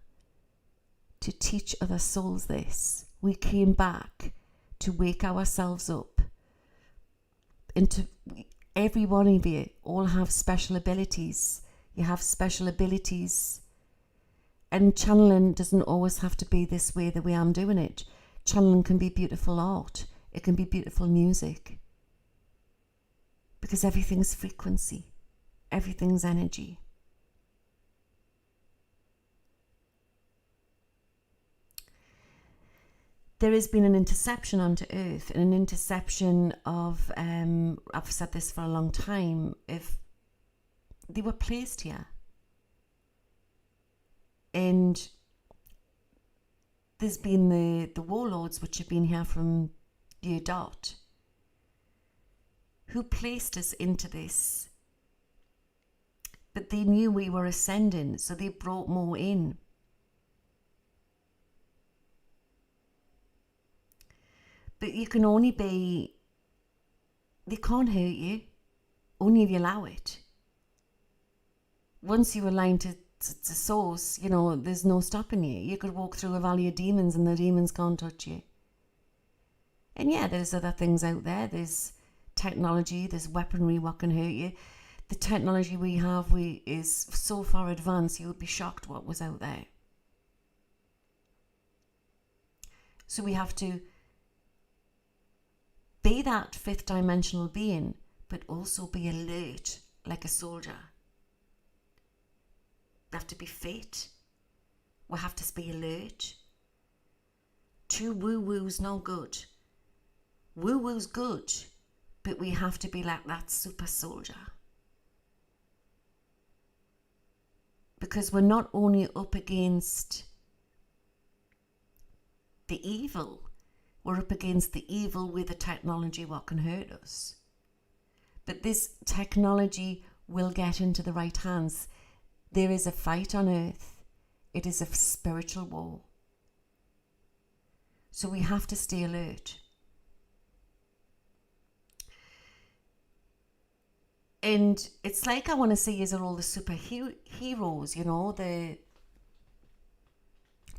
to teach other souls this. We came back to wake ourselves up. And to every one of you all have special abilities. You have special abilities. And channeling doesn't always have to be this way, the way I'm doing it. Channeling can be beautiful art. It can be beautiful music. Because everything's frequency. Everything's energy. There has been an interception onto Earth, and an interception of, I've said this for a long time, if they were placed here. And there's been the warlords which have been here from year dot, who placed us into this. But they knew we were ascending, so they brought more in. But you can only be, they can't hurt you, only if you allow it. Once you align to source, you know, there's no stopping you. You could walk through a valley of demons and the demons can't touch you. And yeah, there's other things out there. There's technology, there's weaponry what can hurt you. The technology we have is so far advanced, you would be shocked what was out there. So we have to be that fifth dimensional being, but also be alert like a soldier. We have to be fit. We have to be alert. Too woo-woo's no good. Woo-woo's good, but we have to be like that super soldier. Because we're not only up against the evil, we're up against the evil with the technology what can hurt us. But this technology will get into the right hands. There is a fight on earth. It is a spiritual war. So we have to stay alert. And it's like I want to see is all the superheroes, you know,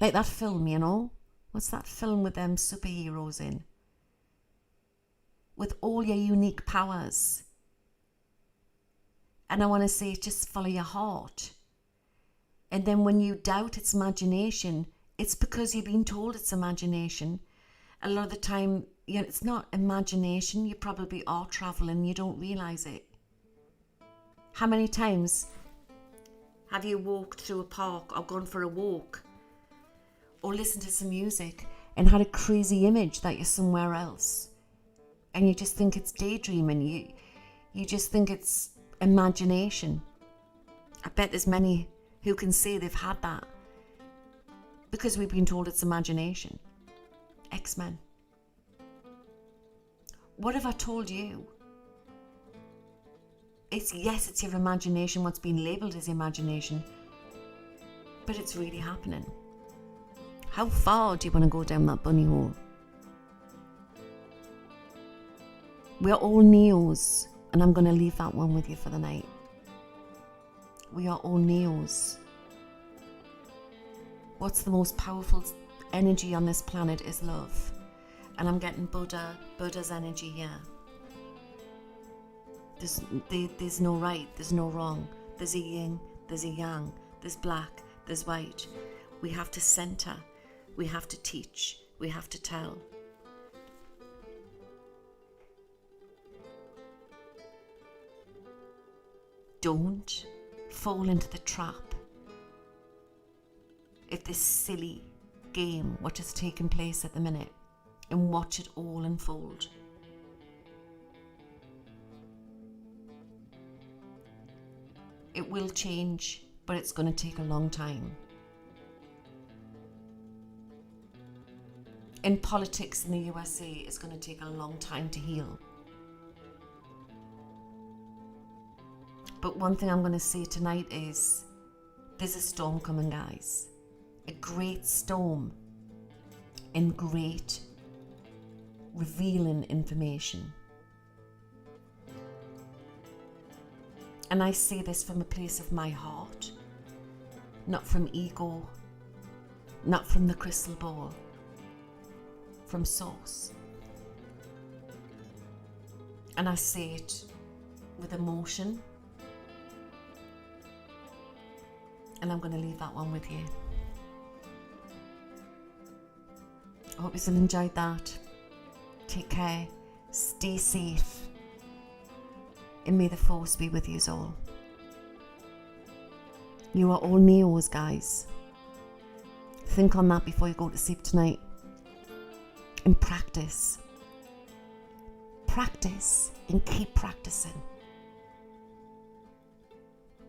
like that film, you know. What's that film with them superheroes in? With all your unique powers. And I want to say, just follow your heart. And then when you doubt its imagination, it's because you've been told it's imagination. A lot of the time, you know, it's not imagination. You probably are traveling, you don't realise it. How many times have you walked through a park or gone for a walk or listen to some music and had a crazy image that you're somewhere else, and you just think it's daydreaming, you just think it's imagination. I bet there's many who can say they've had that because we've been told it's imagination. X-Men. What have I told you? It's your imagination, what's been labelled as imagination, but it's really happening. How far do you want to go down that bunny hole? We're all Neos, and I'm going to leave that one with you for the night. We are all Neos. What's the most powerful energy on this planet is love. And I'm getting Buddha's energy here. There's no right, there's no wrong. There's a yin, there's a yang, there's black, there's white. We have to center, we have to teach, we have to tell. Don't fall into the trap of this silly game what is taking place at the minute, and watch it all unfold. It will change, but it's going to take a long time. In politics in the USA, it's going to take a long time to heal. But one thing I'm going to say tonight is there's a storm coming, guys. A great storm and great revealing information. And I say this from a place of my heart, not from ego, not from the crystal ball, from source. And I say it with emotion. And I'm going to leave that one with you. I hope you enjoyed that. Take care. Stay safe. And may the force be with you all. You are all Neos, guys. Think on that before you go to sleep tonight. And practice. Practice and keep practicing.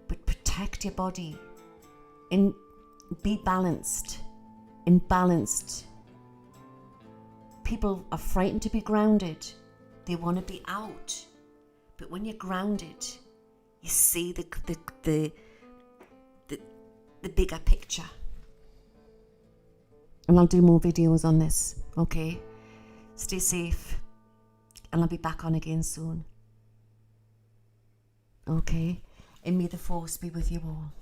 But protect your body. And be balanced. And balanced. People are frightened to be grounded. They want to be out. But when you're grounded, you see the bigger picture. And I'll do more videos on this, okay? Stay safe. And I'll be back on again soon. Okay? And may the force be with you all.